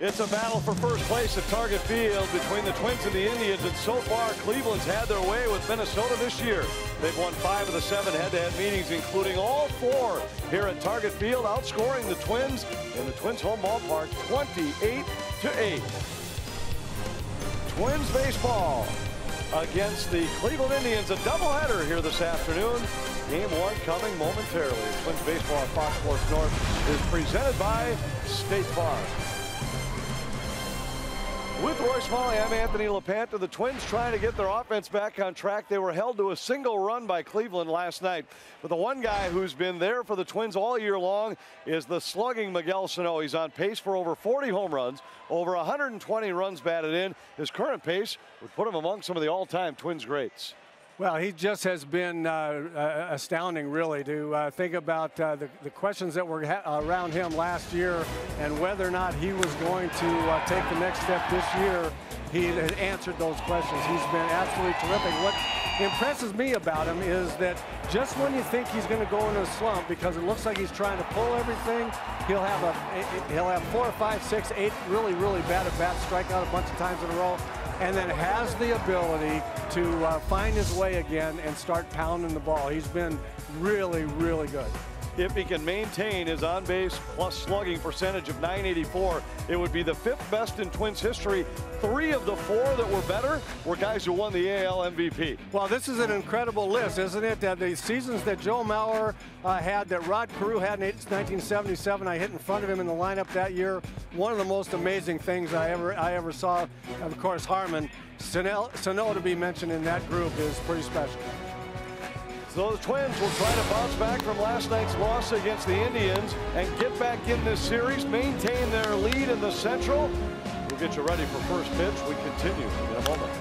It's a battle for first place at Target Field between the Twins and the Indians, and so far Cleveland's had their way with Minnesota this year. They've won 5 of the 7 head-to-head meetings, including all 4 here at Target Field, outscoring the Twins in the Twins' home ballpark 28-8. Twins baseball against the Cleveland Indians, a doubleheader here this afternoon. Game 1 coming momentarily. Twins baseball on Fox Sports North is presented by State Farm. With Roy Smalley, I'm Anthony LaPanta. The Twins trying to get their offense back on track. They were held to a single run by Cleveland last night. But the one guy who's been there for the Twins all year long is the slugging Miguel Sano. He's on pace for over 40 home runs, over 120 runs batted in. His current pace would put him among some of the all-time Twins greats. Well, he just has been astounding, really, to think about the questions that were around him last year and whether or not he was going to take the next step this year. He had answered those questions. He's been absolutely terrific. What impresses me about him is that just when you think he's going to go into a slump, because it looks like he's trying to pull everything, he'll have 4, 5, 6, 8 really bad at bats, strike out a bunch of times in a row, and then has the ability to find his way again and start pounding the ball. He's been really good. If he can maintain his on-base plus slugging percentage of .984, it would be the 5th best in Twins history. 3 of the 4 that were better were guys who won the AL MVP. Well, this is an incredible list, isn't it? The seasons that Joe Mauer had, that Rod Carew had in 1977, I hit in front of him in the lineup that year. One of the most amazing things I ever saw. Of course, Harmon. Sano to be mentioned in that group is pretty special. So the Twins will try to bounce back from last night's loss against the Indians and get back in this series, maintain their lead in the Central. We'll get you ready for first pitch. We continue in a moment.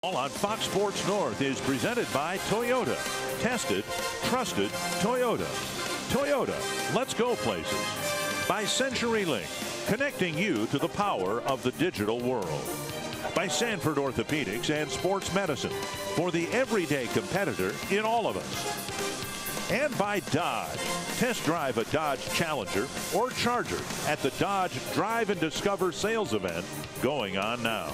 On Fox Sports North is presented by Toyota. Tested, trusted Toyota. Toyota, let's go places. By CenturyLink, connecting you to the power of the digital world. by Sanford Orthopedics and Sports Medicine for the everyday competitor in all of us. And by Dodge. Test drive a Dodge Challenger or Charger at the Dodge Drive and Discover sales event going on now.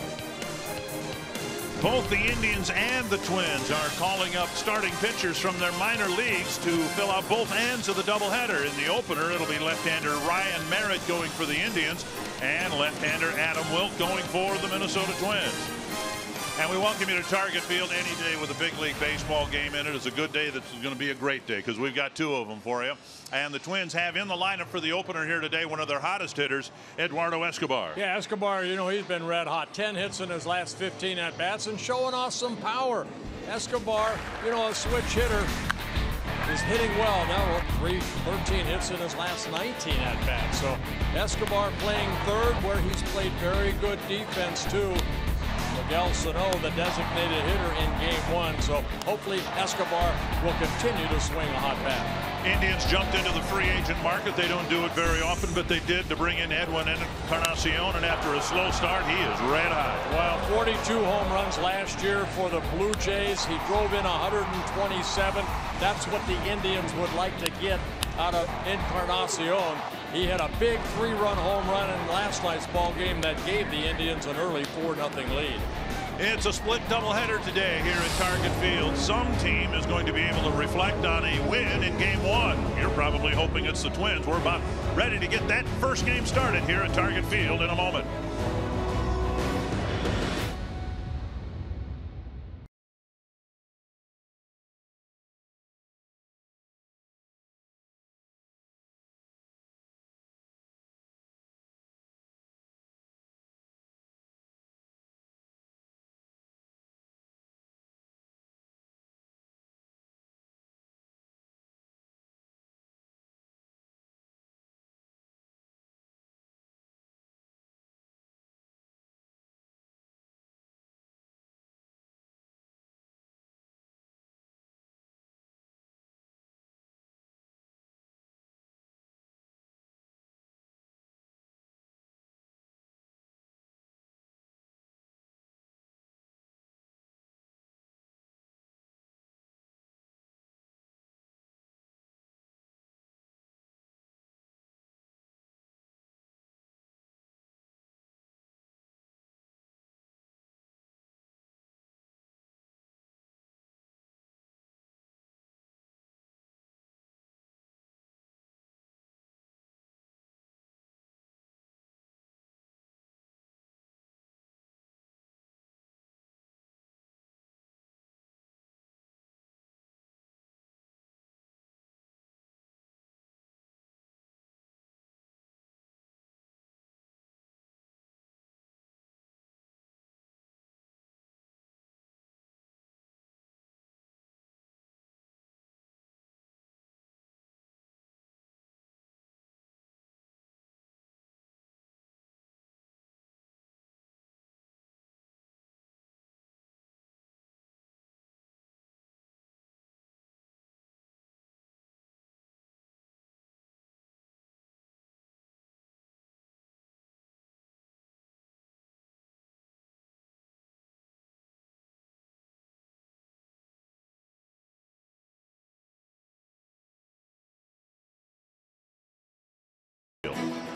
Both the Indians and the Twins are calling up starting pitchers from their minor leagues to fill out both ends of the doubleheader. In the opener, it'll be left-hander Ryan Merritt going for the Indians and left-hander Adam Wilk going for the Minnesota Twins. And we welcome you to Target Field any day with a big league baseball game in it. It's a good day that's going to be a great day because we've got two of them for you. And the Twins have in the lineup for the opener here today one of their hottest hitters, Eduardo Escobar. Yeah, Escobar, you know, he's been red hot. 10 hits in his last 15 at-bats and showing off some power. Escobar, you know, a switch hitter, is hitting well. Now 13 hits in his last 19 at-bats. So Escobar playing third where he's played very good defense too. Miguel Sano, the designated hitter in game one. So hopefully Escobar will continue to swing a hot bat. Indians jumped into the free agent market. They don't do it very often, but they did to bring in Edwin Encarnacion, and after a slow start, he is red hot. Well, 42 home runs last year for the Blue Jays. He drove in 127. That's what the Indians would like to get out of Encarnacion. He had a big 3-run home run in last night's ball game that gave the Indians an early 4-0 lead. It's a split doubleheader today here at Target Field. Some team is going to be able to reflect on a win in game one. You're probably hoping it's the Twins. We're about ready to get that first game started here at Target Field in a moment.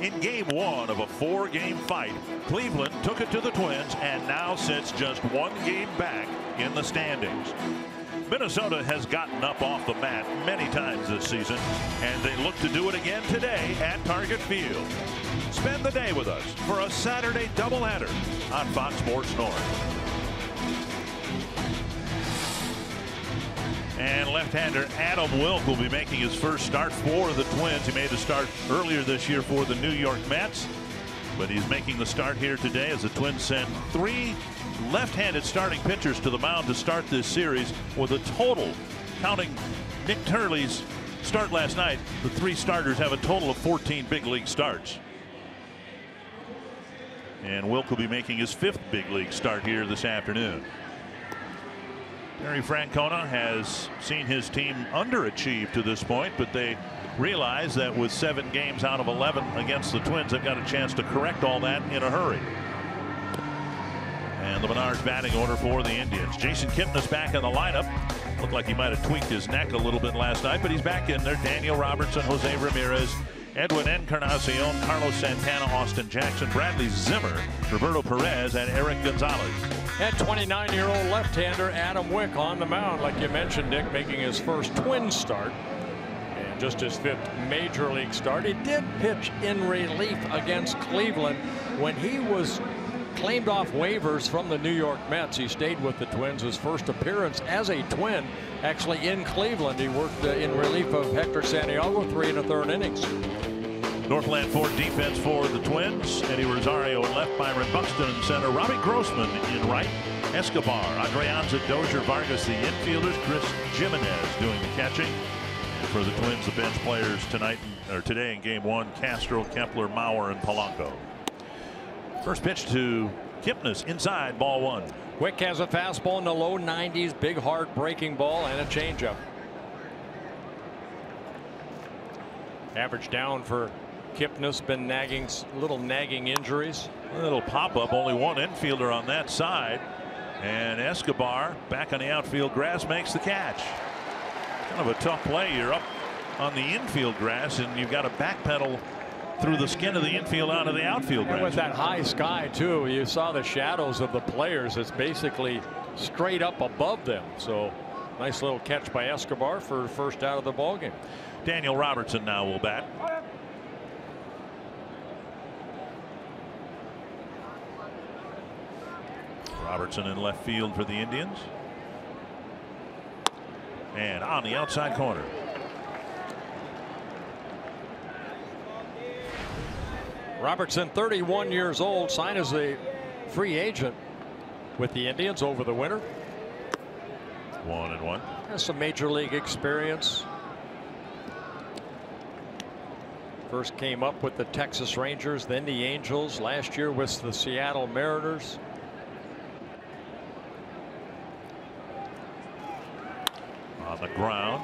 In game one of a 4-game fight, Cleveland took it to the Twins and now sits just 1 game back in the standings. Minnesota has gotten up off the mat many times this season, and they look to do it again today at Target Field. Spend the day with us for a Saturday doubleheader on Fox Sports North. And left-hander Adam Wilk will be making his first start for the Twins. He made a start earlier this year for the New York Mets, but he's making the start here today as the Twins send 3 left-handed starting pitchers to the mound to start this series, with a total, counting Nick Turley's start last night, the 3 starters have a total of 14 big league starts. And Wilk will be making his 5th big league start here this afternoon. Terry Francona has seen his team underachieve to this point, but they realize that with 7 games out of 11 against the Twins, they've got a chance to correct all that in a hurry. the Menards batting order for the Indians. Jason Kipnis back in the lineup. Looked like he might have tweaked his neck a little bit last night, but he's back in there. Daniel Robertson, Jose Ramirez, Edwin Encarnacion, Carlos Santana, Austin Jackson, Bradley Zimmer, Roberto Perez, and Eric Gonzalez. And 29-year-old left-hander Adam Wick on the mound, like you mentioned, Dick, making his first Twins start. And just his 5th major league start. He did pitch in relief against Cleveland when he was claimed off waivers from the New York Mets. He stayed with the Twins. His first appearance as a Twin actually in Cleveland. He worked in relief of Hector Santiago, 3 1/3 innings. Northland Ford defense for the Twins. Eddie Rosario in left, Byron Buxton in center, Robbie Grossman in right, Escobar, Adrianza, Dozier, Vargas the infielders, Chris Jimenez doing the catching. And for the Twins, the bench players tonight or today in Game 1, Castro, Kepler, Mauer, and Polanco. First pitch to Kipnis inside, ball 1. Wick has a fastball in the low 90s, big hard breaking ball, and a changeup. Average down for Kipnis, been little nagging injuries. A little pop up, only one infielder on that side, and Escobar back on the outfield grass makes the catch. Kind of a tough play. You're up on the infield grass and you've got to backpedal through the skin of the infield onto the outfield grass. And with that high sky too, you saw the shadows of the players. It's basically straight up above them. So nice little catch by Escobar for first out of the ball game. Daniel Robertson now will bat. Robertson in left field for the Indians. And on the outside corner. Robertson, 31 years old, signed as a free agent with the Indians over the winter. 1-1. Has some major league experience. First came up with the Texas Rangers, then the Angels, last year with the Seattle Mariners. On the ground,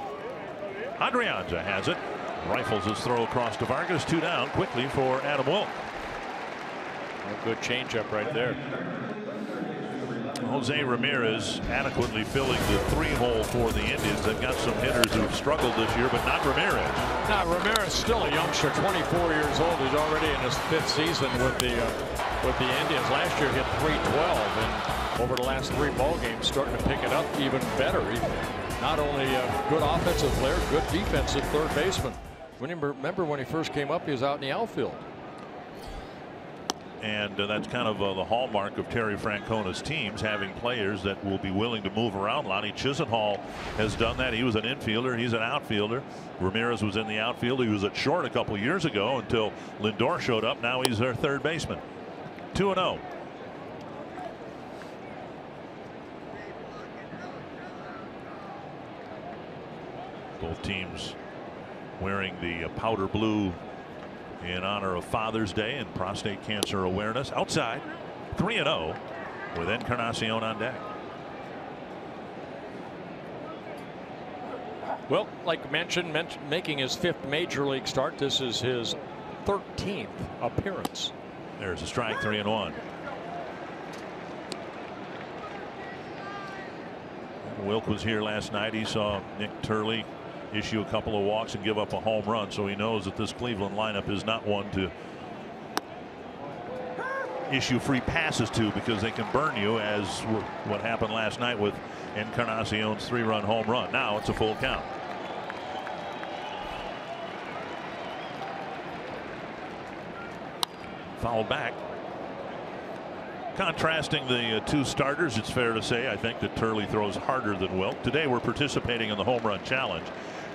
Adrianza has it. Rifles his throw across to Vargas. 2 down quickly for Adam Wilk. A good changeup right there. Jose Ramirez adequately filling the 3-hole for the Indians. They've got some hitters who've struggled this year, but not Ramirez. Now Ramirez still a youngster, 24 years old. He's already in his 5th season with the Indians. Last year hit .312, and over the last 3 ball games starting to pick it up even better. Not only a good offensive player, good defensive third baseman. Remember when he first came up, he was out in the outfield. And that's kind of the hallmark of Terry Francona's teams, having players that will be willing to move around. Lonnie Chisenhall has done that. He was an infielder. He's an outfielder. Ramirez was in the outfield. He was at short a couple years ago until Lindor showed up. Now he's their third baseman. 2-0. Both teams wearing the powder blue in honor of Father's Day and prostate cancer awareness. Outside, 3-0 with Encarnacion on deck. Well, like mentioned, making his 5th major league start. This is his 13th appearance. There's a strike, 3-1. Wilk was here last night. He saw Nick Turley issue a couple of walks and give up a home run, so he knows that this Cleveland lineup is not one to issue free passes to, because they can burn you, as what happened last night with Encarnacion's 3-run home run. Now it's a full count. Fouled back. Contrasting the 2 starters, it's fair to say, I think, that Turley throws harder than Wilk. Today we're participating in the home run challenge.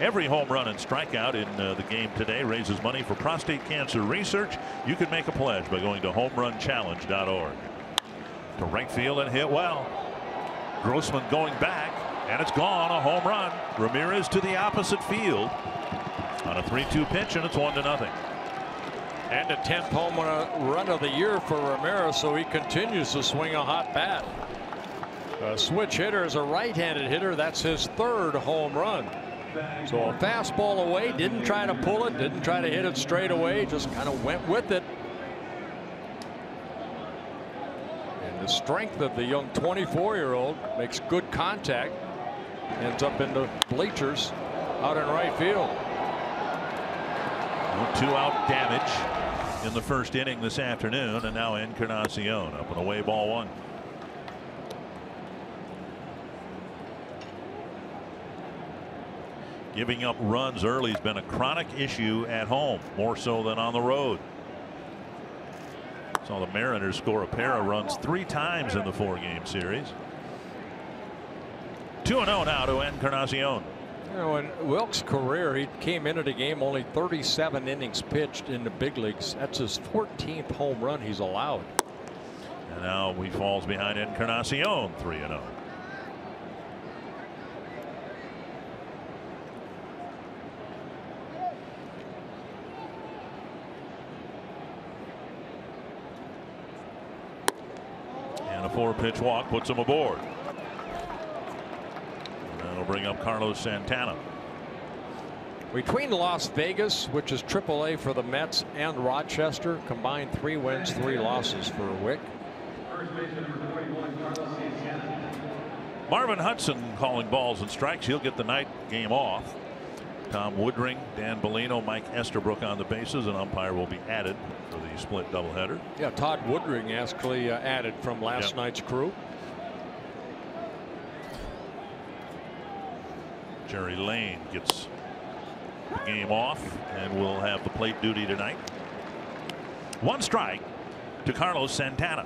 Every home run and strikeout in the game today raises money for prostate cancer research. You can make a pledge by going to homerunchallenge.org. To right field and hit well. Grossman going back, and it's gone. A home run. Ramirez to the opposite field on a 3-2 pitch, and it's 1-0. And a 10th home run of the year for Ramirez, so he continues to swing a hot bat. A switch hitter is a right-handed hitter. That's his 3rd home run. So a fastball away, didn't try to pull it, didn't try to hit it straight away, just kind of went with it. And The strength of the young 24-year-old makes good contact. Ends up in the bleachers out in right field. 2-out damage in the first inning this afternoon, and now Encarnacion up and away, ball 1. Giving up runs early has been a chronic issue at home, more so than on the road. Saw the Mariners score a pair of runs 3 times in the 4-game series. 2-0 now to Encarnacion. You know, in Wilk's career, he came into the game only 37 innings pitched in the big leagues. That's his 14th home run he's allowed. And now he falls behind Encarnacion 3-0. And a 4-pitch walk puts him aboard. That'll bring up Carlos Santana. Between Las Vegas, which is AAA for the Mets, and Rochester, combined 3 wins, 3 losses for Wick. Marvin Hudson calling balls and strikes. He'll get the night game off. Tom Woodring, Dan Bellino, Mike Estabrook on the bases. An umpire will be added for the split doubleheader. Yeah, Todd Woodring actually added from last night's crew. Jerry Lane gets the game off and will have the plate duty tonight. 1 strike to Carlos Santana.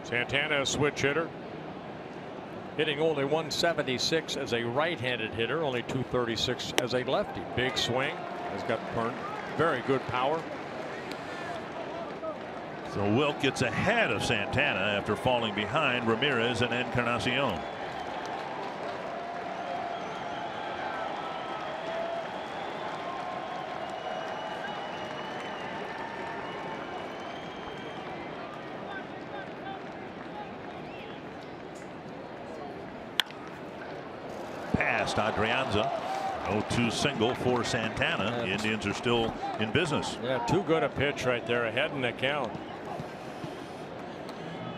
Santana, a switch hitter, hitting only 176 as a right-handed hitter, only 236 as a lefty. Big swing, has got very good power. So Wilk gets ahead of Santana after falling behind Ramirez and Encarnacion. Past Adrianza. 0-2 single for Santana. The Indians are still in business. Yeah, too good a pitch right there, ahead in the count.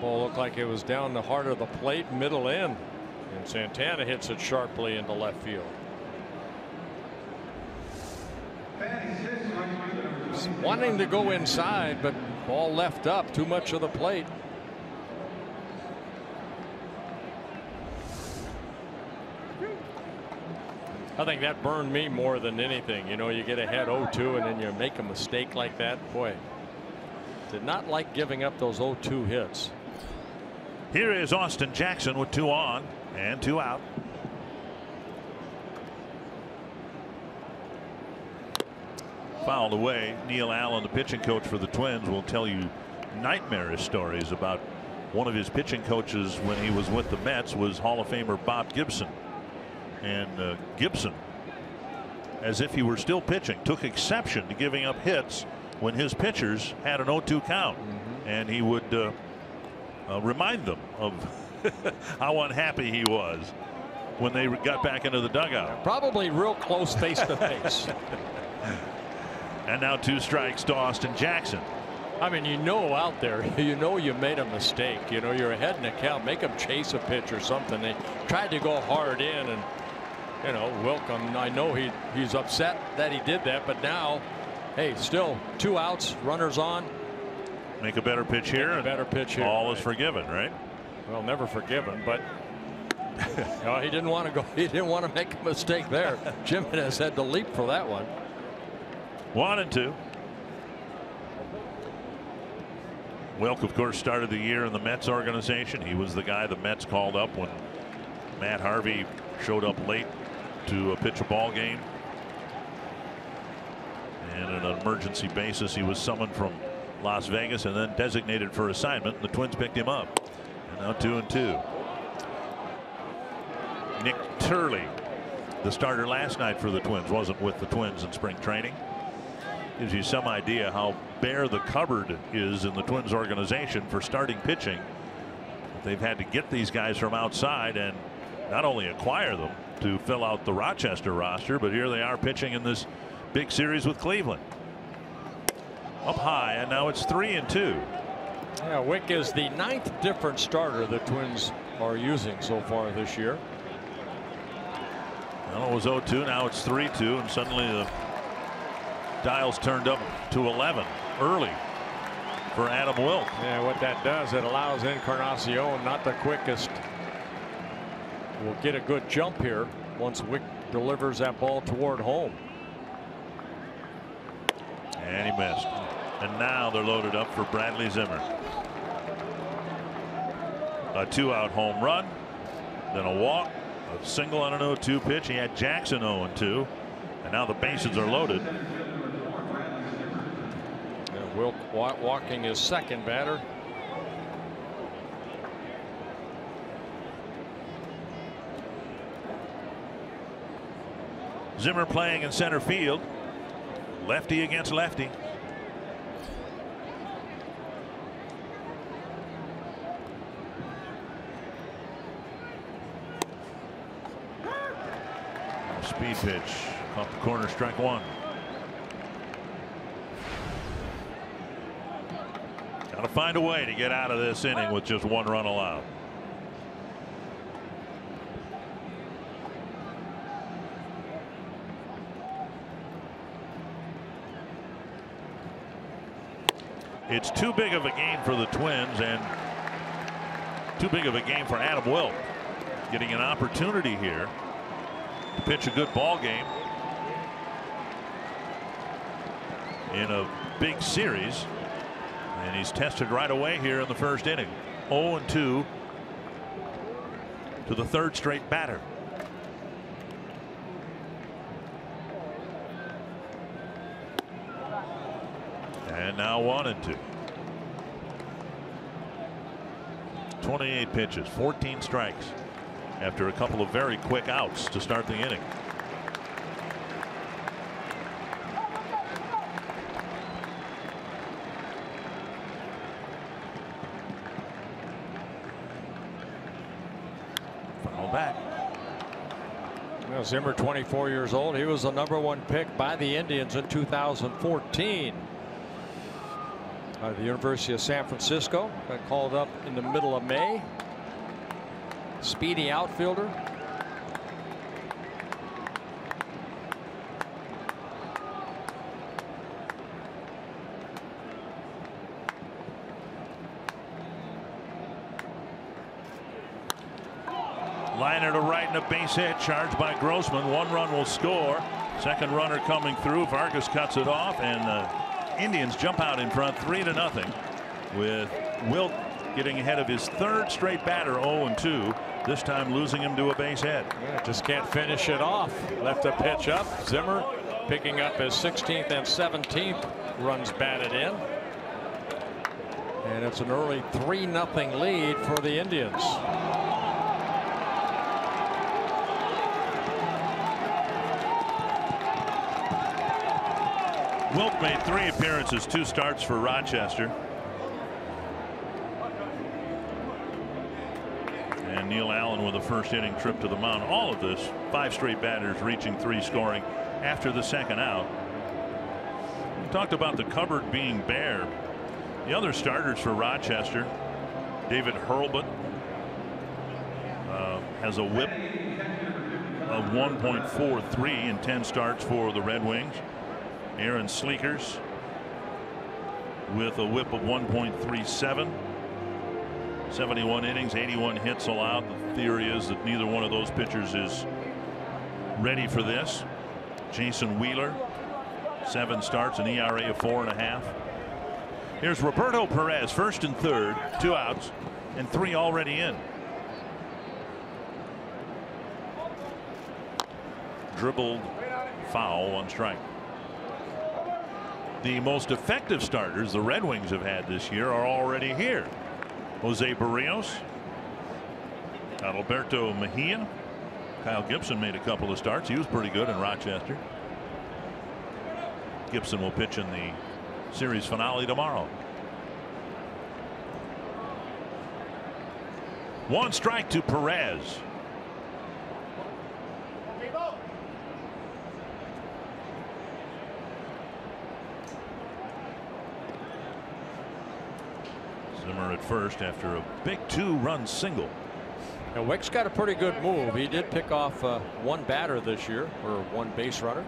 Ball looked like it was down the heart of the plate, middle in, and Santana hits it sharply into left field. Wanting to go inside, but ball left up, too much of the plate. I think that burned me more than anything. You know, you get ahead 0-2 and then you make a mistake like that. Boy, did not like giving up those 0-2 hits. Here is Austin Jackson with 2 on and 2 out. Fouled away. Neil Allen, the pitching coach for the Twins, will tell you nightmarish stories about one of his pitching coaches when he was with the Mets was Hall of Famer Bob Gibson. And Gibson, as if he were still pitching, took exception to giving up hits when his pitchers had an 0-2 count. And he would remind them of how unhappy he was when they got back into the dugout. Probably real close face to face. And now 2 strikes to Austin Jackson. I mean, you know, out there, you know, you made a mistake. You know, you're ahead in the count. Make them chase a pitch or something. They tried to go hard in, and you know, Wilcom, I know he's upset that he did that, but now, hey, still 2 outs, runners on. Make a better pitch here. Better pitch here. All is forgiven, right? Well, never forgiven, but no, he didn't want to go. He didn't want to make a mistake there. Jimenez had to leap for that one. 1-2. Wilk, of course, started the year in the Mets organization. He was the guy the Mets called up when Matt Harvey showed up late to pitch a ball game. And on an emergency basis, he was summoned from Las Vegas and then designated for assignment. And the Twins picked him up. And now 2-2. Nick Turley, the starter last night for the Twins, wasn't with the Twins in spring training. Gives you some idea how bare the cupboard is in the Twins organization for starting pitching. They've had to get these guys from outside and not only acquire them to fill out the Rochester roster, but here they are pitching in this big series with Cleveland. up high, and now it's 3-2. Yeah, Wick is the 9th different starter the Twins are using so far this year. Well, it was 0-2, now it's 3-2, and suddenly the dials turned up to 11 early for Adam Wilk. Yeah, what that does, it allows Encarnacion, not the quickest, will get a good jump here once Wick delivers that ball toward home. And he missed. And now they're loaded up for Bradley Zimmer. A 2-out home run, then a walk, a single on an 0-2 pitch. He had Jackson 0-2, and now the bases are loaded. Yeah, Wilk walking his second batter. Zimmer playing in center field. Lefty against lefty. Speed pitch off the corner, strike one. Got to find a way to get out of this inning with just 1 run allowed. It's too big of a game for the Twins and too big of a game for Adam Wilk. Getting an opportunity here to pitch a good ball game in a big series, and he's tested right away here in the first inning. 0-2 to the 3rd straight batter. And now 1-2. 28 pitches, 14 strikes after a couple of very quick outs to start the inning. Foul back. Well, Zimmer, 24 years old. He was the #1 pick by the Indians in 2014. Out of the University of San Francisco. Got called up in the middle of May. Speedy outfielder. Liner to right and a base hit, charged by Grossman. 1 run will score. Second runner coming through. Vargas cuts it off, and the Indians jump out in front 3-0 with Wilk getting ahead of his 3rd straight batter, 0-2. This time losing him to a base hit. Yeah, just can't finish it off. Left a pitch up. Zimmer picking up his 16th and 17th runs batted in. And it's an early 3-0 lead for the Indians. Wilk made 3 appearances, 2 starts for Rochester. And Neil Allen with a first inning trip to the mound. All of this, 5 straight batters reaching 3 scoring after the second out. We talked about the cupboard being bare. The other starters for Rochester, David Hurlbut has a whip of 1.43 in 10 starts for the Red Wings. Aaron Sleekers with a whip of 1.37. 71 innings, 81 hits allowed. The theory is that neither one of those pitchers is ready for this. Jason Wheeler, 7 starts, an ERA of 4.5. Here's Roberto Perez, 1st and 3rd, 2 outs, and 3 already in. Dribbled, foul, 1 strike. The most effective starters the Red Wings have had this year are already here. Jose Barrios, Adalberto Mejia, Kyle Gibson made a couple of starts. He was pretty good in Rochester. Gibson will pitch in the series finale tomorrow. 1 strike to Perez. Wimmer at first after a big 2-run single. Now Wick's got a pretty good move. He did pick off one batter this year, or one base runner.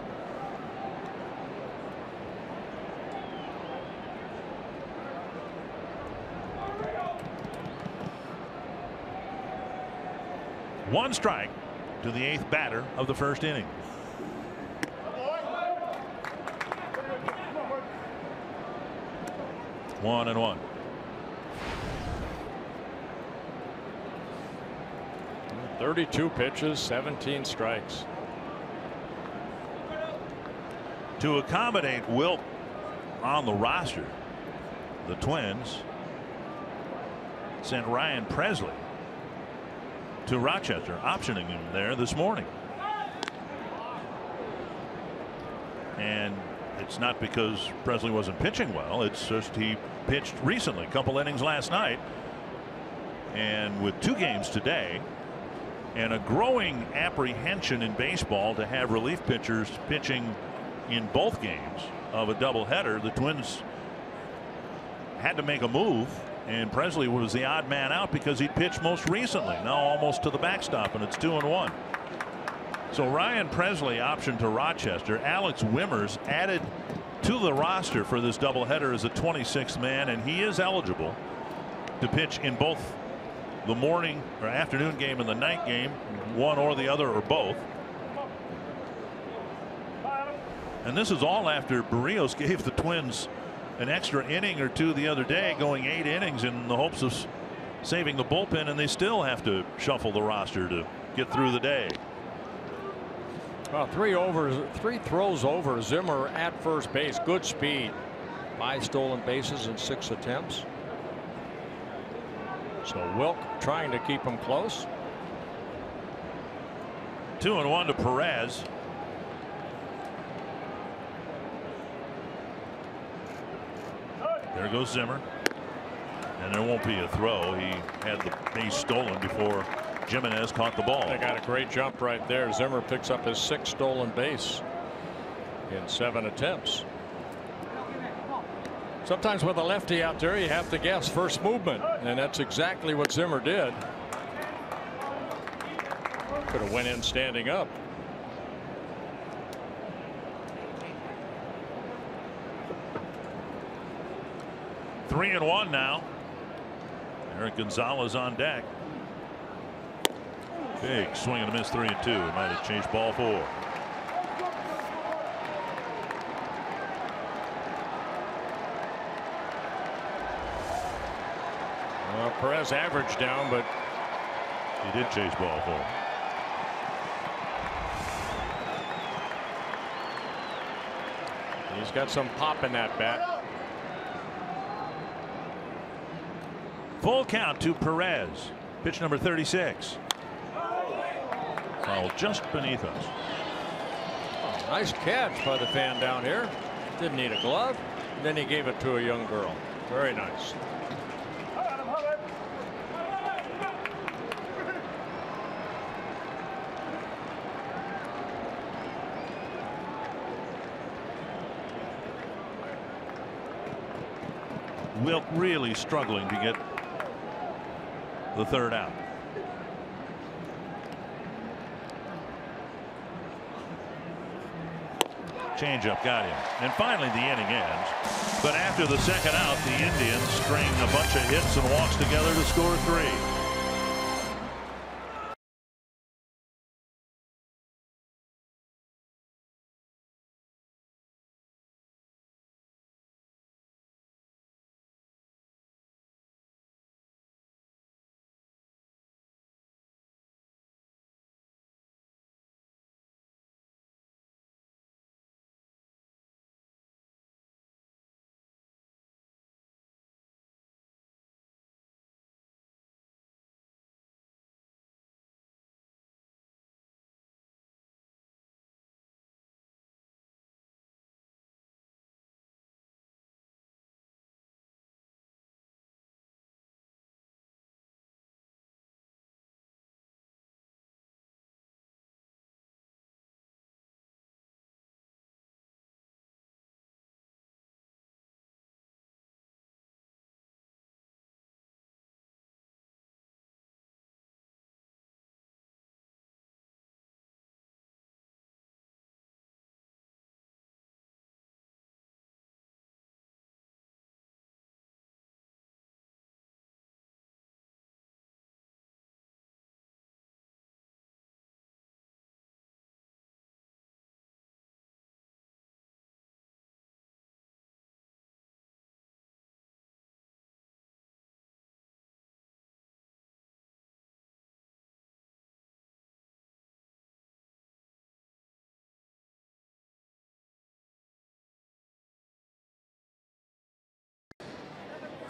One strike to the 8th batter of the first inning. One and one. .32 pitches, 17 strikes. To accommodate Wilk on the roster, the Twins sent Ryan Presley to Rochester, optioning him there this morning. And it's not because Presley wasn't pitching well. It's just he pitched recently, a couple innings last night. And with 2 games today, and a growing apprehension in baseball to have relief pitchers pitching in both games of a doubleheader, the Twins had to make a move, and Presley was the odd man out because he pitched most recently, now almost to the backstop, and it's 2-1. So Ryan Presley optioned to Rochester. Alex Wimmers added to the roster for this doubleheader as a 26th man, and he is eligible to pitch in both the morning or afternoon game and the night game, one or the other or both. And this is all after Barrios gave the Twins an extra inning or two the other day, going 8 innings in the hopes of saving the bullpen, and they still have to shuffle the roster to get through the day. Well, 3 throws over. Zimmer at first base, good speed. 5 stolen bases in 6 attempts. So Wilk trying to keep him close. 2-1 to Perez. There goes Zimmer, and there won't be a throw. He had the base stolen before Jimenez caught the ball. They got a great jump right there. Zimmer picks up his 6th stolen base in 7 attempts. Sometimes with a lefty out there, you have to guess first movement, and that's exactly what Zimmer did. Could have went in standing up. Three and one now. Eric Gonzalez on deck. Big swing and a miss, 3-2. Might have changed ball 4. Well, Perez averaged down, but he did chase ball 4. He's got some pop in that bat. Full count to Perez. Pitch number 36. Foul just beneath us. Oh, nice catch by the fan down here. Didn't need a glove. Then he gave it to a young girl. Very nice. Wilk really struggling to get the 3rd out. Changeup got him, and finally the inning ends. But after the 2nd out, the Indians string a bunch of hits and walks together to score 3.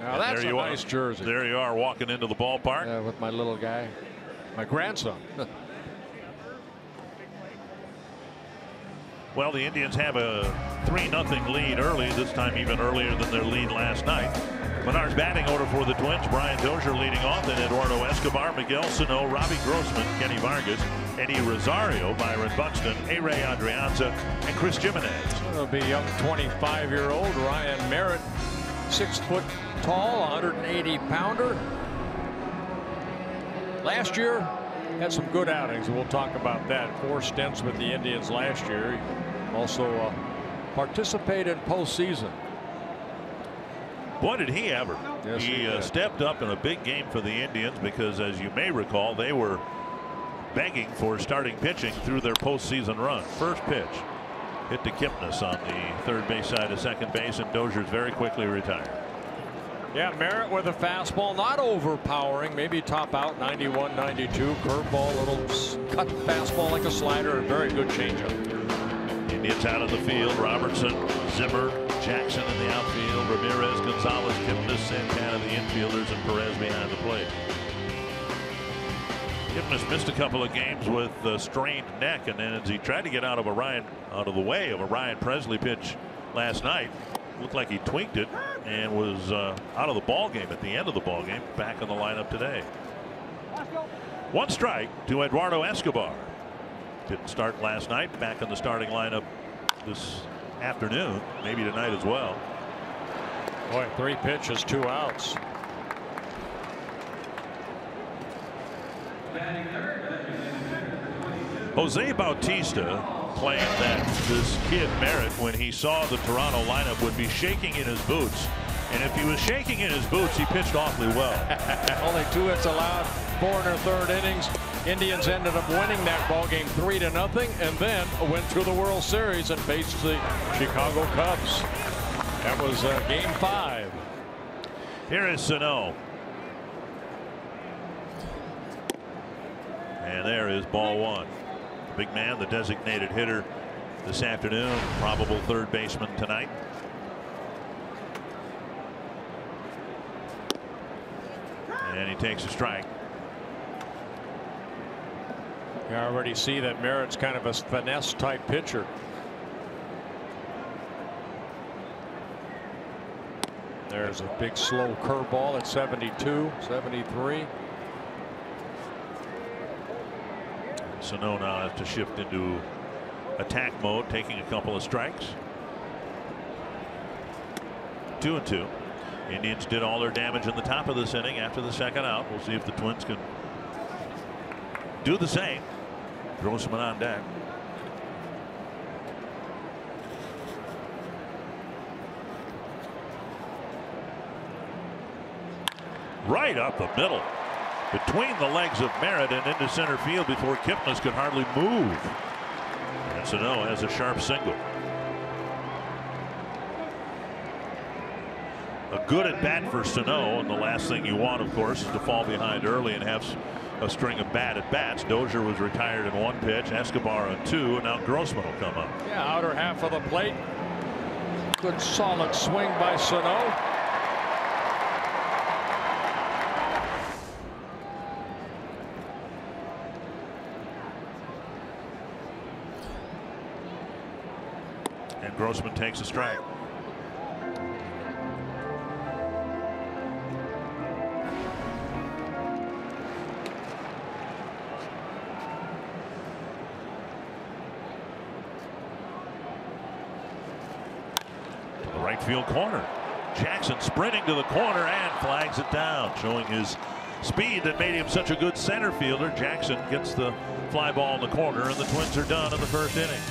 Now that's a nice jersey. There you are, walking into the ballpark. With my little guy, my grandson. Well, the Indians have a 3-0 lead early, this time even earlier than their lead last night. Menard's batting order for the Twins: Brian Dozier leading off, then Eduardo Escobar, Miguel Sano, Robbie Grossman, Kenny Vargas, Eddie Rosario, Byron Buxton, A-Ray Adrianza, and Chris Jimenez. It'll be young 25-year-old Ryan Merritt, 6 foot tall, 180-pounder. Last year had some good outings. We'll talk about that. 4 stints with the Indians last year. He also participated in postseason. Boy, did he ever. Yes, he stepped up in a big game for the Indians because, as you may recall, they were begging for starting pitching through their postseason run. First pitch hit to Kipnis on the third base side of second base, and Dozier's very quickly retired. Yeah, Merritt with a fastball, not overpowering, maybe top out 91, 92. Curveball, little cut fastball like a slider, and very good changeup. Indians out of the field: Robertson, Zimmer, Jackson in the outfield, Ramirez, Gonzalez, Kipnis, Santana the infielders, and Perez behind the plate. Kipnis missed a couple of games with a strained neck, and then as he tried to get out of the way of a Ryan Presley pitch last night, looked like he tweaked it and was out of the ball game at the end of the ball game. Back in the lineup today. 1 strike to Eduardo Escobar. Didn't start last night. Back in the starting lineup this afternoon, maybe tonight as well. Boy, 3 pitches, 2 outs. Jose Bautista claimed that this kid Merritt, when he saw the Toronto lineup, would be shaking in his boots, and if he was shaking in his boots, he pitched awfully well. Only 2 hits allowed, 4 1/3 innings. Indians ended up winning that ball game 3-0, and then went to the World Series and faced the Chicago Cubs. That was game 5. Here is Sano, and there is ball 1. Big man, the designated hitter this afternoon, probable third baseman tonight. And he takes a strike. You already see that Merritt's kind of a finesse type pitcher. There's a big slow curveball at 72, 73. Sano now has to shift into attack mode, taking a couple of strikes. 2-2. Indians did all their damage in the top of this inning after the second out. We'll see if the Twins can do the same. Grossman on deck. Right up the middle, between the legs of Merritt and into center field before Kipnis could hardly move. And Sano has a sharp single. A good at bat for Sano, and the last thing you want, of course, is to fall behind early and have a string of bad at bats. Dozier was retired in 1 pitch, Escobar on 2, and now Grossman will come up. Yeah, outer half of the plate. Good solid swing by Sano. And Grossman takes a strike. Right field corner. Jackson sprinting to the corner and flags it down, showing his speed that made him such a good center fielder. Jackson gets the fly ball in the corner, and the Twins are done in the first inning.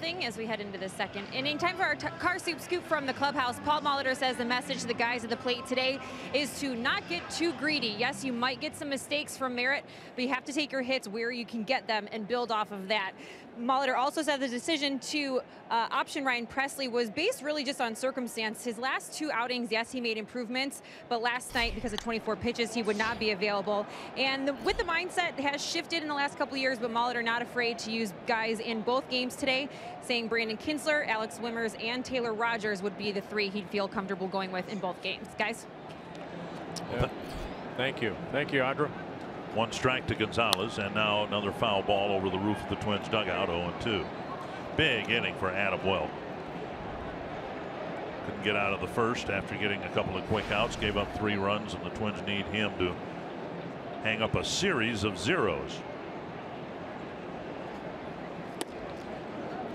0-0 as we head into the second inning. Time for our car soup scoop from the clubhouse. Paul Molitor says the message to the guys at the plate today is to not get too greedy. Yes, you might get some mistakes from Merritt, but you have to take your hits where you can get them and build off of that. Molitor also said the decision to option Ryan Presley was based really just on circumstance. His last 2 outings, yes, he made improvements, but last night, because of 24 pitches, he would not be available. And with the mindset has shifted in the last couple of years, but Molitor not afraid to use guys in both games today, saying Brandon Kinsler, Alex Wimmers, and Taylor Rogers would be the 3 he'd feel comfortable going with in both games. Guys? Yeah. Thank you. Thank you, Audra. 1 strike to Gonzalez, and now another foul ball over the roof of the Twins dugout. 0-2. Big inning for Adam Welk. Couldn't get out of the first after getting a couple of quick outs, gave up 3 runs, and the Twins need him to hang up a series of zeros.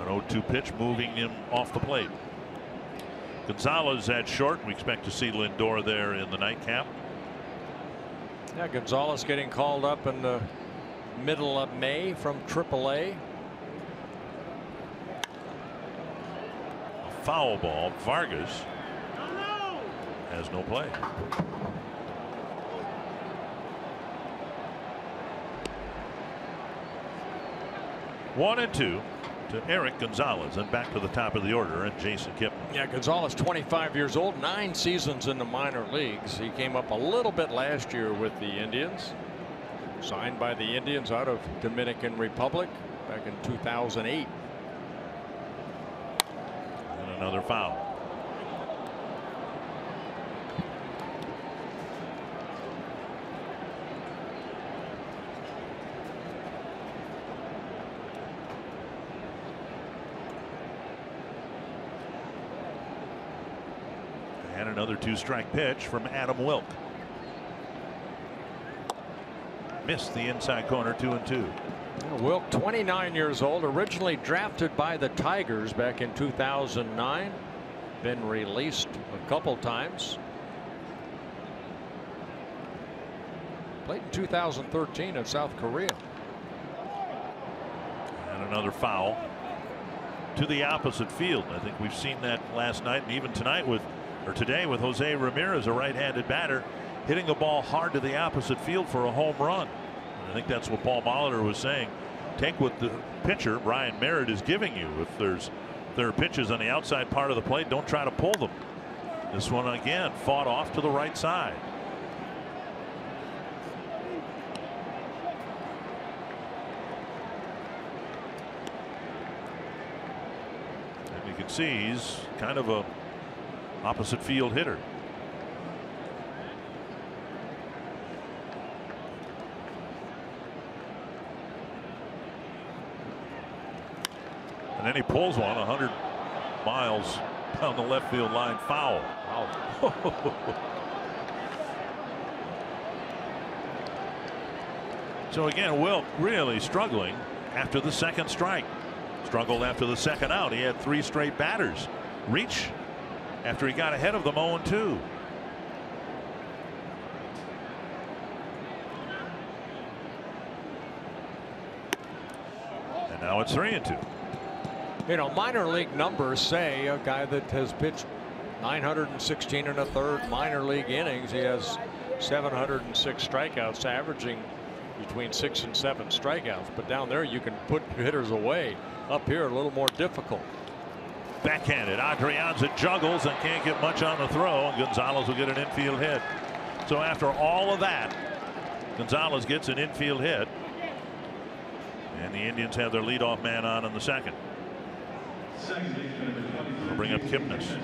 An 0-2 pitch moving him off the plate. Gonzalez at short. We expect to see Lindor there in the nightcap. Yeah, Gonzalez getting called up in the middle of May from AAA. A foul ball. Vargas has no play. One and 2 to Eric Gonzalez, and back to the top of the order and Jason Kipnis. Yeah, Gonzalez 25 years old, 9 seasons in the minor leagues. He came up a little bit last year with the Indians, signed by the Indians out of Dominican Republic back in 2008. And another foul. And another 2-strike pitch from Adam Welk. Missed the inside corner. 2-2. Wilk, 29 years old, originally drafted by the Tigers back in 2009. Been released a couple times. Played in 2013 in South Korea. And another foul to the opposite field. I think we've seen that last night and even tonight today with Jose Ramirez, a right-handed batter, hitting a ball hard to the opposite field for a home run. And I think that's what Paul Molitor was saying. Take what the pitcher Brian Merritt is giving you. If there are pitches on the outside part of the plate, don't try to pull them. This one again fought off to the right side. And you can see he's kind of a opposite field hitter. And then he pulls one 100 miles down the left field line, foul. So again, Wilk really struggling after the second strike. Struggled after the second out. He had 3 straight batters reach after he got ahead of them. 0-2. And now it's 3-2. You know, minor league numbers say a guy that has pitched 916 1/3 minor league innings, he has 706 strikeouts, averaging between 6 and 7 strikeouts. But down there you can put hitters away. Up here a little more difficult. Backhanded. Adrianza juggles and can't get much on the throw, and Gonzalez will get an infield hit. So after all of that, Gonzalez gets an infield hit, and the Indians have their leadoff man on in the second. They'll bring up Kipnis.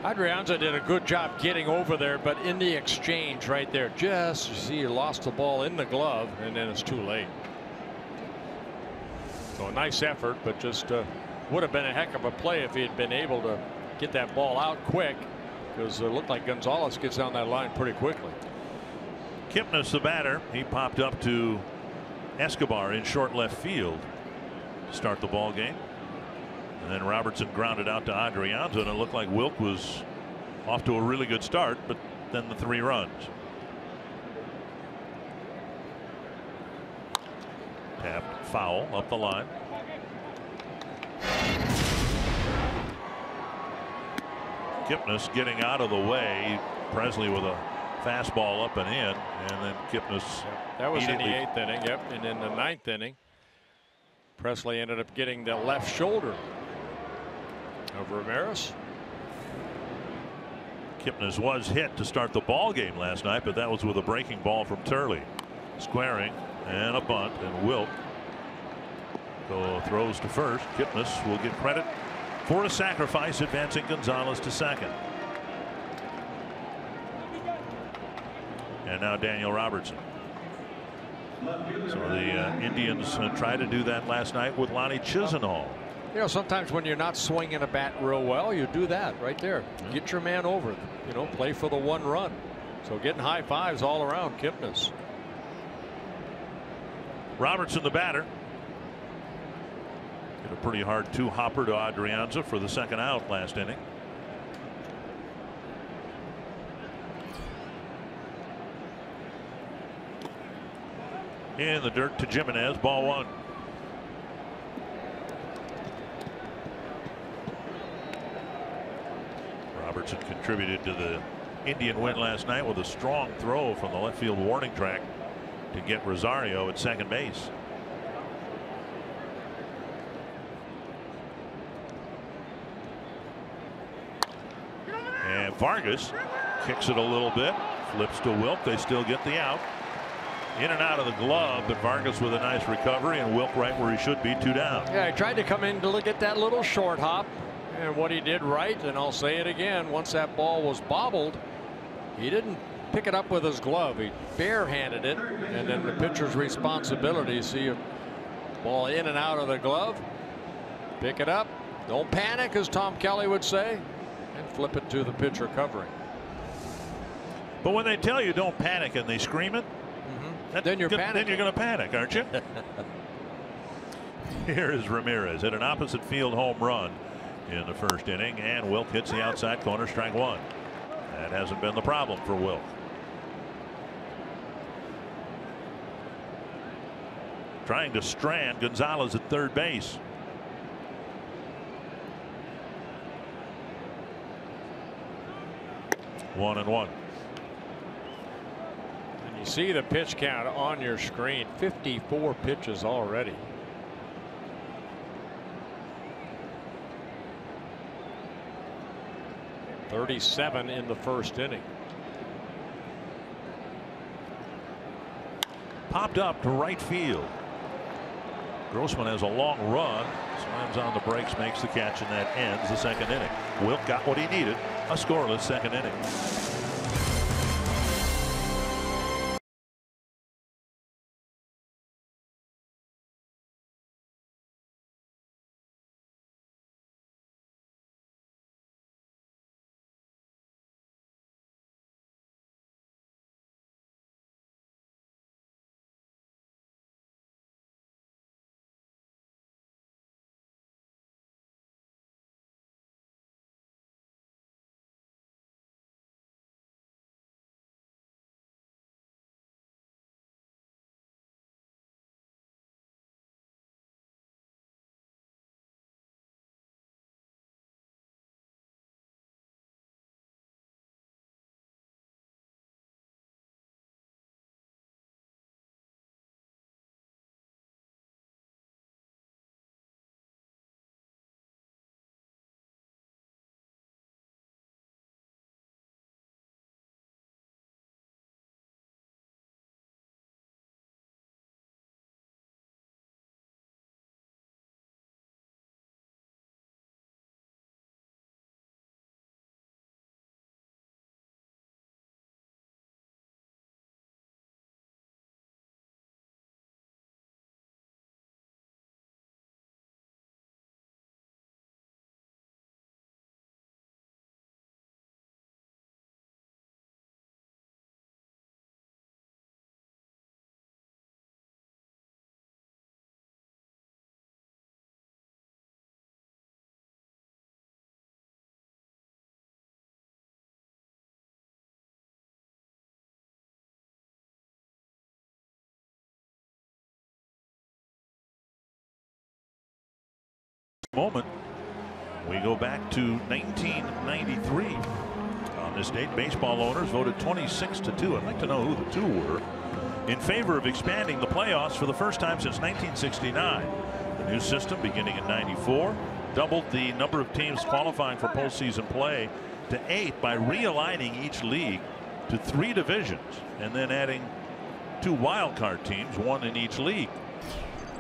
Adrianza did a good job getting over there, but in the exchange right there, just you see he lost the ball in the glove, and then it's too late. So a nice effort, but just would have been a heck of a play if he had been able to get that ball out quick, because it looked like Gonzalez gets down that line pretty quickly. Kipnis, the batter, he popped up to Escobar in short left field to start the ball game. And then Robertson grounded out to Adrianza, and it looked like Wilk was off to a really good start, but then the 3 runs. Tapped foul up the line. Kipnis getting out of the way. Presley with a fastball up and in, and then Kipnis. That was in the 8th inning. Yep, and in the 9th inning, Presley ended up getting the left shoulder of Ramirez. Kipnis was hit to start the ball game last night, but that was with a breaking ball from Turley. Squaring and a bunt, and Wilk throws to first. Kipnis will get credit for a sacrifice, advancing Gonzalez to second. And now Daniel Robertson. So the Indians tried to do that last night with Lonnie Chisenhall. You know, sometimes when you're not swinging a bat real well, you do that right there. Get your man over. You know, play for the 1 run. So getting high fives all around Kipnis. Robertson, the batter. Hit a pretty hard 2-hopper to Adrianza for the 2nd out last inning. In the dirt to Jimenez, ball 1. Robertson contributed to the Indian win last night with a strong throw from the left field warning track to get Rosario at second base. And Vargas kicks it a little bit, flips to Wilk. They still get the out. In and out of the glove, but Vargas with a nice recovery, and Wilk right where he should be, 2 down. Yeah, he tried to come in to look at that little short hop, and what he did right, and I'll say it again, once that ball was bobbled, he didn't pick it up with his glove. He barehanded it, and then the pitcher's responsibility, see a ball in and out of the glove, pick it up, don't panic, as Tom Kelly would say, and flip it to the pitcher covering. But when they tell you don't panic and they scream it, then you're panicking. Then you're going to panic, aren't you? Here is Ramirez hit an opposite field home run in the 1st inning, and Wilk hits the outside corner, strike 1. That hasn't been the problem for Wilk. Trying to strand Gonzalez at third base. One and one. You see the pitch count on your screen, 54 pitches already. .37 in the 1st inning. Popped up to right field. Grossman has a long run, slams on the brakes, makes the catch, and that ends the 2nd inning. Wilk got what he needed, a scoreless 2nd inning. Moment We go back to 1993. On this date, baseball owners voted 26-2. I'd like to know who the two were in favor of expanding the playoffs for the first time since 1969. The new system, beginning in '94, doubled the number of teams qualifying for postseason play to 8 by realigning each league to 3 divisions and then adding 2 wild card teams, 1 in each league.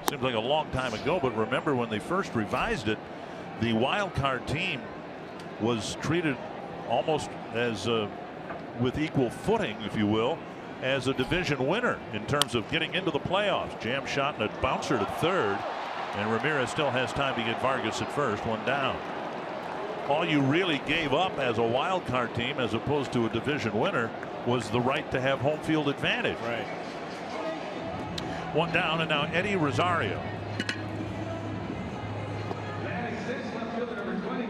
Seems like a long time ago, but remember when they first revised it, the wild card team was treated almost as with equal footing, if you will, as a division winner in terms of getting into the playoffs. Jam shot and a bouncer to third, and Ramirez still has time to get Vargas at first, 1 down. All you really gave up as a wild card team as opposed to a division winner was the right to have home field advantage. Right. 1 down, and now Eddie Rosario.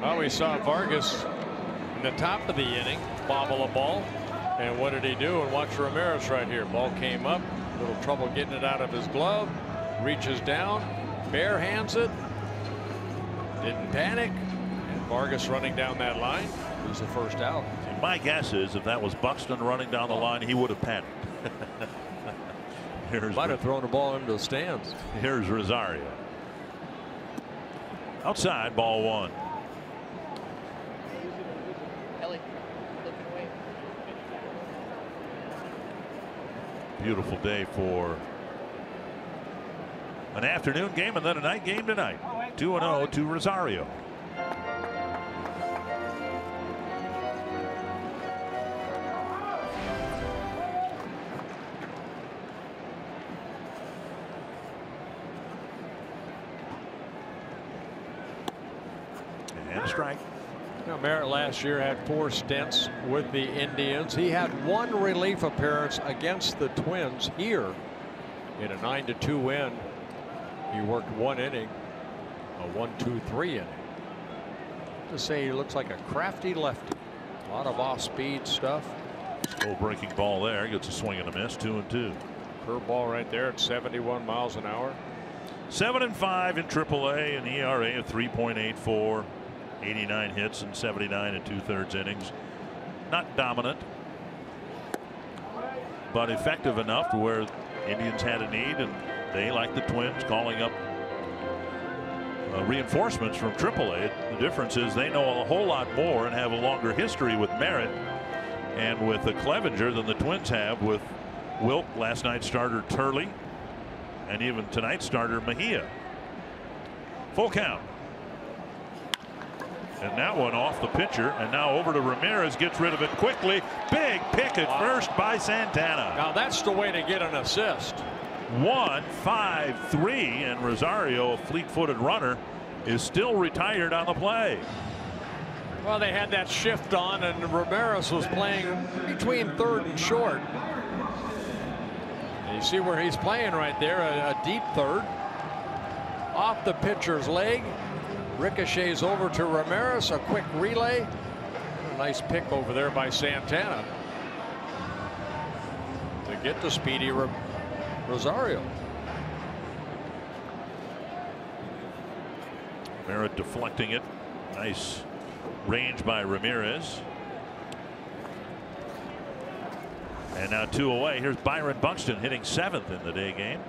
Well, we saw Vargas in the top of the inning bobble a ball, and what did he do? And watch Ramirez right here. Ball came up, little trouble getting it out of his glove, reaches down, bare hands it, didn't panic, and Vargas running down that line was the first out. My guess is if that was Buxton running down the line, he would have panicked. Might have thrown the ball into the stands. Here's Rosario. Outside, ball 1. Beautiful day for an afternoon game and then a night game tonight. 2-0 to Rosario. And a strike. Now, Merritt last year had 4 stints with the Indians. He had 1 relief appearance against the Twins here in a 9-2 win. He worked 1 inning, a 1-2-3 inning. To say he looks like a crafty lefty. A lot of off-speed stuff. Slow breaking ball there. Gets a swing and a miss. 2-2. Curveball right there at 71 miles an hour. 7-5 in AAA, an ERA of 3.84. 89 hits and 79 2/3 innings. Not dominant, but effective enough to where Indians had a need, and they, like the Twins, calling up reinforcements from AAA. The difference is they know a whole lot more and have a longer history with Merritt and with Clevenger than the Twins have with Wilt, last night's starter Turley, and even tonight's starter Mejia. Full count. And that one off the pitcher, and now over to Ramirez, gets rid of it quickly. Big pick at first by Santana. Now that's the way to get an assist. 1-5-3, and Rosario, a fleet-footed runner, is still retired on the play. Well, they had that shift on, and Ramirez was playing between third and short. And you see where he's playing right there, a deep third. Off the pitcher's leg. Ricochets over to Ramirez, a quick relay. A nice pick over there by Santana to get to speedy Rosario. Merritt deflecting it. Nice range by Ramirez. And now 2 away. Here's Byron Buxton hitting 7th in the day game.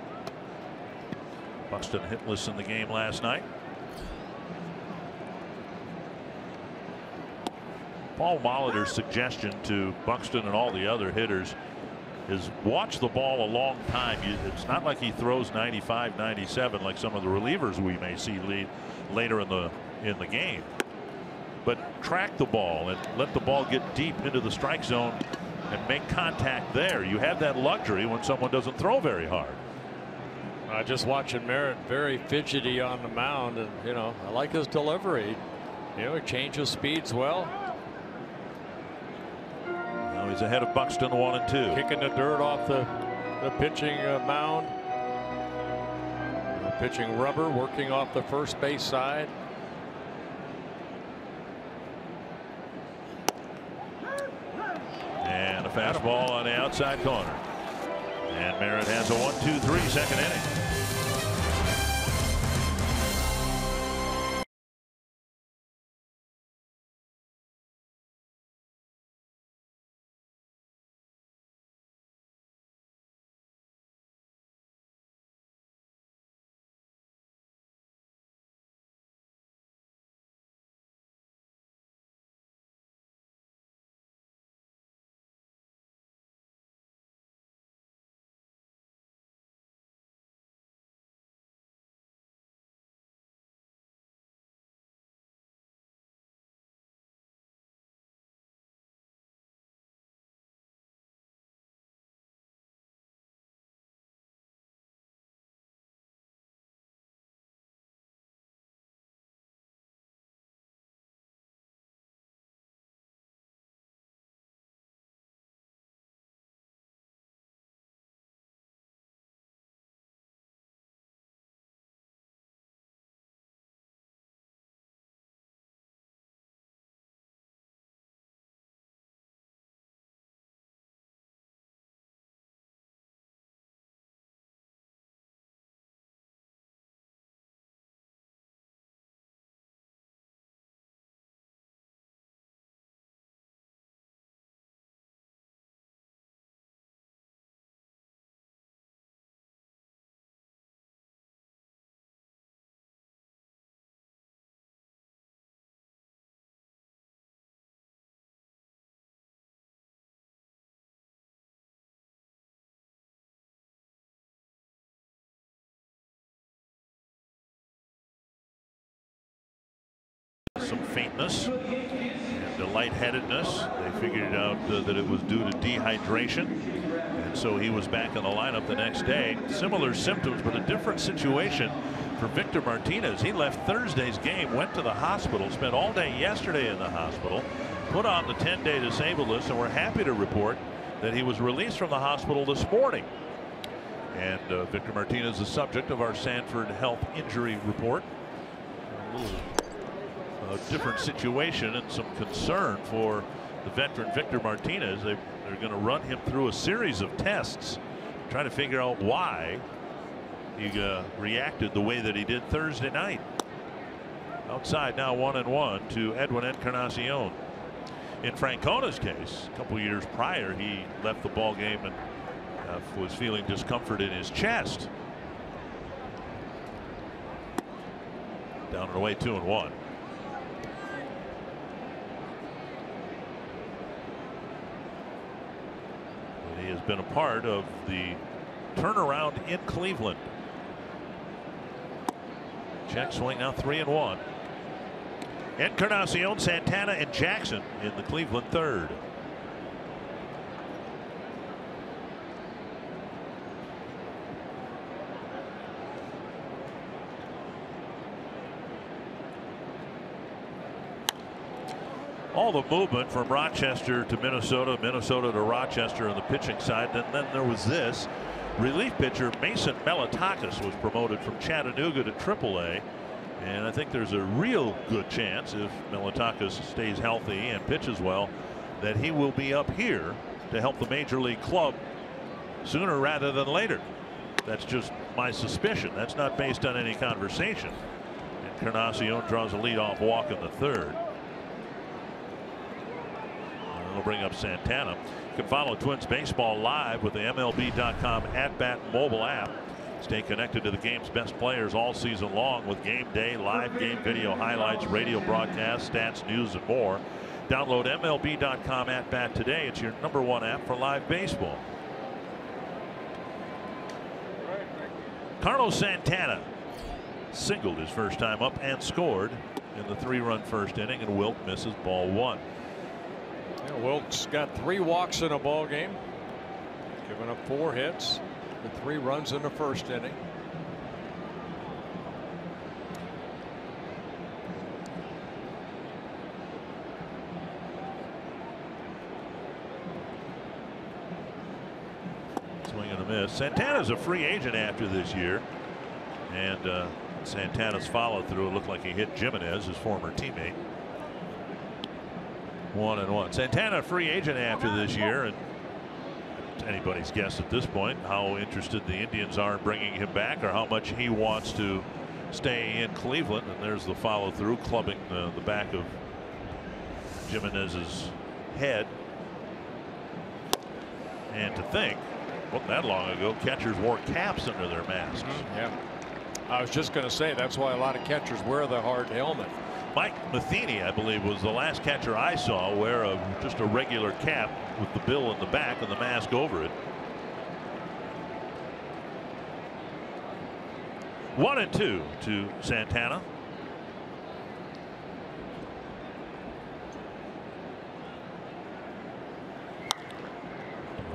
Buxton hitless in the game last night. Paul Molitor's suggestion to Buxton and all the other hitters is watch the ball a long time. It's not like he throws 95, 97 like some of the relievers we may see later in the game. But track the ball and let the ball get deep into the strike zone and make contact there. You have that luxury when someone doesn't throw very hard. Just watching Merritt, very fidgety on the mound, and I like his delivery. He changes speeds well. He's ahead of Buxton 1-2. Kicking the dirt off the pitching mound. Pitching rubber, working off the first base side. And a fastball on the outside corner. And Merritt has a 1-2-3 second inning. tiredness and lightheadedness. They figured out that it was due to dehydration, and so he was back in the lineup the next day. Similar symptoms, but a different situation for Victor Martinez. He left Thursday's game, went to the hospital, spent all day yesterday in the hospital, put on the 10-day disabled list, and we're happy to report that he was released from the hospital this morning. And Victor Martinez is the subject of our Sanford Health Injury Report. A different situation and some concern for the veteran Victor Martinez. They're going to run him through a series of tests, trying to figure out why he reacted the way that he did Thursday night. Outside now 1-1 to Edwin Encarnacion. In Francona's case, a couple years prior, he left the ball game and was feeling discomfort in his chest. Down and away 2-1. He has been a part of the turnaround in Cleveland. Check swing now 3-1. Encarnacion, Santana, and Jackson in the Cleveland third. All the movement from Rochester to Minnesota, Minnesota to Rochester on the pitching side. And then there was this. Relief pitcher Mason Melitakis was promoted from Chattanooga to AAA. And I think there's a real good chance, if Melitakis stays healthy and pitches well, that he will be up here to help the major league club sooner rather than later. That's just my suspicion. That's not based on any conversation. Encarnacion draws a leadoff walk in the third. We'll bring up Santana. You can follow Twins baseball live with the MLB.com at-bat mobile app. Stay connected to the game's best players all season long with game day, live game video highlights, radio broadcasts, stats, news, and more. Download MLB.com at-bat today. It's your #1 app for live baseball. Carlos Santana singled his first time up and scored in the 3-run first inning, and Wilt misses ball 1. Yeah, Wilt's got 3 walks in a ball game, giving up 4 hits with 3 runs in the first inning. Swing and a miss. Santana's a free agent after this year, and Santana's follow through, it looked like he hit Jimenez, his former teammate. 1-1. Santana, a free agent after this year, and it's anybody's guess at this point how interested the Indians are in bringing him back, or how much he wants to stay in Cleveland. And there's the follow through, clubbing the back of Jimenez's head. And to think, wasn't that long ago, catchers wore caps under their masks. Yeah, I was just going to say that's why a lot of catchers wear the hard helmet. Mike Matheny, I believe, was the last catcher I saw wear just a regular cap with the bill in the back and the mask over it. 1-2 to Santana.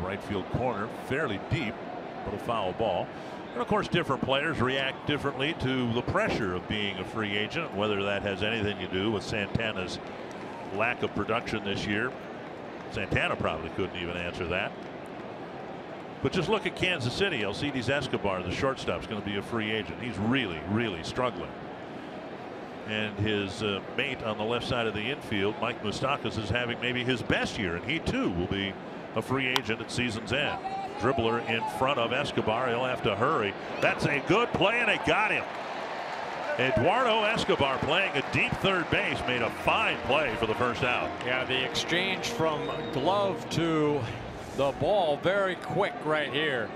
Right field corner, fairly deep, but a foul ball. And of course, different players react differently to the pressure of being a free agent, whether that has anything to do with Santana's lack of production this year. Santana probably couldn't even answer that. But just look at Kansas City. Alcides Escobar, the shortstop, is going to be a free agent. He's really, really struggling. And his mate on the left side of the infield, Mike Moustakas, is having maybe his best year, and he too will be a free agent at season's end. Dribbler in front of Escobar. He'll have to hurry. That's a good play, and they got him. Eduardo Escobar, playing a deep third base, made a fine play for the first out. Yeah, the exchange from glove to the ball very quick right here.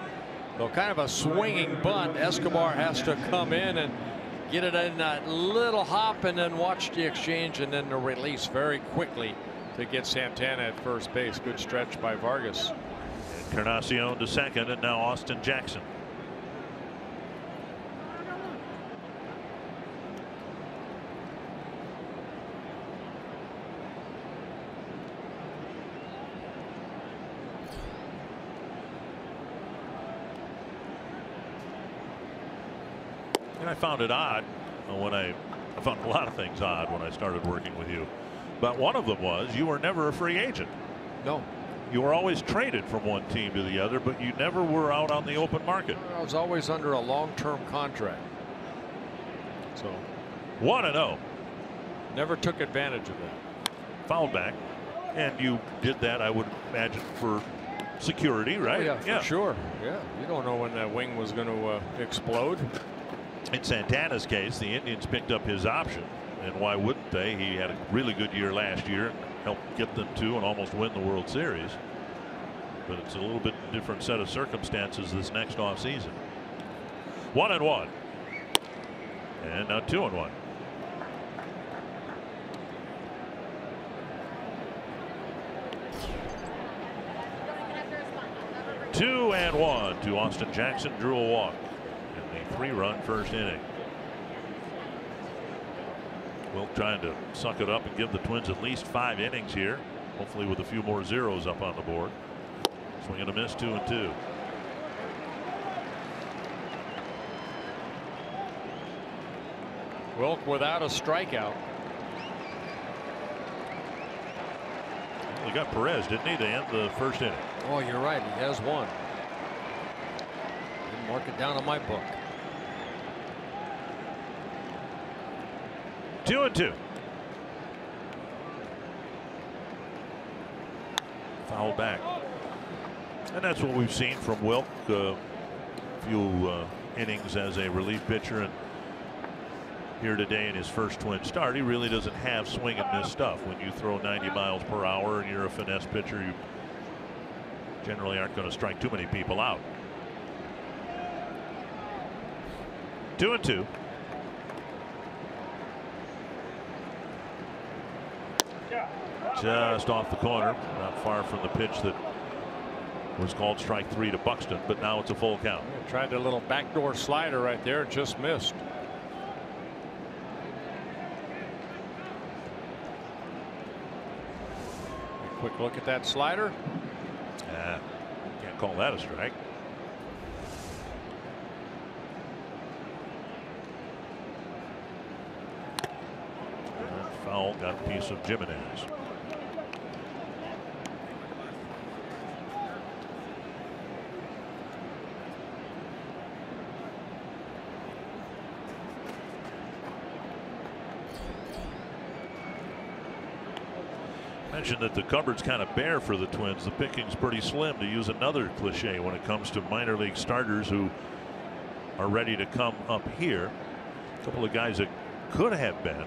So kind of a swinging bunt. Escobar has to come in and get it in that little hop, and then watch the exchange and then the release very quickly to get Santana at first base. Good stretch by Vargas. Encarnacion to second, and now Austin Jackson. And I found it odd when I found a lot of things odd when I started working with you. But one of them was you were never a free agent. No. You were always traded from one team to the other, but you never were out on the open market. I was always under a long-term contract. So 1-0. Never took advantage of that. Foul back. And you did that, I would imagine, for security, right? Oh, yeah, for sure. Yeah, you don't know when that wing was going to explode. In Santana's case, the Indians picked up his option, and why wouldn't they? He had a really good year last year and helped get them to and almost win the World Series. But it's a little bit different set of circumstances this next offseason. 1-1. And now 2-1. 2-1 to Austin Jackson. Drew a walk in the 3-run first inning. Wilk trying to suck it up and give the Twins at least 5 innings here, hopefully with a few more zeros up on the board. Swing and a miss. 2-2. Wilk without a strikeout. Well, he got Perez, didn't he, to end the first inning? Oh, you're right. He has one. Didn't mark it down on my book. 2-2. Foul back. And that's what we've seen from Wilk. A few innings as a relief pitcher, and here today in his first Twin start, he really doesn't have swing and miss stuff. When you throw 90 miles per hour and you're a finesse pitcher, you generally aren't going to strike too many people out. 2-2. Just off the corner, not far from the pitch that was called strike 3 to Buxton, but now it's a full count. Tried a little backdoor slider right there, just missed. A quick look at that slider. Can't call that a strike. And foul, got a piece of Jimenez. Mentioned that the cupboard's kind of bare for the Twins. The picking's pretty slim, to use another cliche, when it comes to minor league starters who are ready to come up here. A couple of guys that could have been.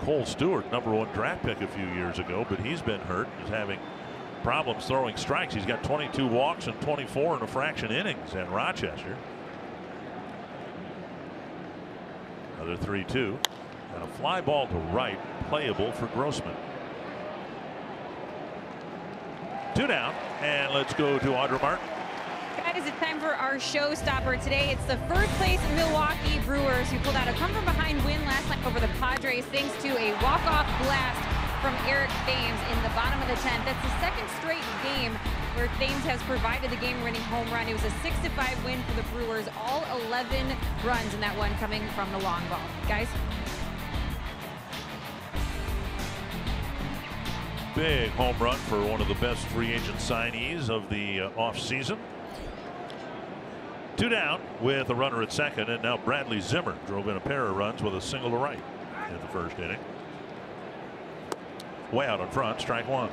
Cole Stewart, #1 draft pick a few years ago, but he's been hurt. He's having problems throwing strikes. He's got 22 walks and 24 and a fraction innings in Rochester. Another 3-2. And a fly ball to right, playable for Grossman. 2 down, and let's go to Audra Martin. Guys, it's time for our showstopper today. It's the first place Milwaukee Brewers, who pulled out a come-from-behind win last night over the Padres thanks to a walk-off blast from Eric Thames in the bottom of the 10th. That's the second straight game where Thames has provided the game-winning home run. It was a 6-5 win for the Brewers, all 11 runs in that one coming from the long ball. Guys? Big home run for one of the best free agent signees of the offseason. 2 down with a runner at second, and now Bradley Zimmer drove in a pair of runs with a single to right in the first inning. Way out in front, strike 1.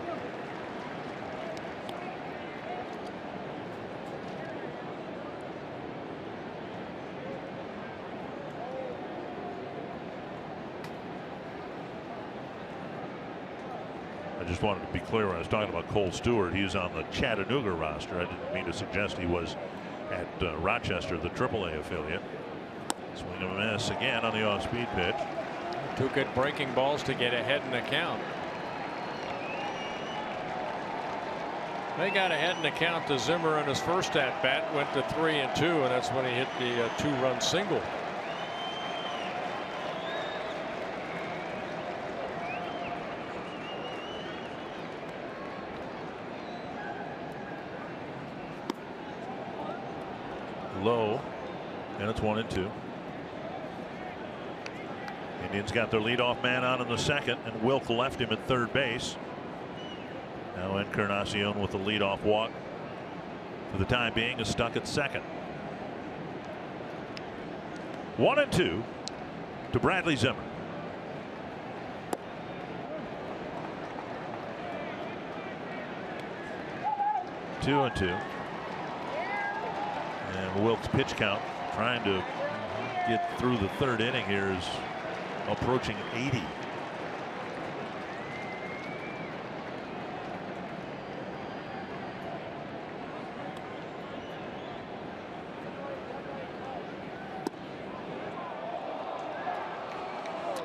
I just wanted to be clear when I was talking about Cole Stewart. He's on the Chattanooga roster. I didn't mean to suggest he was at Rochester, the AAA affiliate. Swing and a miss again on the off-speed pitch. 2 good breaking balls to get ahead in the count. They got ahead in the count to Zimmer on his first at-bat, went to 3-2, and that's when he hit the 2-run single. Low, and it's 1-2. Indians got their leadoff man on in the second, and Wilk left him at third base. Now Encarnacion with the leadoff walk for the time being is stuck at second. 1-2 to Bradley Zimmer. Two and two. And Wilk's pitch count, trying to get through the third inning here, is approaching 80.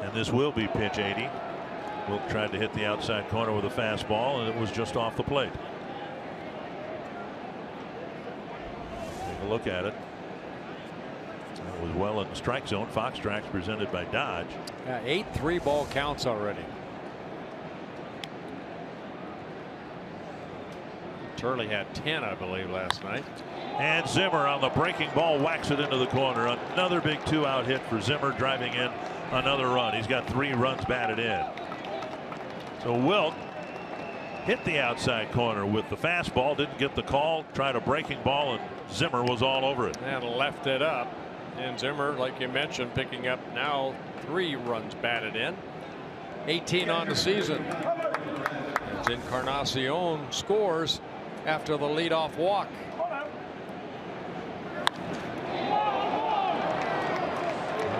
And this will be pitch 80. Wilk tried to hit the outside corner with a fastball, and it was just off the plate. Take a look at it. It was well in the strike zone. Fox Tracks presented by Dodge. 8 3-ball counts already. Turley had 10, I believe, last night. And Zimmer on the breaking ball whacks it into the corner. Another big 2-out hit for Zimmer, driving in another run. He's got 3 runs batted in. So Wilk hit the outside corner with the fastball, didn't get the call, tried a breaking ball, and Zimmer was all over it. And left it up. And Zimmer, like you mentioned, picking up now 3 runs batted in. 18 on the season. As Encarnacion scores after the leadoff walk.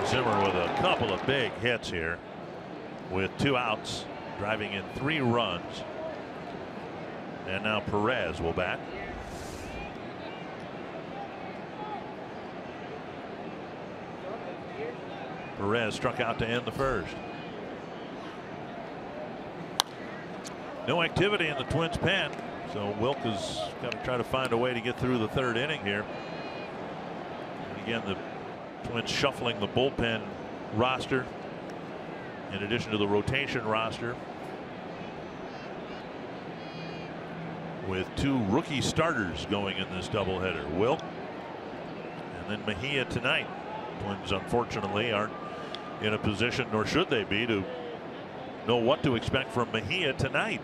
Zimmer with a couple of big hits here with 2 outs, driving in 3 runs. And now Perez will bat. Perez struck out to end the first. No activity in the Twins pen, so Wilk has got to try to find a way to get through the third inning here. And again, the Twins shuffling the bullpen roster in addition to the rotation roster, with 2 rookie starters going in this doubleheader. Wilk and then Mejia tonight. Twins unfortunately aren't in a position, nor should they be, to know what to expect from Mejia tonight.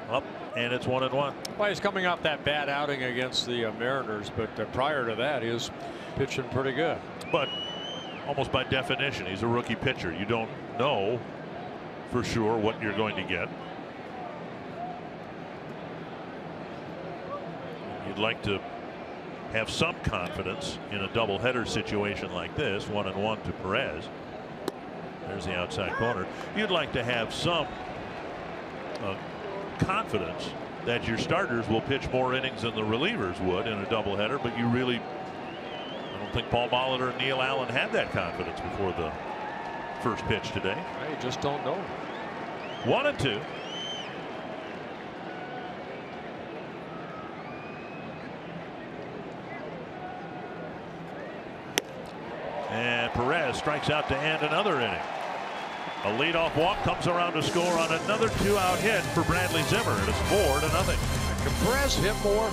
Up, and it's 1-1. Well, he's coming off that bad outing against the Mariners, but prior to that, he was pitching pretty good. But almost by definition, he's a rookie pitcher. You don't know for sure what you're going to get. You'd like to have some confidence in a doubleheader situation like this. 1-1 to Perez. There's the outside corner. You'd like to have some confidence that your starters will pitch more innings than the relievers would in a doubleheader, but you really, I don't think Paul Molitor and Neil Allen had that confidence before the first pitch today. I just don't know. 1-2. And Perez strikes out to end another inning. A leadoff walk comes around to score on another 2-out hit for Bradley Zimmer, and it's 4-0. Can Perez hit more?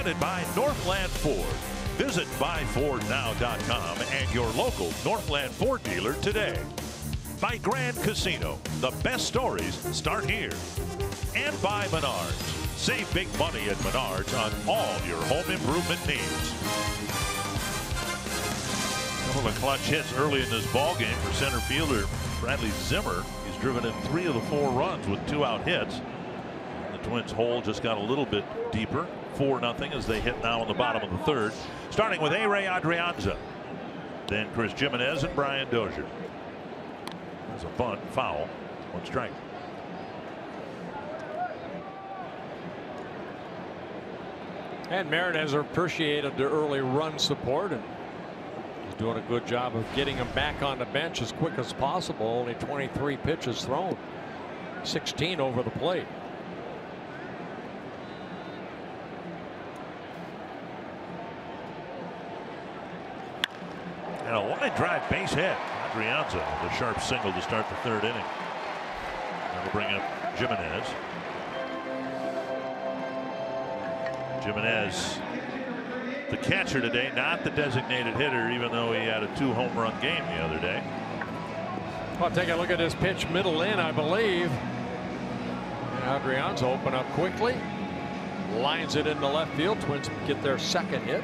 Presented by Northland Ford. Visit buyfordnow.com and your local Northland Ford dealer today. By Grand Casino. The best stories start here. And by Menards. Save big money at Menards on all your home improvement needs. One of the clutch hits early in this ball game for center fielder Bradley Zimmer. He's driven in 3 of the 4 runs with 2 out hits. The Twins' hole just got a little bit deeper. 4-0 as they hit now in the bottom of the 3rd. Starting with A-Ray Adrianza. Then Chris Jimenez and Brian Dozier. There's a bunt, foul, 1 strike. And Merritt has appreciated the early run support, and he's doing a good job of getting him back on the bench as quick as possible. Only 23 pitches thrown, 16 over the plate. And a line drive base hit. Adrianza with a sharp single to start the 3rd inning. That'll bring up Jimenez. Jimenez, the catcher today, not the designated hitter, even though he had a 2-home run game the other day. Well, take a look at this pitch, middle in, I believe. And Adrianza open up quickly, lines it into left field. Twins get their 2nd hit.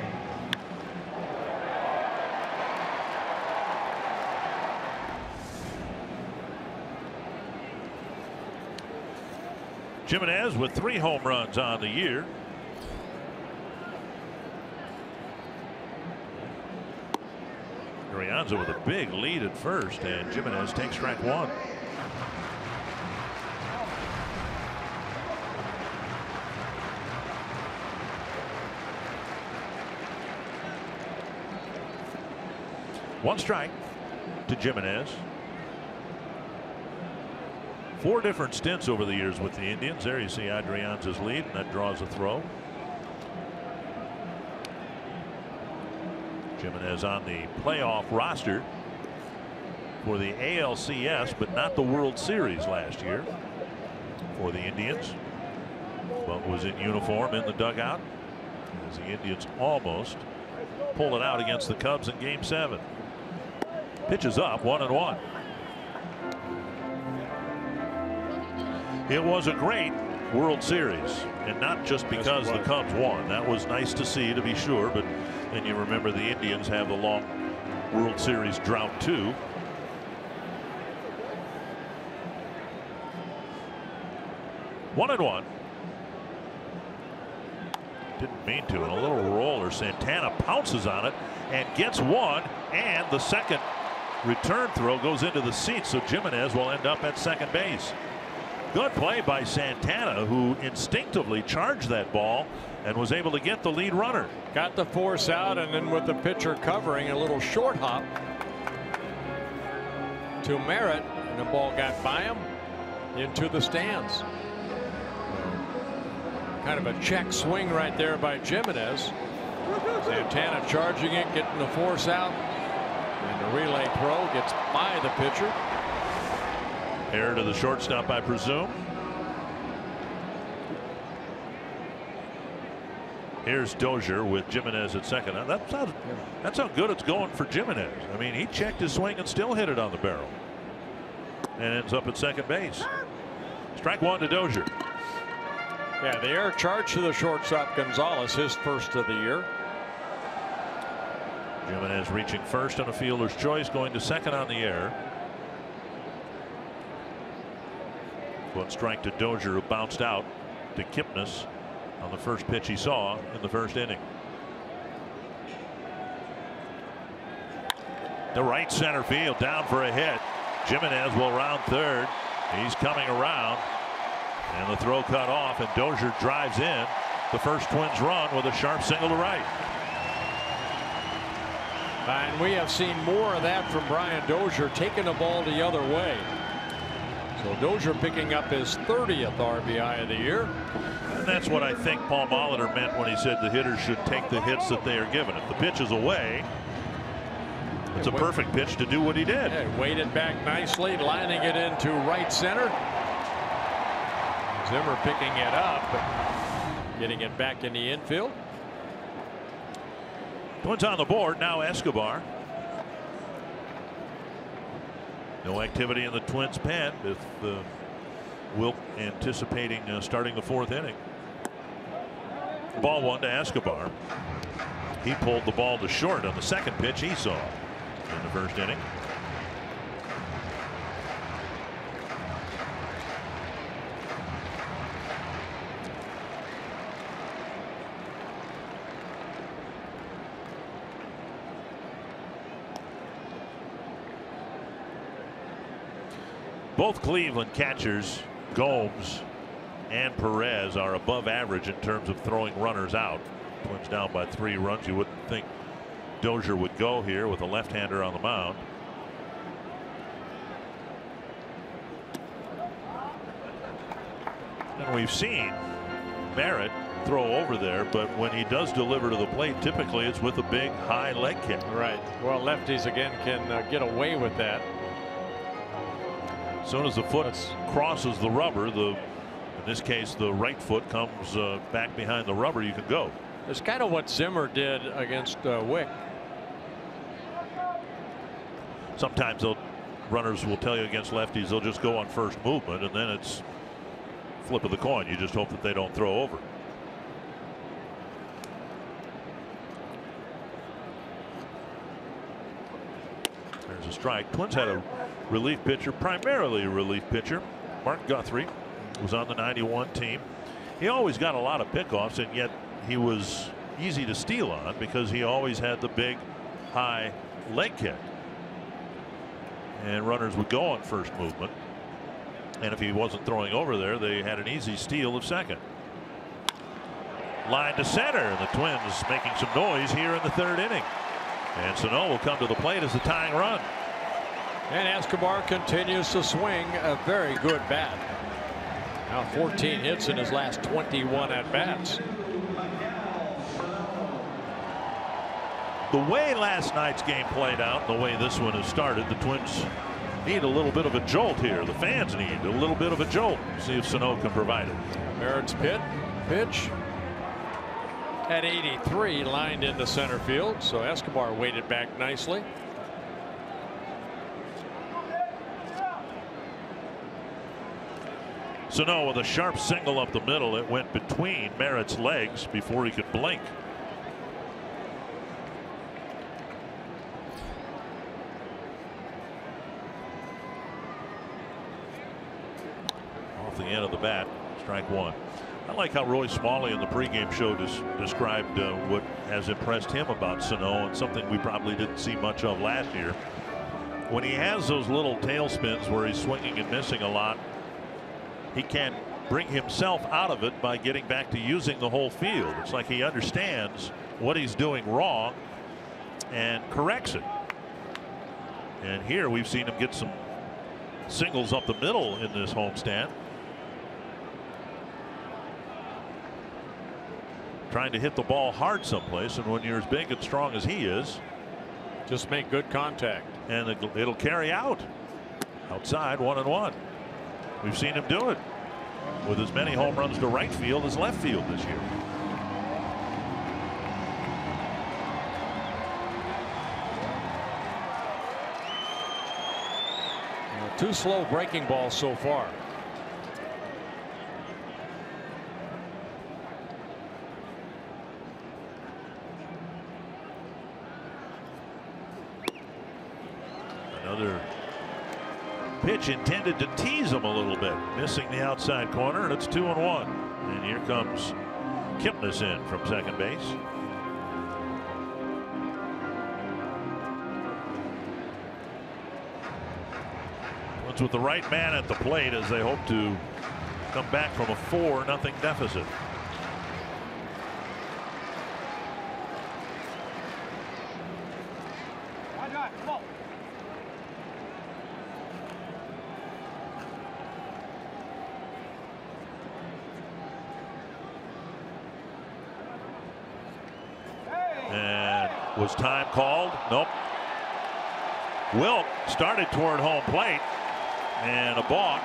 Jimenez with 3 home runs on the year. Adrianza with a big lead at first, and Jimenez takes strike 1. One strike to Jimenez. 4 different stints over the years with the Indians. There you see Adrianza's lead, and that draws a throw. Jimenez on the playoff roster for the ALCS, but not the World Series last year for the Indians, but was in uniform in the dugout as the Indians almost pulled it out against the Cubs in Game 7. Pitches up, 1-1. It was a great World Series, and not just because the Cubs won. That was nice to see, to be sure, but then you remember the Indians have the long World Series drought too. One and one. Didn't mean to, and a little roller. Santana pounces on it and gets one, and the second return throw goes into the seats, so Jimenez will end up at second base. Good play by Santana, who instinctively charged that ball and was able to get the lead runner. Got the force out, and then with the pitcher covering, a little short hop to Merritt, and the ball got by him into the stands. Kind of a check swing right there by Jimenez. Santana charging it, getting the force out, and the relay throw gets by the pitcher. Error to the shortstop, I presume. Here's Dozier with Jimenez at second. Now that's how good it's going for Jimenez. I mean, he checked his swing and still hit it on the barrel, and ends up at second base. Strike one to Dozier. Yeah, the error charge to the shortstop Gonzalez, his first of the year. Jimenez reaching first on a fielder's choice, going to second on the error. One strike to Dozier, who bounced out to Kipnis on the first pitch he saw in the first inning. The right center field, down for a hit. Jimenez will round third. He's coming around, and the throw cut off, and Dozier drives in the first Twins run with a sharp single to right. And we have seen more of that from Brian Dozier, taking the ball the other way. So Dozier picking up his 30th RBI of the year. And that's what I think Paul Molitor meant when he said the hitters should take the hits that they are given. If the pitch is away, it's a perfect pitch to do what he did. Yeah, weighted back nicely, lining it into right center. Zimmer picking it up, getting it back in the infield. Twins on the board now. Escobar. No activity in the Twins pen with Wilk anticipating starting the 4th inning. Ball 1 to Escobar. He pulled the ball to short on the second pitch he saw in the 1st inning. Both Cleveland catchers, Gomes and Perez, are above average in terms of throwing runners out. Twins down by 3 runs. You wouldn't think Dozier would go here with a left-hander on the mound. And we've seen Merritt throw over there, but when he does deliver to the plate, typically it's with a big high leg kick. Right. Well, lefties again can get away with that. As soon as the foot crosses the rubber, in this case the right foot comes back behind the rubber, you can go. It's kind of what Zimmer did against Wick. Sometimes runners will tell you against lefties they'll just go on first movement, and then it's flip of the coin. You just hope that they don't throw over. There's a strike. Twins had a relief pitcher, primarily a relief pitcher. Mark Guthrie was on the 91 team. He always got a lot of pickoffs, and yet he was easy to steal on because he always had the big high leg kick. And runners would go on first movement. And if he wasn't throwing over there, they had an easy steal of second. Line to center, and the Twins making some noise here in the 3rd inning. And Sano will come to the plate as the tying run. And Escobar continues to swing a very good bat. Now 14 hits in his last 21 at bats. The way last night's game played out, the way this one has started, the Twins need a little bit of a jolt here. The fans need a little bit of a jolt. See if Sano can provide it. Merritt's pitch at 83, lined into center field, so Escobar waited back nicely. Sano with a sharp single up the middle. It went between Merritt's legs before he could blink. Off the end of the bat, strike 1. I like how Roy Smalley in the pregame show described what has impressed him about Sano, and something we probably didn't see much of last year. When he has those little tail spins where he's swinging and missing a lot, he can bring himself out of it by getting back to using the whole field. It's like he understands what he's doing wrong and corrects it. And here we've seen him get some singles up the middle in this homestand. Trying to hit the ball hard someplace, and when you're as big and strong as he is, just make good contact. And it'll carry out. Outside, 1-1. We've seen him do it with as many home runs to right field as left field this year. Two slow breaking balls so far. Another pitch intended to tease him a little bit, missing the outside corner, and it's 2-1. And here comes Kipnis in from second base. Twins with the right man at the plate as they hope to come back from a 4-0 deficit. Was time called? Nope. Wilk started toward home plate, and a balk.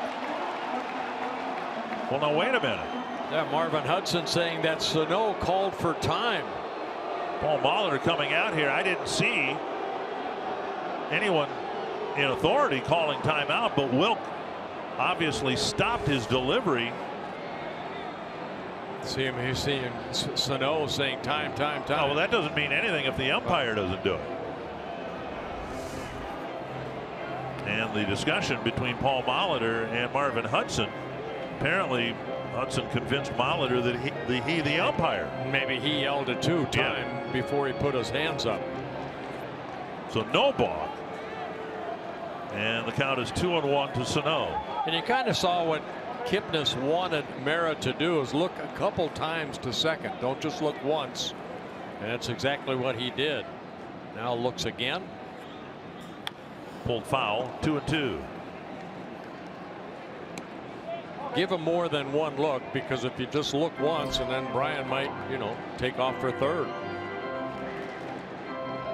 Well, now wait a minute. Yeah, Marvin Hudson saying that Sano called for time. Paul Molitor coming out here. I didn't see anyone in authority calling timeout, but Wilk obviously stopped his delivery. He's seeing Sano saying time. Oh, well, that doesn't mean anything if the umpire doesn't do it. And the discussion between Paul Molitor and Marvin Hudson. Apparently Hudson convinced Molitor that he the umpire. Maybe he yelled it too, time before he put his hands up. So no balk. And the count is 2-1 to Sano. And you kind of saw what Kipnis wanted Merritt to do, is look a couple times to second. Don't just look once. And that's exactly what he did. Now looks again. Pulled foul. 2-2. Give him more than one look, because if you just look once, and then Brian might, take off for third.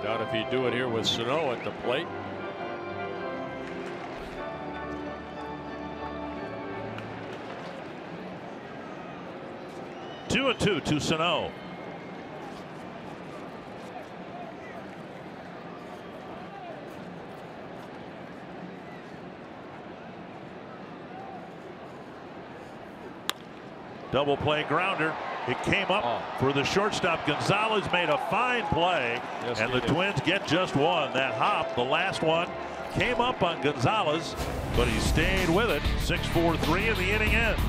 Doubt if he'd do it here with Sano at the plate. Two and two to Sano. Double play grounder. It came up for the shortstop. Gonzalez made a fine play, and the Twins get just one. That hop, the last one, came up on Gonzalez, but he stayed with it. 6-4-3, and the inning ends.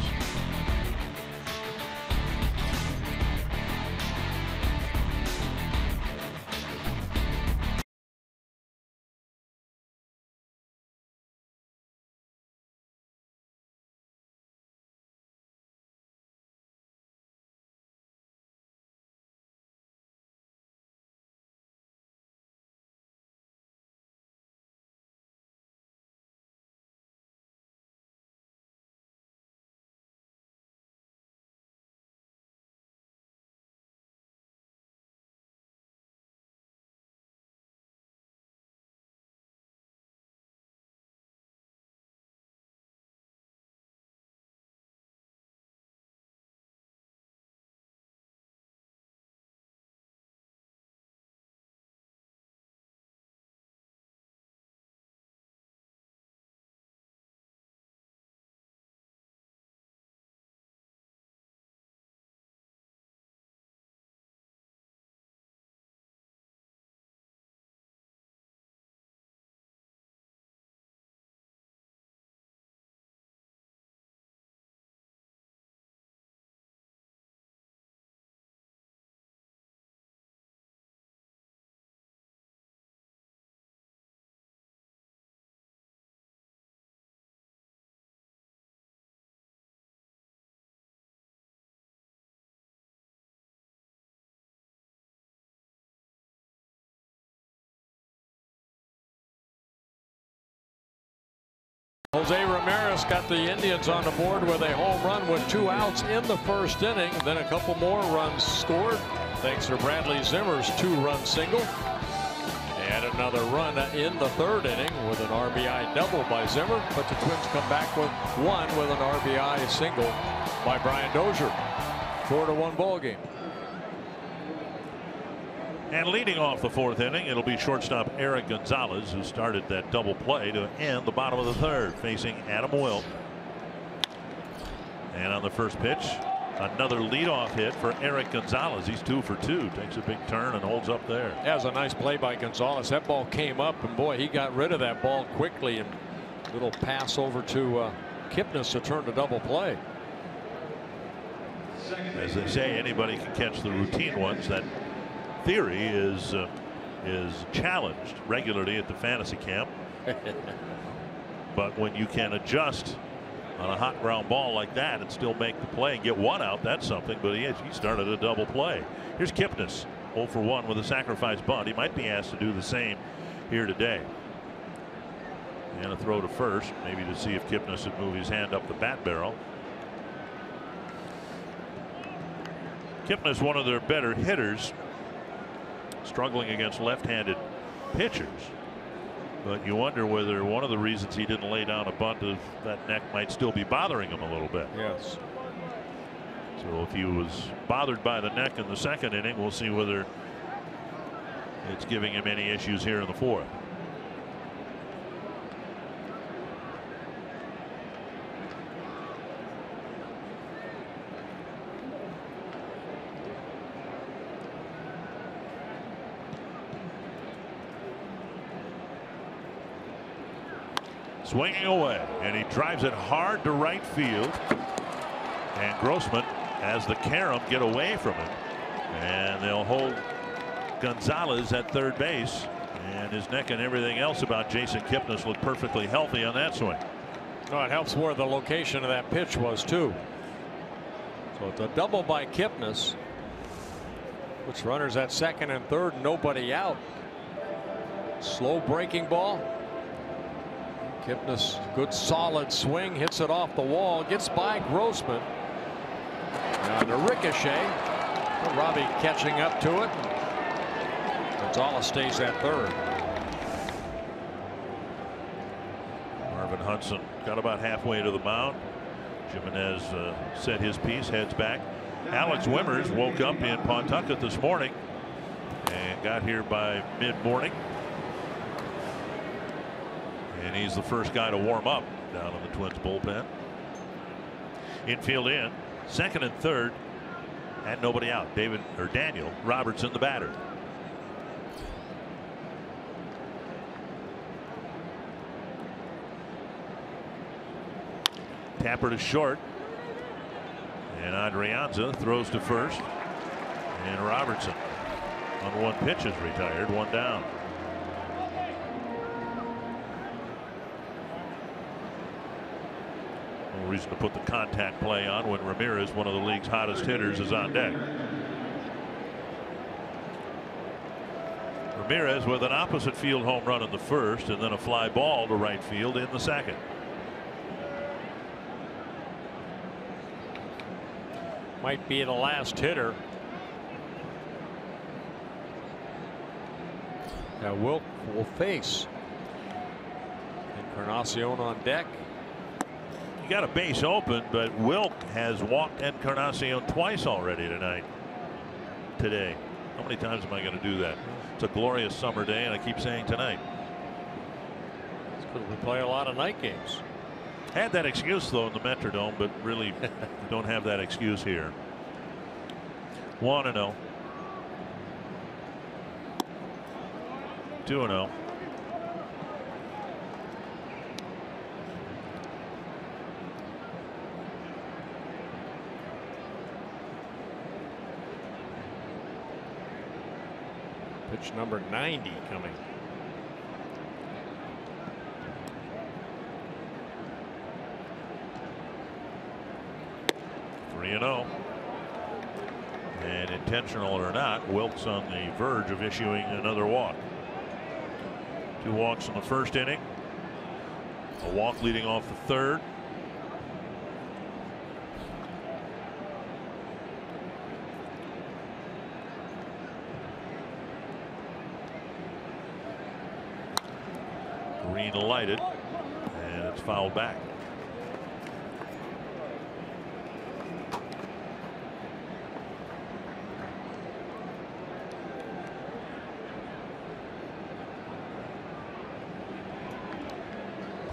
Jose Ramirez got the Indians on the board with a home run with 2 outs in the first inning. Then a couple more runs scored thanks to Bradley Zimmer's 2-run single. And another run in the third inning with an RBI double by Zimmer. But the Twins come back with one with an RBI single by Brian Dozier. 4-1 ball game. And leading off the fourth inning, it'll be shortstop Eric Gonzalez, who started that double play to end the bottom of the third, facing Adam Wilk. And on the first pitch, another leadoff hit for Eric Gonzalez. He's 2 for 2. Takes a big turn and holds up there. That was a nice play by Gonzalez. That ball came up, and boy, he got rid of that ball quickly. And little pass over to Kipnis to turn to double play. As they say, anybody can catch the routine ones. That theory is challenged regularly at the fantasy camp. But when you can adjust on a hot ground ball like that and still make the play and get one out, that's something. But he started a double play. Here's Kipnis, 0 for 1 with a sacrifice bunt. He might be asked to do the same here today. And a throw to first, maybe to see if Kipnis would move his hand up the bat barrel. Kipnis, one of their better hitters, struggling against left-handed pitchers. But you wonder whether one of the reasons he didn't lay down a bunt is that neck might still be bothering him a little bit. Yes. So if he was bothered by the neck in the second inning, we'll see whether it's giving him any issues here in the fourth. Swinging away, and he drives it hard to right field, and Grossman has the carom get away from him, and they'll hold Gonzalez at third base, and his neck and everything else about Jason Kipnis looked perfectly healthy on that swing. Oh, it helps where the location of that pitch was too. So it's a double by Kipnis, which runners at second and third, nobody out. Slow breaking ball. Kipnis, good solid swing, hits it off the wall, gets by Grossman. Now the ricochet. Robbie catching up to it. Gonzalez stays at third. Marvin Hudson got about halfway to the mound. Jimenez said his piece, heads back. Alex Wimmers woke up in Pawtucket this morning and got here by mid-morning. And he's the first guy to warm up down in the Twins bullpen. Infield in, second and third, and nobody out. Daniel Robertson, the batter. Tapper to short, and Adrianza throws to first, and Robertson on one pitch is retired, one down. No reason to put the contact play on when Ramirez, one of the league's hottest hitters, is on deck. Ramirez with an opposite field home run in the first, and then a fly ball to right field in the second. Might be the last hitter. Now Wilk will face. Encarnacion on deck. You got a base open, but Wilk has walked Encarnacion twice already today. How many times am I going to do that? It's a glorious summer day, and I keep saying tonight. It's because we play a lot of night games. Had that excuse though in the Metrodome, but really don't have that excuse here. 1-0. 2-0. Pitch number 90 coming. And intentional or not, Wilkes on the verge of issuing another walk. 2 walks in the first inning. A walk leading off the third. Green lighted, and it's fouled back.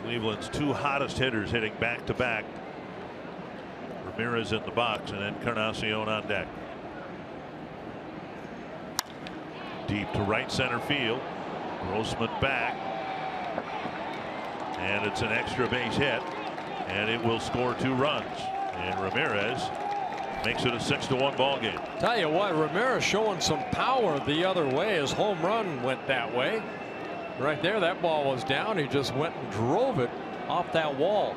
Cleveland's 2 hottest hitters hitting back to back. Ramirez in the box and Encarnacion on deck. Deep to right center field. Grossman back. And it's an extra base hit. And it will score 2 runs. And Ramirez makes it a 6-1 ball game. Tell you what, Ramirez showing some power the other way. His home run went that way. Right there, that ball was down. He just went and drove it off that wall.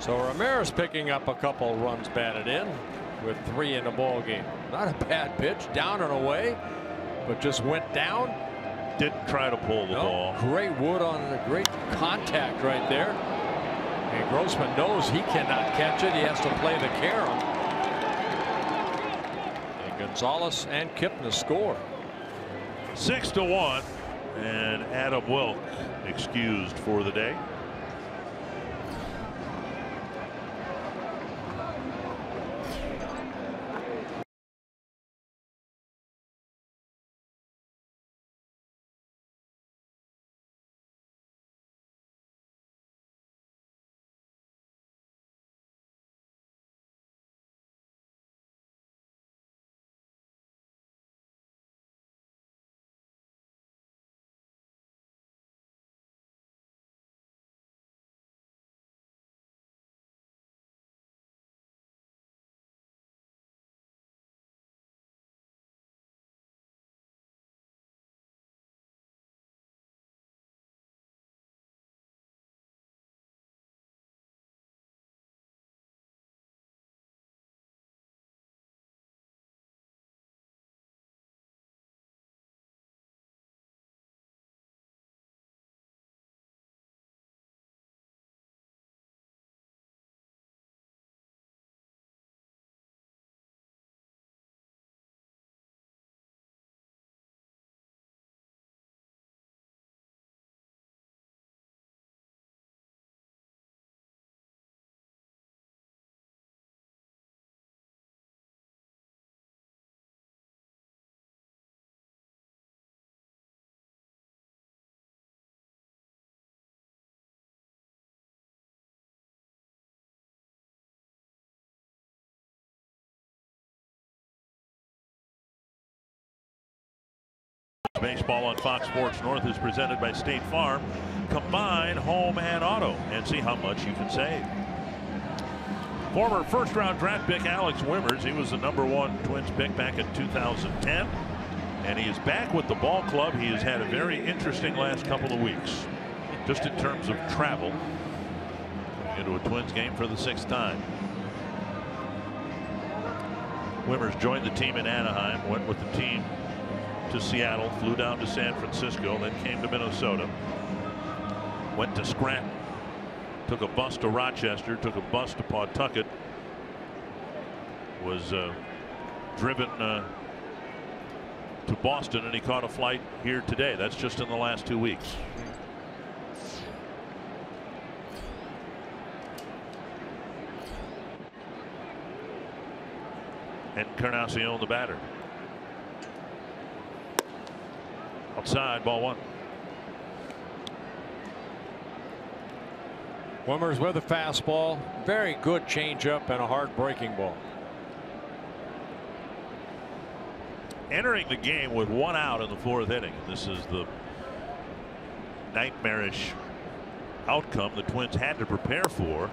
So Ramirez picking up a couple runs batted in with 3 in the ball game. Not a bad pitch, down and away, but just went down. Didn't try to pull the ball. Great wood on a great contact right there. And Grossman knows he cannot catch it. He has to play the carom. And Gonzalez and Kipnis score. 6-1, and Adam Wilk excused for the day. Baseball on Fox Sports North is presented by State Farm. Combine home and auto and see how much you can save. Former first-round draft pick Alex Wimmers, he was the #1 Twins pick back in 2010, and he is back with the ball club. He has had a very interesting last couple of weeks, just in terms of travel. Into a Twins game for the 6th time. Wimmers joined the team in Anaheim, went with the team to Seattle, flew down to San Francisco, then came to Minnesota, went to Scranton, took a bus to Rochester, took a bus to Pawtucket, was driven to Boston, and he caught a flight here today. That's just in the last 2 weeks. Encarnacion, the batter. Outside, ball 1. Wimmers with a fastball, very good changeup, and a hard breaking ball. Entering the game with 1 out in the 4th inning. This is the nightmarish outcome the Twins had to prepare for,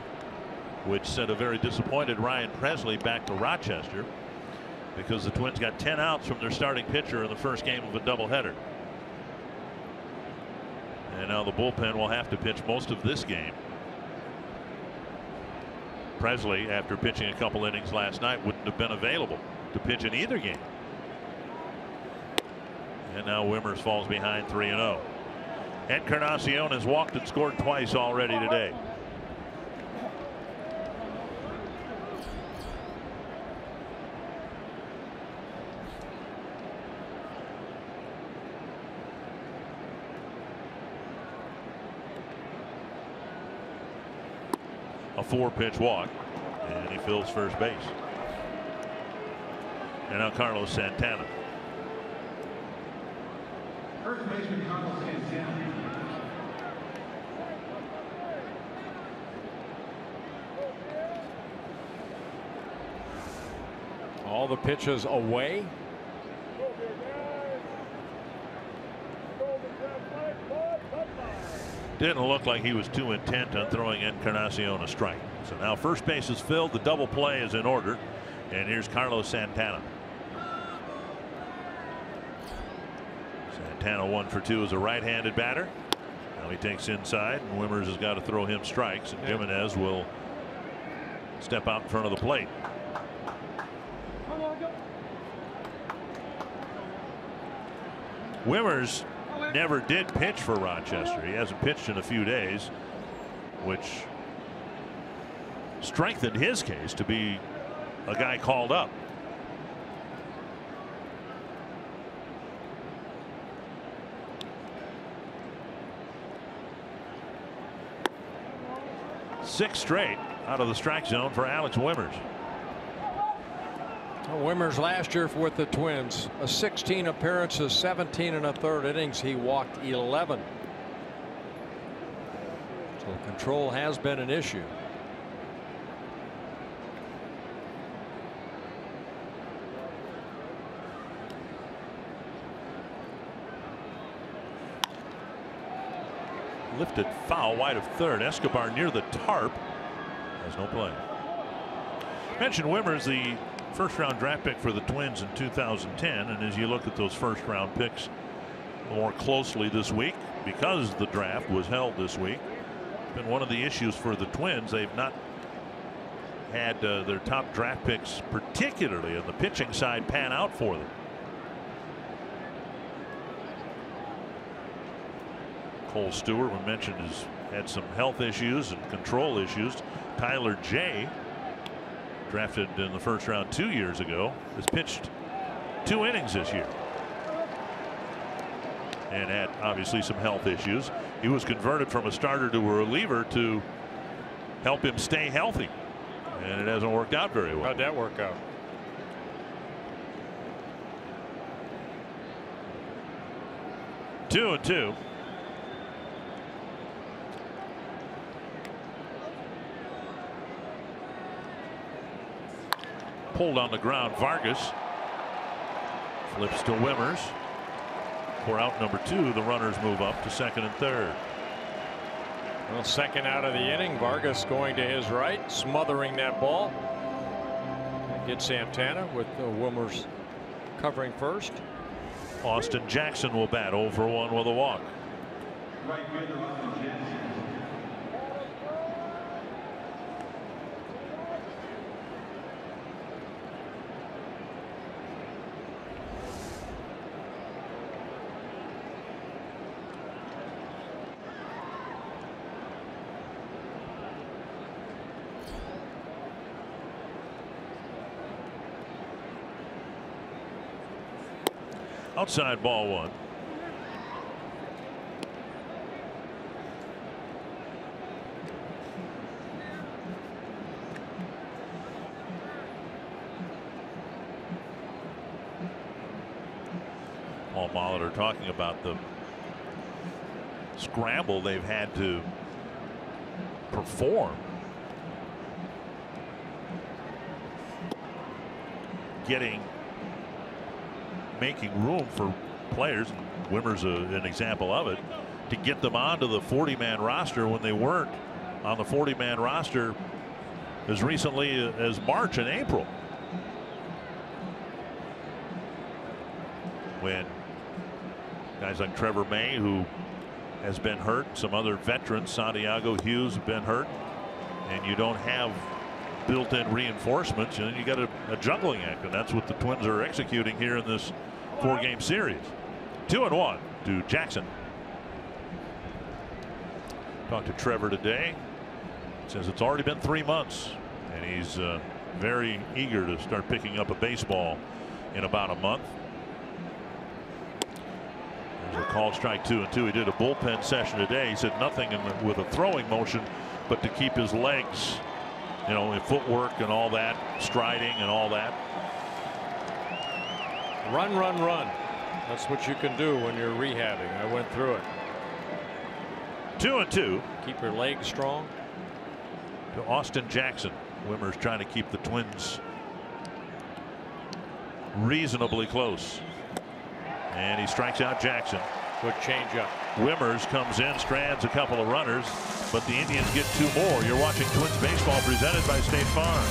which sent a very disappointed Ryan Presley back to Rochester, because the Twins got 10 outs from their starting pitcher in the first game of a doubleheader. And now the bullpen will have to pitch most of this game. Presley, after pitching a couple innings last night, wouldn't have been available to pitch in either game. And now Wimmers falls behind 3-0. Encarnacion has walked and scored twice already today. A 4-pitch walk, and he fills first base. And now Carlos Santana. First baseman Carlos Santana. All the pitches away. Didn't look like he was too intent on throwing Encarnacion a strike. So now first base is filled, the double play is in order, and here's Carlos Santana. Santana 1 for 2 as a right-handed batter. Now he takes inside, and Wimmers has got to throw him strikes, and Jimenez will step out in front of the plate. Wimmers never did pitch for Rochester. He hasn't pitched in a few days, which strengthened his case to be a guy called up. Six straight out of the strike zone for Alex Wimmers. Wimmers last year with the Twins, 16 appearances, 17 1/3 innings. He walked 11. So control has been an issue. Lifted foul wide of third. Escobar near the tarp. Has no play. Mentioned Wimmers, the first-round draft pick for the Twins in 2010, and as you look at those first-round picks more closely this week, because the draft was held this week, it's been one of the issues for the Twins. They've not had their top draft picks, particularly on the pitching side, pan out for them. Cole Stewart, we mentioned, has had some health issues and control issues. Tyler Jay, drafted in the first round 2 years ago, has pitched 2 innings this year and had obviously some health issues. He was converted from a starter to a reliever to help him stay healthy, and it hasn't worked out very well. How'd that work out? Two and two. Pulled on the ground. Vargas flips to Wimmers. For out number 2, the runners move up to second and third. Well, second out of the inning. Vargas going to his right, smothering that ball. Gets Santana with Wilmers covering first. Austin Jackson will bat 0 for 1 with a walk. Right fielder Austin Jackson. Outside, ball 1. Paul Molitor talking about the scramble they've had to perform making room for players, and Wimmer's an example of it, to get them onto the 40-man roster when they weren't on the 40-man roster as recently as March and April, when guys like Trevor May, who has been hurt, some other veterans, Santiago Hughes, have been hurt, and you don't have built-in reinforcements, and you got a juggling act, and that's what the Twins are executing here in this 4-game series. 2-1 to Jackson. Talked to Trevor today. Says it's already been 3 months, and he's very eager to start picking up a baseball in about a month. There's a call, strike 2-2. He did a bullpen session today. He said nothing with a throwing motion, but to keep his legs, you know, in footwork and all that, striding and all that. Run, run, run. That's what you can do when you're rehabbing. I went through it. 2-2. Keep your legs strong. To Austin Jackson. Wimmer's trying to keep the Twins reasonably close. And he strikes out Jackson. Good changeup. Wimmers comes in, strands a couple of runners, but the Indians get 2 more. You're watching Twins baseball presented by State Farm.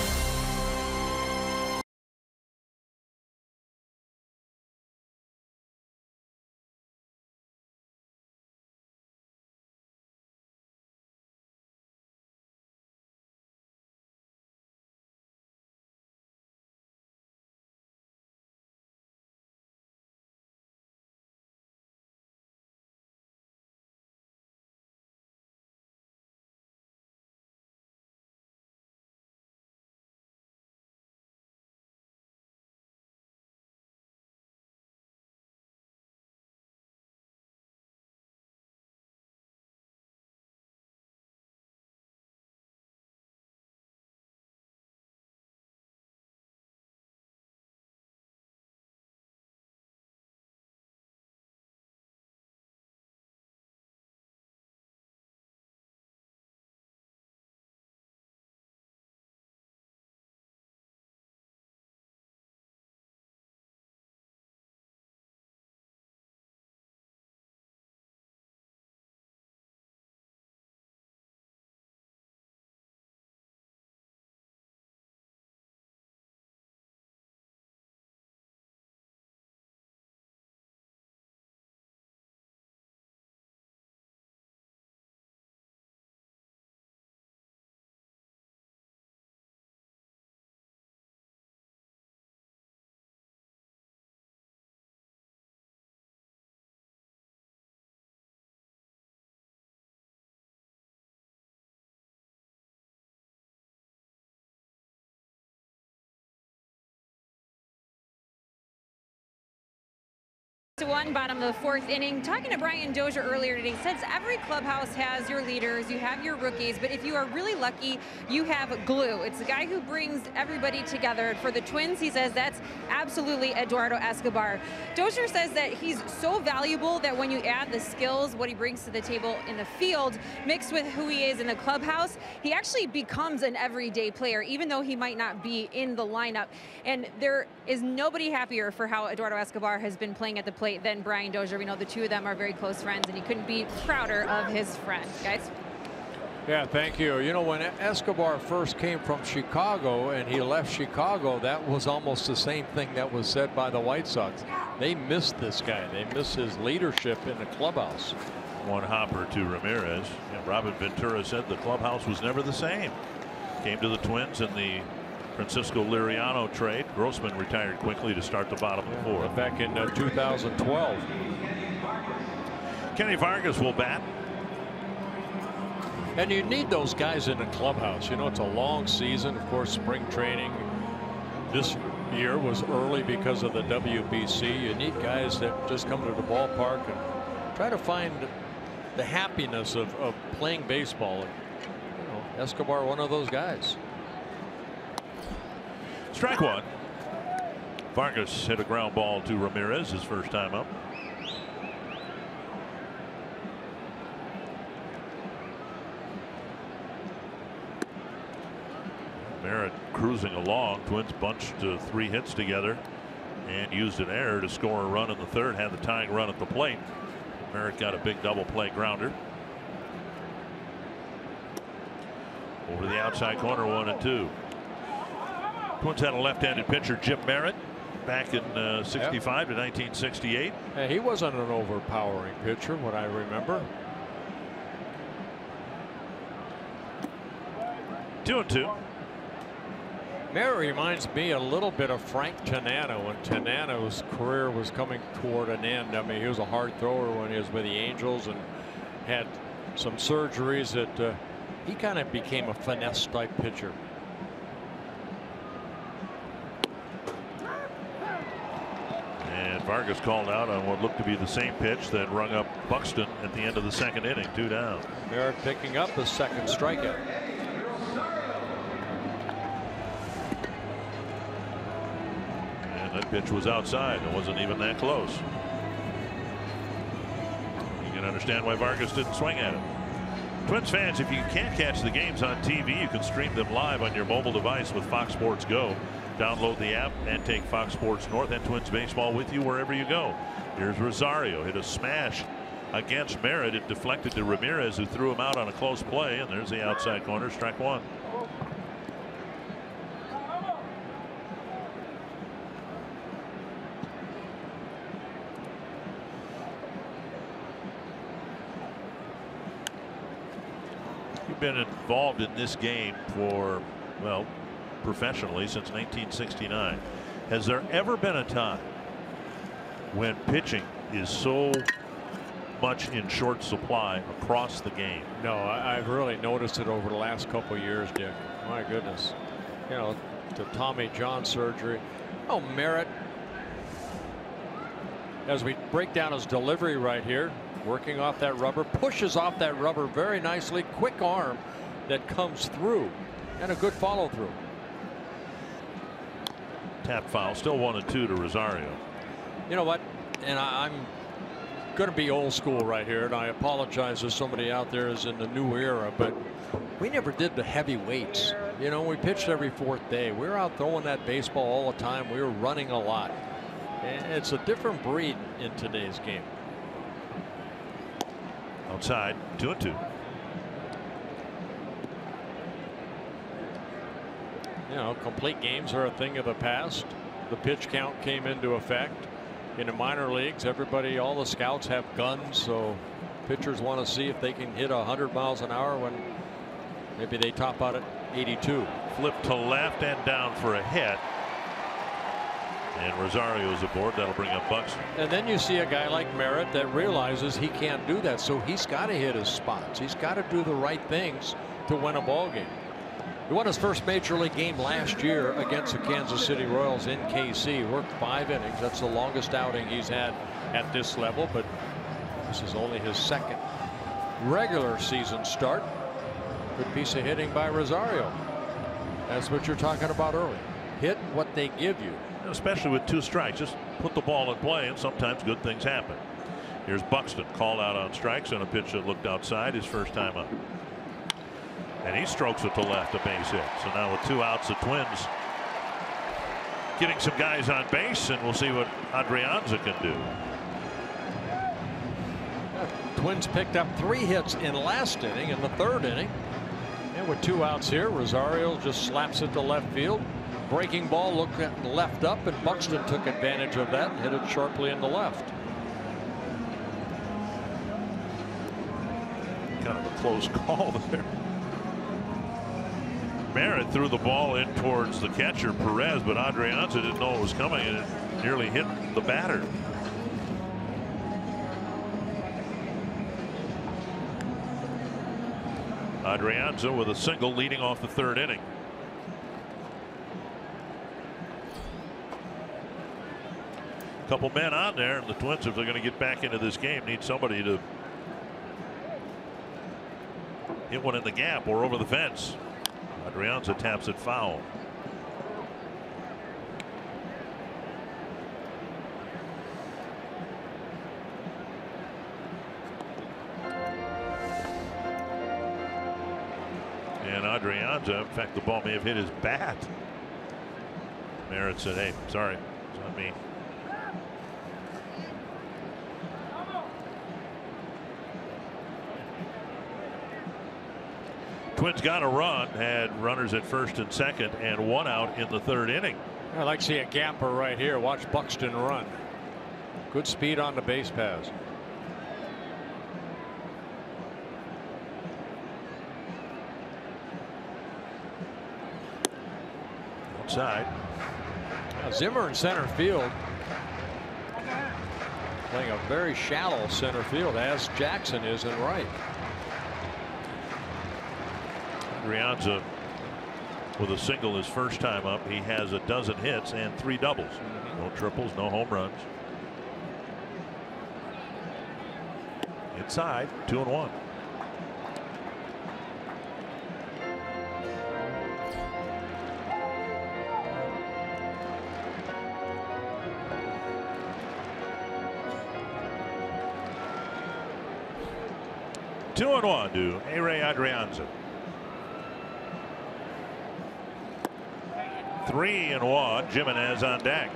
To 1, bottom of the 4th inning. Talking to Brian Dozier earlier today, says every clubhouse has your leaders, you have your rookies, but if you are really lucky, you have glue. It's the guy who brings everybody together. For the Twins, he says that's absolutely Eduardo Escobar. Dozier says that he's so valuable that when you add the skills, what he brings to the table in the field, mixed with who he is in the clubhouse, he actually becomes an everyday player, even though he might not be in the lineup. And there is nobody happier for how Eduardo Escobar has been playing at the plate plate than Brian Dozier. We know the two of them are very close friends, and he couldn't be prouder of his friend. Guys? Yeah, thank you. You know, when Escobar first came from Chicago and he left Chicago, that was almost the same thing that was said by the White Sox. They missed this guy. They missed his leadership in the clubhouse. One hopper to Ramirez. And Robin Ventura said the clubhouse was never the same. Came to the Twins in the Francisco Liriano trade. Grossman retired quickly to start the bottom of the fourth. Back in 2012. Kenny Vargas will bat. And you need those guys in the clubhouse. You know, it's a long season. Of course, spring training this year was early because of the WBC. You need guys that just come to the ballpark and try to find the happiness of playing baseball. And, you know, Escobar, one of those guys. Strike one. Vargas hit a ground ball to Ramirez his first time up. Merritt cruising along. Twins bunched 3 hits together and used an error to score a run in the third. Had the tying run at the plate. Merritt got a big double play grounder. Over the outside corner, 1-2. Twins had a left-handed pitcher, Jim Merritt, back in 65 to 1968. He wasn't an overpowering pitcher, what I remember. 2-2. Merritt reminds me a little bit of Frank Tanana when Tanana's career was coming toward an end. I mean, he was a hard thrower when he was with the Angels and had some surgeries that he kind of became a finesse type pitcher. And Vargas called out on what looked to be the same pitch that rung up Buxton at the end of the second inning. 2 down. Merritt picking up the second strikeout. That pitch was outside. It wasn't even that close. You can understand why Vargas didn't swing at it. Twins fans, if you can't catch the games on TV, you can stream them live on your mobile device with Fox Sports Go. Download the app and take Fox Sports North and Twins baseball with you wherever you go. Here's Rosario. Hit a smash against Merritt. It deflected to Ramirez, who threw him out on a close play. And there's the outside corner. Strike one. Been involved in this game for, well, professionally since 1969. Has there ever been a time when pitching is so much in short supply across the game? No, I've really noticed it over the last couple of years, Dick. My goodness. You know, the Tommy John surgery. Oh, Merritt, as we break down his delivery right here, working off that rubber, pushes off that rubber very nicely. Quick arm that comes through, and a good follow through. Tap foul. Still 1-2 to Rosario. You know what? And I'm going to be old school right here, and I apologize if somebody out there is in the new era, but we never did the heavy weights. You know, we pitched every 4th day. We were out throwing that baseball all the time. We were running a lot. And it's a different breed in today's game. Outside, 2-2. You know, complete games are a thing of the past. The pitch count came into effect. In the minor leagues, everybody, all the scouts have guns, so pitchers want to see if they can hit 100 miles an hour when maybe they top out at 82. Flip to left and down for a hit. And Rosario's aboard. That'll bring up Buxton. And then you see a guy like Merritt that realizes he can't do that, so he's got to hit his spots. He's got to do the right things to win a ball game. He won his first major league game last year against the Kansas City Royals in KC. Worked 5 innings. That's the longest outing he's had at this level, but this is only his second regular season start. Good piece of hitting by Rosario. That's what you're talking about earlier. Hit what they give you. Especially with 2 strikes, just put the ball in play, and sometimes good things happen. Here's Buxton, called out on strikes on a pitch that looked outside his first time up. And he strokes it to left, a base hit. So now with 2 outs, the Twins getting some guys on base, and we'll see what Adrianza can do. Twins picked up 3 hits in last inning in the 3rd inning. And with 2 outs here, Rosario just slaps it to left field. Breaking ball looked at left up, and Buxton took advantage of that and hit it sharply in the left. Kind of a close call there. Merritt threw the ball in towards the catcher Perez, but Adrianza didn't know it was coming, and it nearly hit the batter. Adrianza with a single leading off the 3rd inning. Couple men on there, and the Twins, if they're going to get back into this game, need somebody to hit one in the gap or over the fence. Adrianza taps it foul. And Adrianza, in fact, the ball may have hit his bat. Merritt said, "Hey, sorry, it's on me." Twins got a run, had runners at 1st and 2nd, and 1 out in the 3rd inning. I like to see a gapper right here. Watch Buxton run. Good speed on the base pass. Outside. Zimmer in center field. Playing a very shallow center field, as Jackson is in right. Adrianza with a single his first time up. He has a dozen hits and 3 doubles. No triples, no home runs. Inside, 2-1. Two and 1 to A-Ray Adrianza. 3-1. Jimenez on deck.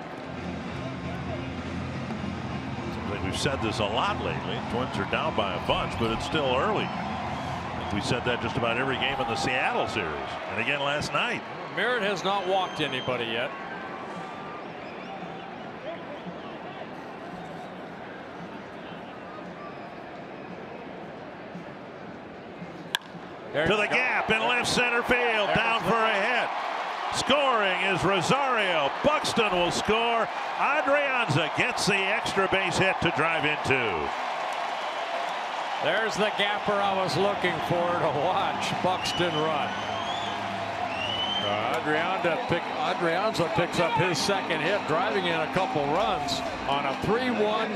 Seems like we've said this a lot lately. Twins are down by a bunch, but it's still early. I think we said that just about every game in the Seattle series, and again last night. Merritt has not walked anybody yet. To the gap in left center field, down for a hit. Scoring is Rosario. Buxton will score. Adrianza gets the extra base hit to drive in 2. There's the gapper I was looking for to watch Buxton run. Adrianza picks up his 2nd hit, driving in a couple runs on a 3-1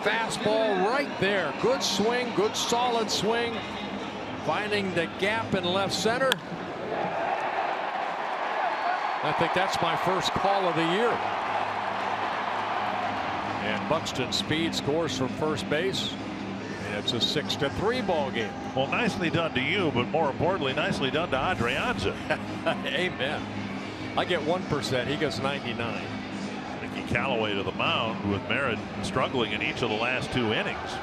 fastball right there. Good swing, good solid swing. Finding the gap in left center. I think that's my first call of the year. And Buxton's speed scores from first base. And it's a 6-3 ball game. Well, nicely done to you, but more importantly, nicely done to Adrianza. Amen. I get 1%. He gets 99. Nicky Callaway to the mound with Merritt struggling in each of the last 2 innings.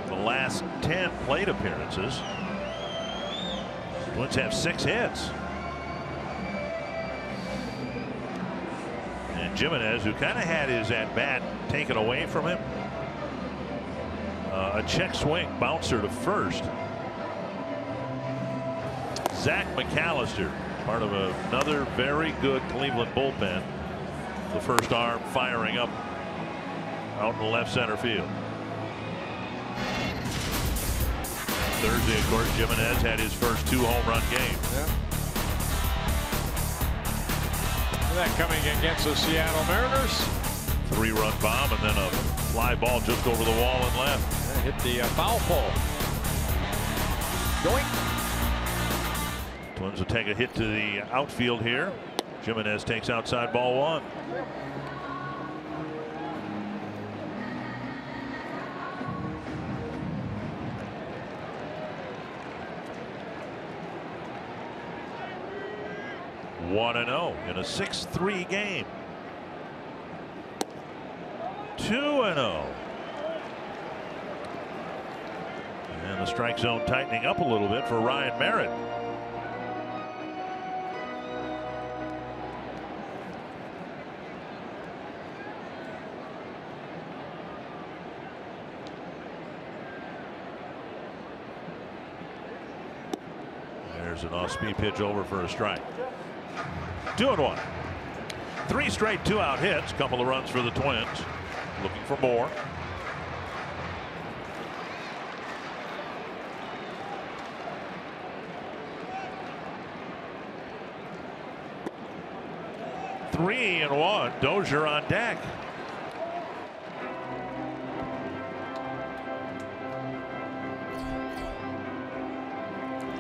The last 10 plate appearances. Twins have 6 hits. And Jimenez, who kind of had his at bat taken away from him. A check swing bouncer to first. Zach McAllister, part of another very good Cleveland bullpen. The first arm firing up out in left center field. Thursday, of course, Jimenez had his first 2 home run game. Yeah. That coming against the Seattle Mariners. 3-run bomb and then a fly ball just over the wall and left. Hit the foul pole. Going. Twins will take a hit to the outfield here. Jimenez takes outside ball 1. in a 6-3 game. 2-0. the strike zone tightening up a little bit for Ryan Merritt. There's an off-speed pitch over for a strike. 2-1. 3 straight 2-out hits. Couple of runs for the Twins. Looking for more. Three and one. Dozier on deck.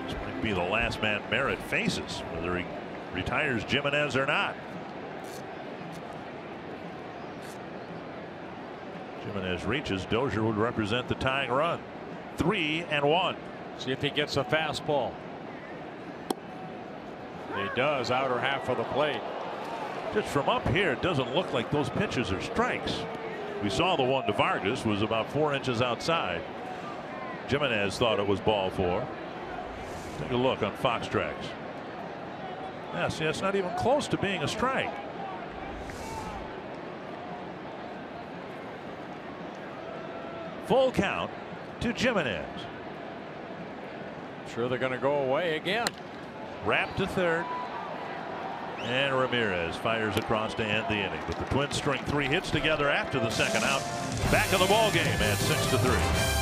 This might be the last man Merritt faces, whether he retires Jimenez or not. Jimenez reaches. Dozier would represent the tying run. 3-1. See if he gets a fastball. He does. Outer half of the plate. Just from up here, it doesn't look like those pitches are strikes. We saw the one to Vargas was about 4 inches outside. Jimenez thought it was ball 4. Take a look on Fox Tracks. Yeah, see, it's not even close to being a strike. Full count to Jimenez. Sure they're going to go away again. Wrapped to third. And Ramirez fires across to end the inning. But the Twins string 3 hits together after the second out. Back in the ball game at 6-3.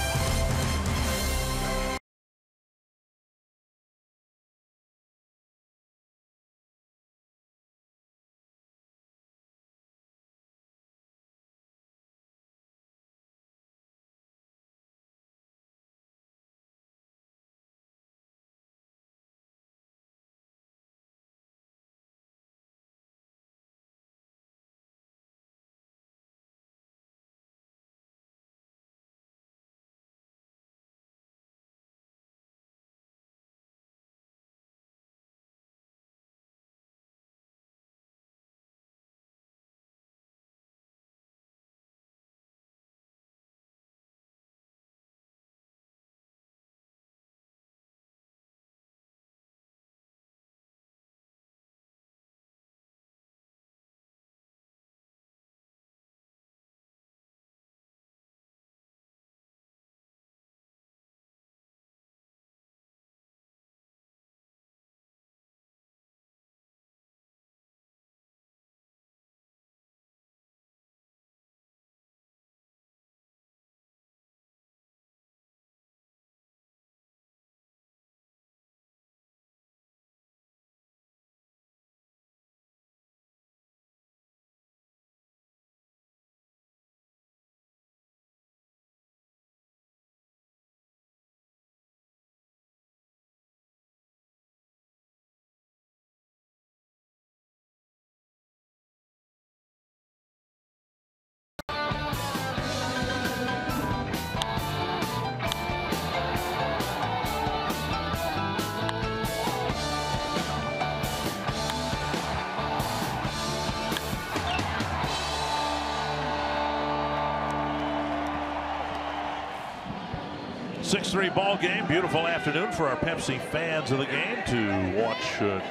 .6-3 ball game. Beautiful afternoon for our Pepsi fans of the game to watch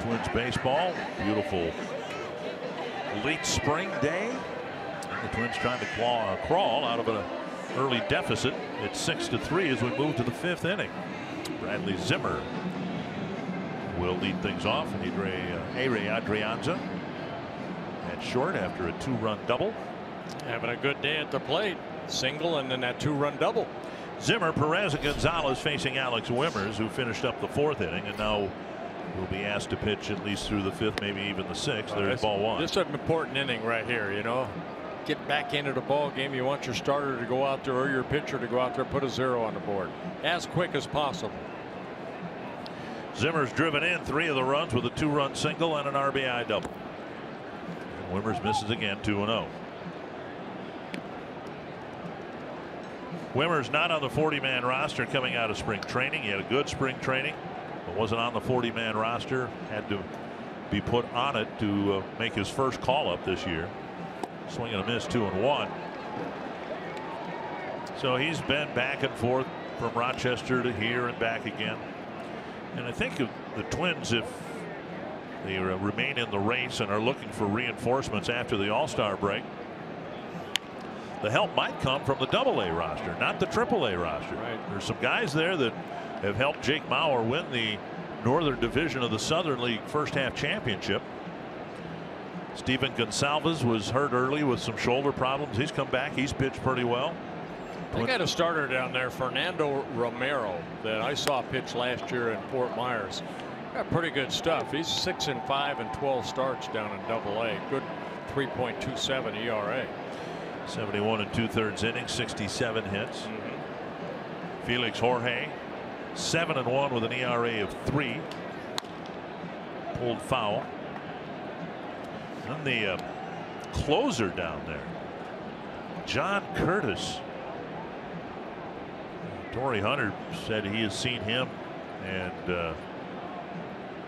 Twins baseball. Beautiful late spring day. And the Twins trying to crawl out of an early deficit. It's 6-3 as we move to the 5th inning. Bradley Zimmer will lead things off. Adrianza at short after a 2-run double. Having a good day at the plate. Single and then that 2-run double. Zimmer, Perez, and Gonzalez facing Alex Wimmers, who finished up the 4th inning and now will be asked to pitch at least through the 5th, maybe even the 6th. There's ball 1. This is an important inning right here, you know. Get back into the ball game. You want your starter to go out there or your pitcher to go out there, put a 0 on the board as quick as possible. Zimmer's driven in 3 of the runs with a 2-run single and an RBI double. And Wimmers misses again, 2-0. Wimmers not on the 40-man roster coming out of spring training. He had a good spring training, but wasn't on the 40-man roster. Had to be put on it to make his first call-up this year. Swing and a miss, 2-1. So he's been back and forth from Rochester to here and back again. And I think the Twins, if they remain in the race and are looking for reinforcements after the All-Star break, the help might come from the AA roster, not the AAA roster. Right. There's some guys there that have helped Jake Mauer win the Northern Division of the Southern League first half championship. Steven Gonsalves was hurt early with some shoulder problems. He's come back. He's pitched pretty well. They got a starter down there, Fernando Romero, that I saw pitch last year in Fort Myers. Got pretty good stuff. He's 6-5 and 12 starts down in AA. Good 3.27 ERA. 71 2/3 innings, 67 hits. Felix Jorge, 7-1 with an ERA of 3. Pulled foul. And the closer down there, John Curtis. Torrey Hunter said he has seen him, and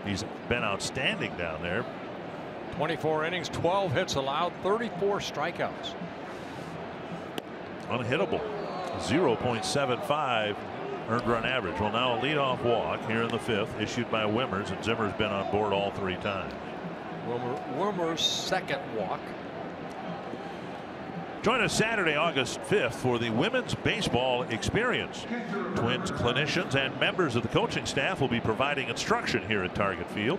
he's been outstanding down there. 24 innings, 12 hits allowed, 34 strikeouts. Unhittable. 0.75 earned run average. Well, now a leadoff walk here in the 5th, issued by Wimmers, and Zimmer's been on board all 3 times. Wimmer's second walk. Join us Saturday, August 5th for the Women's Baseball Experience. Twins clinicians and members of the coaching staff will be providing instruction here at Target Field.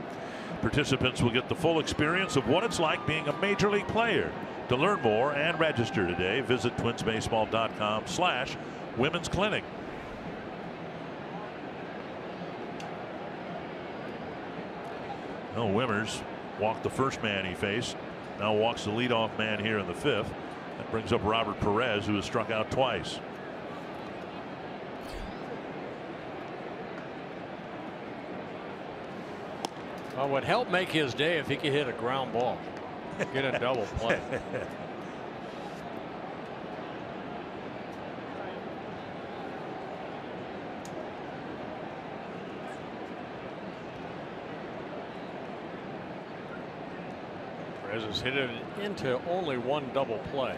Participants will get the full experience of what it's like being a major league player. To learn more and register today, visit twinsbaseball.com/women's clinic. No, Wimmers walked the first man he faced. Now walks the leadoff man here in the 5th. That brings up Robert Perez, who has struck out twice. Well, it would help make his day if he could hit a ground ball. Get a double play. Perez has hit it into only one double play.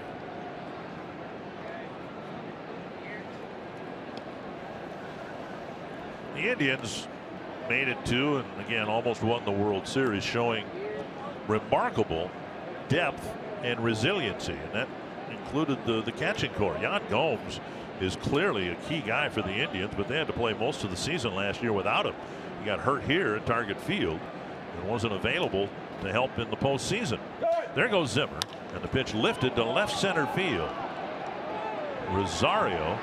The Indians made it to, and again almost won the World Series, showing remarkable depth and resiliency, and that included the catching core. Yan Gomes is clearly a key guy for the Indians, but they had to play most of the season last year without him. He got hurt here at Target Field and wasn't available to help in the postseason. There goes Zimmer, and the pitch lifted to left center field. Rosario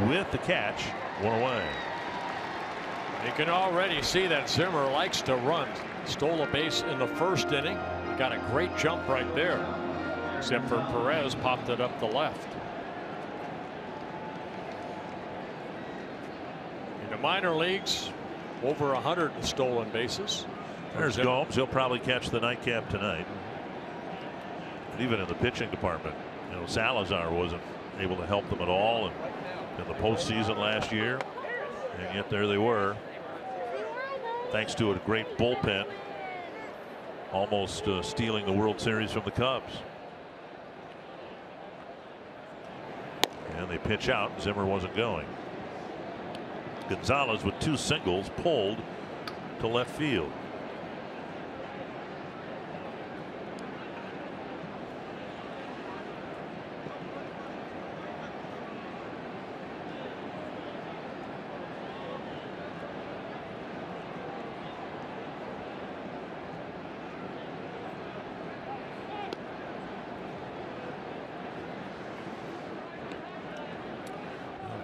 with the catch, 1 away. You can already see that Zimmer likes to run. Stole a base in the 1st inning. Got a great jump right there. Except for Perez popped it up the left. In the minor leagues, over 100 stolen bases. There's Gomes. He'll probably catch the nightcap tonight. But even in the pitching department, you know, Salazar wasn't able to help them at all in the postseason last year. And yet there they were, thanks to a great bullpen, almost stealing the World Series from the Cubs. And they pitch out. Zimmer wasn't going. Gonzalez with 2 singles pulled to left field.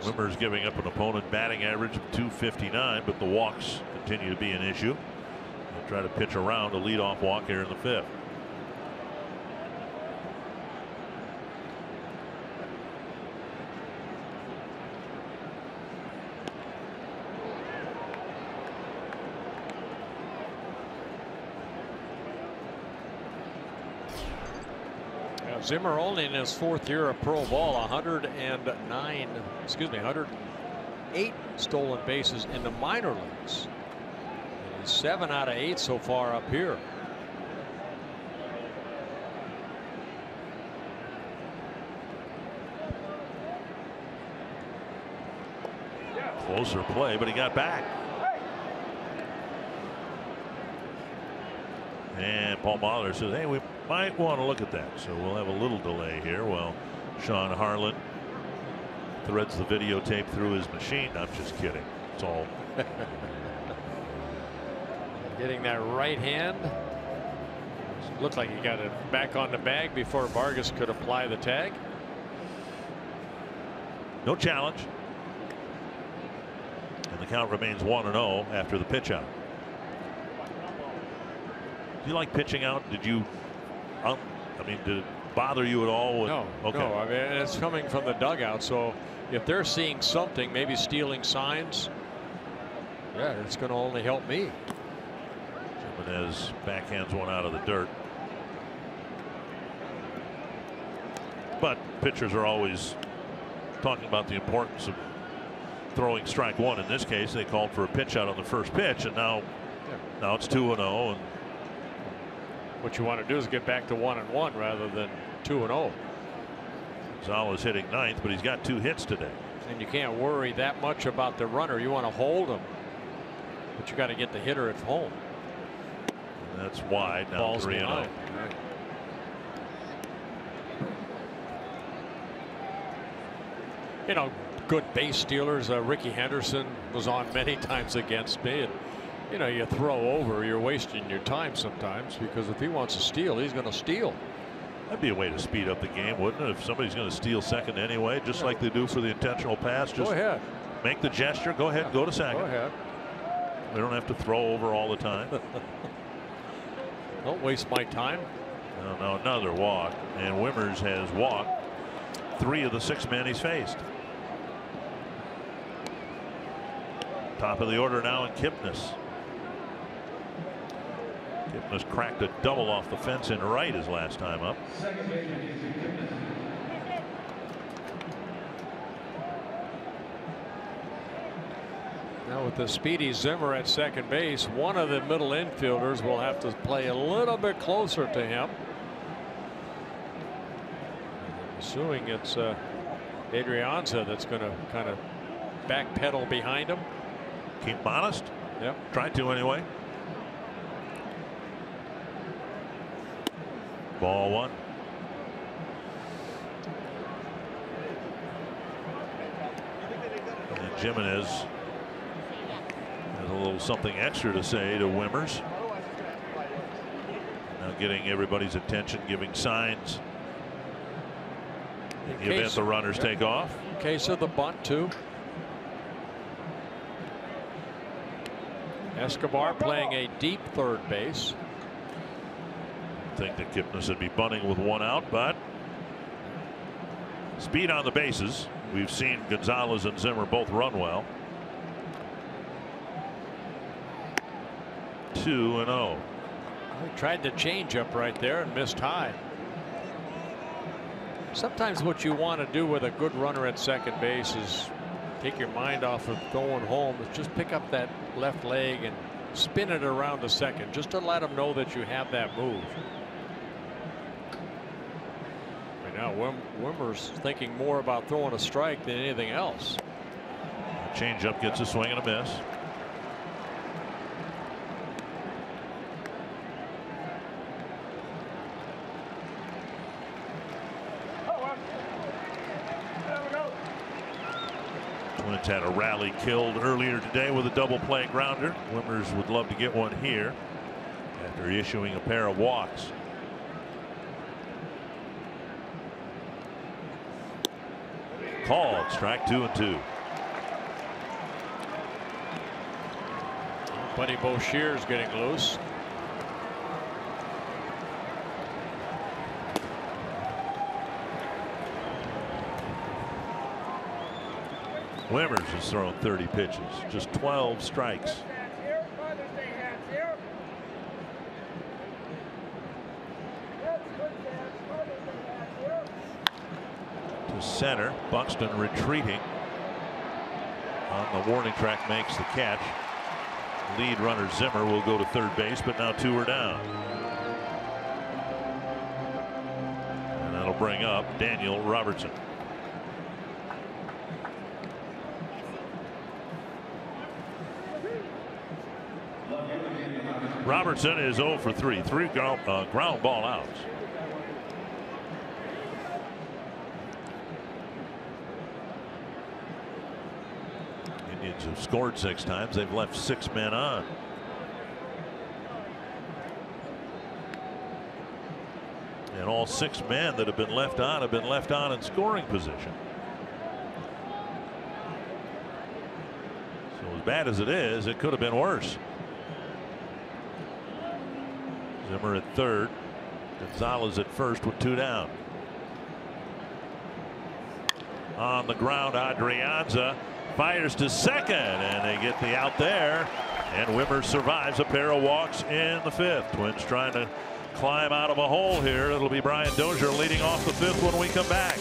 Wimmer's giving up an opponent batting average of .259, but the walks continue to be an issue. They'll try to pitch around a leadoff walk here in the 5th. Zimmer only in his 4th year of pro ball, 108 stolen bases in the minor leagues. And he's 7 out of 8 so far up here. Closer play, but he got back. And Paul Molitor says, hey, we might want to look at that. So we'll have a little delay here while Sean Harlan threads the videotape through his machine. I'm just kidding. It's all. Getting that right hand. Looked like he got it back on the bag before Vargas could apply the tag. No challenge. And the count remains 1-0 after the pitch out. Do you like pitching out? Did you, I mean, did it bother you at all? No, okay. No. I mean, it's coming from the dugout. So if they're seeing something, maybe stealing signs, yeah, it's going to only help me. Jimenez backhands one out of the dirt. But pitchers are always talking about the importance of throwing strike one. In this case, they called for a pitch out on the first pitch, and now it's 2-0. And what you want to do is get back to 1-1 rather than 2-0. Gonzalez hitting ninth, but he's got 2 hits today. And you can't worry that much about the runner. You want to hold him, but you got to get the hitter at home. And that's wide now. 3-0. You know, good base stealers. Ricky Henderson was on many times against me, and you know, you throw over, you're wasting your time sometimes, because if he wants to steal, he's going to steal. That'd be a way to speed up the game, wouldn't it? If somebody's going to steal second anyway, just like they do for the intentional pass, just go ahead, make the gesture, go ahead, go to second. Go ahead. We don't have to throw over all the time. Don't waste my time. No, another walk, and Wimmers has walked 3 of the 6 men he's faced. Top of the order now in Kipnis. Kipnis cracked a double off the fence in right his last time up. Now with the speedy Zimmer at second base, one of the middle infielders will have to play a little bit closer to him. Assuming it's Adrianza that's going to kind of backpedal behind him. Keep him honest. Yep. Try to anyway. Ball 1. And Jimenez has a little something extra to say to Wimmers. Now getting everybody's attention, giving signs. In the event the runners take off. In case of the bunt too. Escobar playing a deep third base. I think that Kipnis would be bunting with 1 out, but speed on the bases. We've seen Gonzalez and Zimmer both run well. 2-0. He tried the changeup right there and missed high. Sometimes what you want to do with a good runner at second base is take your mind off of going home. Just pick up that left leg and spin it around to second, just to let them know that you have that move. Right now, Wimmer's thinking more about throwing a strike than anything else. Changeup gets a swing and a miss. Twins had a rally killed earlier today with a double play grounder. Wimmers would love to get one here after issuing a pair of walks. Called strike 2 and 2. Buddy Boucher's getting loose. Wimmers has thrown 30 pitches, just 12 strikes. To center, Buxton retreating on the warning track, makes the catch. Lead runner Zimmer will go to third base, but now 2 are down. And that'll bring up Daniel Robertson. Robertson is 0 for 3. 3 ground ball outs. Indians have scored 6 times. They've left 6 men on. And all 6 men that have been left on in scoring position. So as bad as it is, it could have been worse. Zimmer at third. Gonzalez at first with 2 down. On the ground, Adrianza fires to second, and they get the out there. And Wimmer survives a pair of walks in the 5th. Twins trying to climb out of a hole here. It'll be Brian Dozier leading off the 5th when we come back.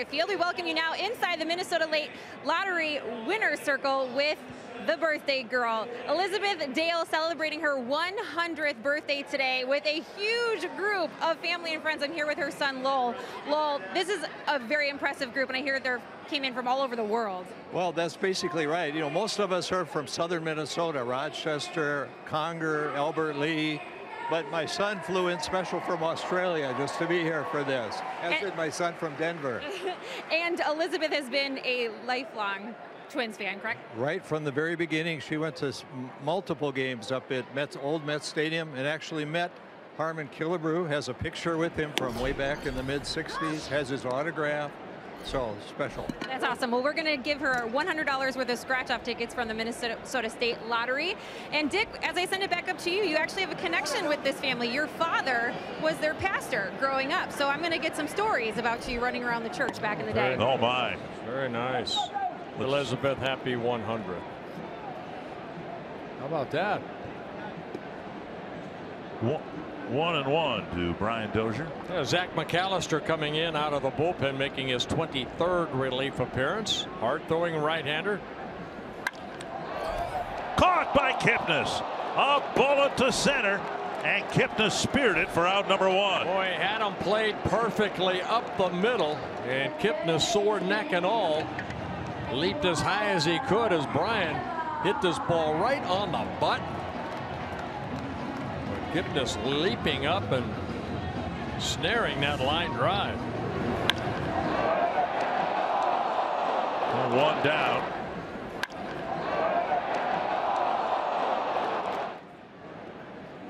Field. We welcome you now inside the Minnesota Late Lottery winner's circle with the birthday girl. Elizabeth Dale celebrating her 100th birthday today with a huge group of family and friends. I'm here with her son, Lowell. Lowell, this is a very impressive group, and I hear they came in from all over the world. Well, that's basically right. You know, most of us are from southern Minnesota, Rochester, Conger, Albert Lee. But my son flew in special from Australia just to be here for this, as did my son from Denver. And Elizabeth has been a lifelong Twins fan, correct? Right from the very beginning. She went to multiple games up at old Mets Stadium and actually met Harmon Killebrew, has a picture with him from way back in the mid-'60s, has his autograph. So special. That's awesome. Well, we're going to give her $100 worth of scratch-off tickets from the Minnesota State Lottery. And Dick, as I send it back up to you, you actually have a connection with this family. Your father was their pastor growing up. So I'm going to get some stories about you running around the church back in the day. Oh, my. Very nice. Elizabeth, happy 100. How about that? 1-1 to Brian Dozier. Yeah, Zach McAllister coming in out of the bullpen, making his 23rd relief appearance. Hard throwing right-hander. Caught by Kipnis. A bullet to center, and Kipnis speared it for out number 1. Boy, Adam played perfectly up the middle, and Kipnis, sore neck and all, leaped as high as he could as Brian hit this ball right on the button. Kipnis leaping up and snaring that line drive. 1 down.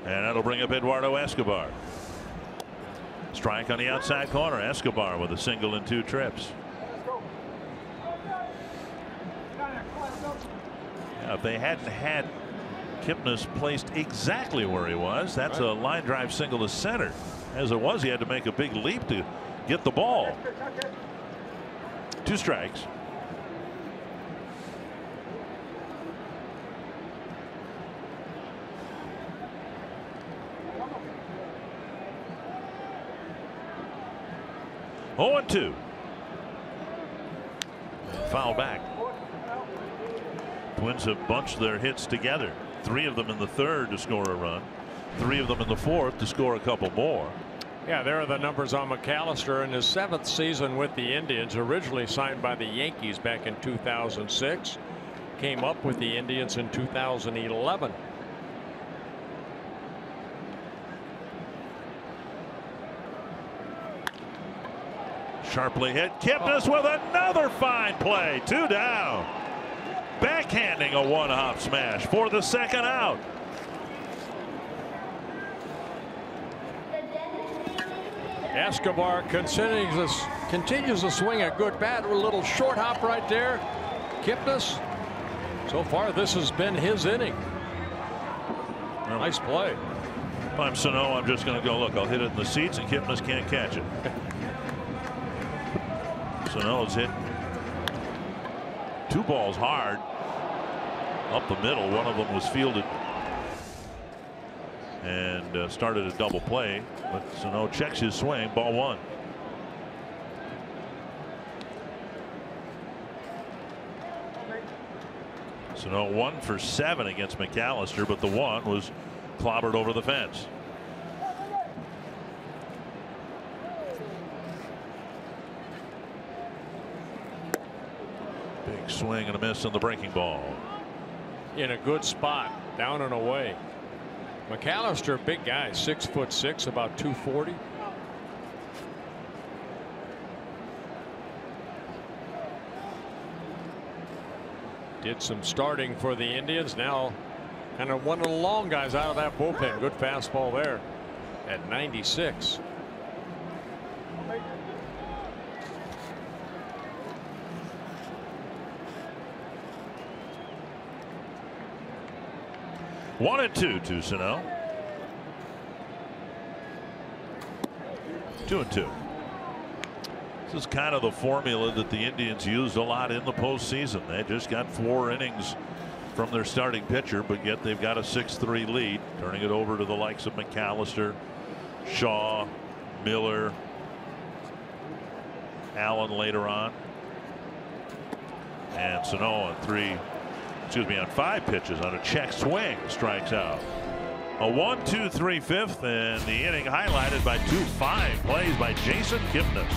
And that'll bring up Eduardo Escobar. Strike on the outside corner. Escobar with a single and 2 trips. Yeah, if they hadn't had Kipnis placed exactly where he was, that's a line drive single to center. As it was, he had to make a big leap to get the ball. 2 strikes. 0-2. Foul back. Twins have bunched their hits together. 3 of them in the 3rd to score a run. 3 of them in the 4th to score a couple more. Yeah, there are the numbers on McAllister in his 7th season with the Indians, originally signed by the Yankees back in 2006. Came up with the Indians in 2011. Sharply hit. Kipnis with another fine play. 2 down. Backhanding a one-hop smash for the 2nd out. Escobar continues to swing a good bat. A little short hop right there. Kipnis, so far this has been his inning. Nice play. If I'm Sano, I'm just going to go, look, I'll hit it in the seats and Kipnis can't catch it. Sano's hit 2 balls hard up the middle. One of them was fielded and started a double play, but Sano checks his swing. Ball 1. Sano 1 for 7 against McAllister, but the 1 was clobbered over the fence. Big swing and a miss on the breaking ball. In a good spot, down and away. McAllister, big guy, 6'6", about 240. Did some starting for the Indians. Now kind of one of the long guys out of that bullpen. Good fastball there at 96. One and 2 to Sano. 2-2. This is kind of the formula that the Indians used a lot in the postseason. They just got 4 innings from their starting pitcher, but yet they've got a 6-3 lead, turning it over to the likes of McAllister, Shaw, Miller, Allen later on, and Sano on 5 pitches on a check swing, strikes out. A 1-2-3 5th, and the inning highlighted by 2 fine plays by Jason Kipnis.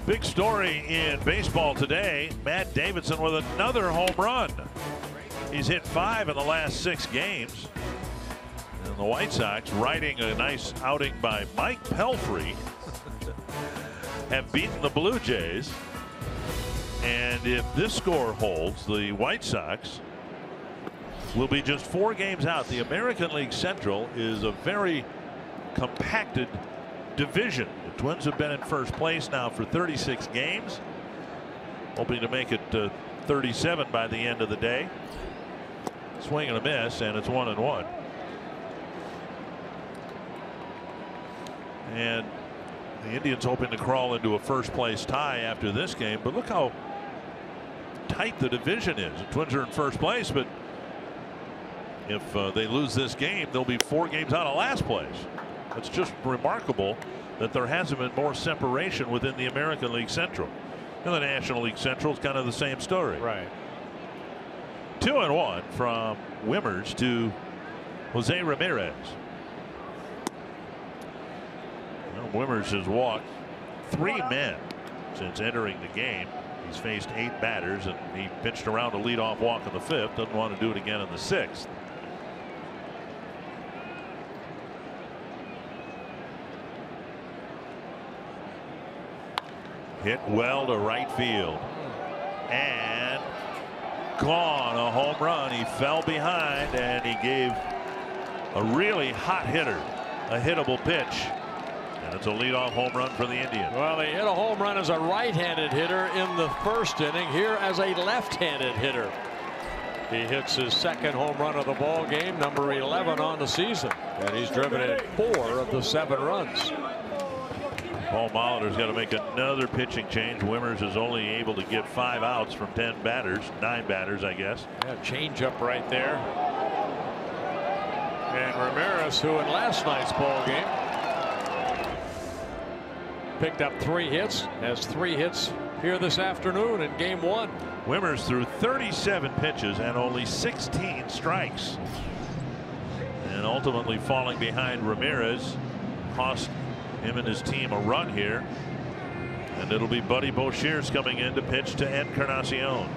Big story in baseball today. Matt Davidson with another home run. He's hit 5 in the last 6 games. And the White Sox, riding a nice outing by Mike Pelfrey, have beaten the Blue Jays. And if this score holds, the White Sox will be just 4 games out. The American League Central is a very compacted division. The Twins have been in first place now for 36 games, hoping to make it 37 by the end of the day. Swing and a miss, and it's 1-1. And the Indians hoping to crawl into a first place tie after this game, but look how tight the division is. The Twins are in first place, but if they lose this game, they'll be 4 games out of last place. It's just remarkable that there hasn't been more separation within the American League Central. And the National League Central is kind of the same story. Right. 2-1 from Wimmers to Jose Ramirez. Well, Wimmers has walked 3 men since entering the game. He's faced 8 batters, and he pitched around a leadoff walk in the 5th. Doesn't want to do it again in the 6th. Hit well to right field. And gone, a home run. He fell behind, and he gave a really hot hitter a hittable pitch. And it's a leadoff home run for the Indians. Well, he hit a home run as a right-handed hitter in the 1st inning. Here as a left-handed hitter. He hits his 2nd home run of the ball game, number 11 on the season, and he's driven in 4 of the 7 runs. Paul Molitor's got to make another pitching change. Wimmers is only able to get 5 outs from 10 batters, 9 batters, I guess. Yeah, change up right there. And Ramirez, who in last night's ball game picked up 3 hits, has 3 hits here this afternoon in game 1. Wimmers threw 37 pitches and only 16 strikes, and ultimately falling behind Ramirez cost him and his team a run here, and it'll be Buddy Boshears coming in to pitch to Encarnacion.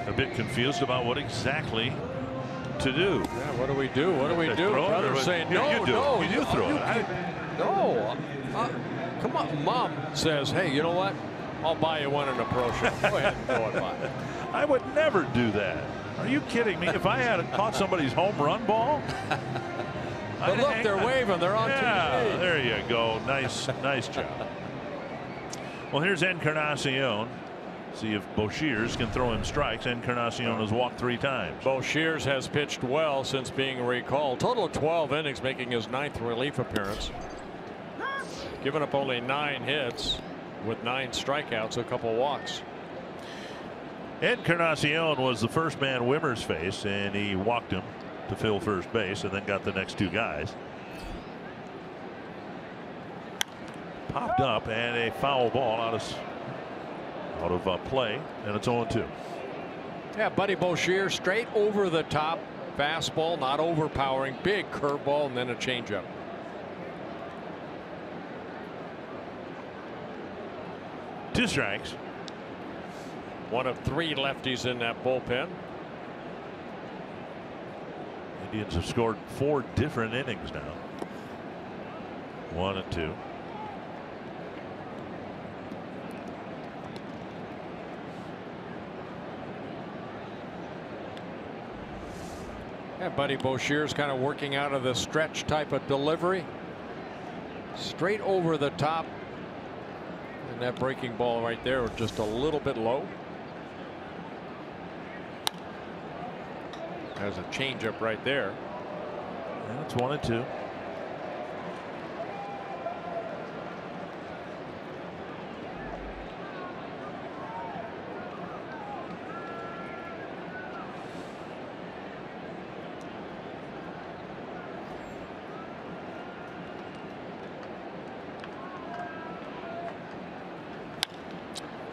A bit confused about what exactly to do. Yeah, what do we do? What do we do? Brothers saying no, you do. no, you throw it. No, come on. Mom says, hey, you know what? I'll buy you one in a pro shop. Go ahead and throw it by. I would never do that. Are you kidding me? If I had caught somebody's home run ball. But look, they're waving. They're on TV. There you go. Nice job. Well, here's Encarnacion. See if Boshears can throw him strikes. Encarnacion has walked 3 times. Boshears has pitched well since being recalled. Total of 12 innings, making his 9th relief appearance. Giving up only 9 hits with 9 strikeouts, a couple walks. Encarnacion was the first man Wimmers faced, and he walked him to fill first base and then got the next 2 guys. Popped up, and a foul ball out of play, and it's 0-2. Yeah, Buddy Boshears straight over the top fastball, not overpowering, big curveball, and then a changeup. Two strikes. One of 3 lefties in that bullpen. Indians have scored 4 different innings now. 1 and 2. Yeah, Buddy Boucher's kind of working out of the stretch type of delivery. Straight over the top. And that breaking ball right there was just a little bit low. There's a changeup right there. And it's 1 and 2.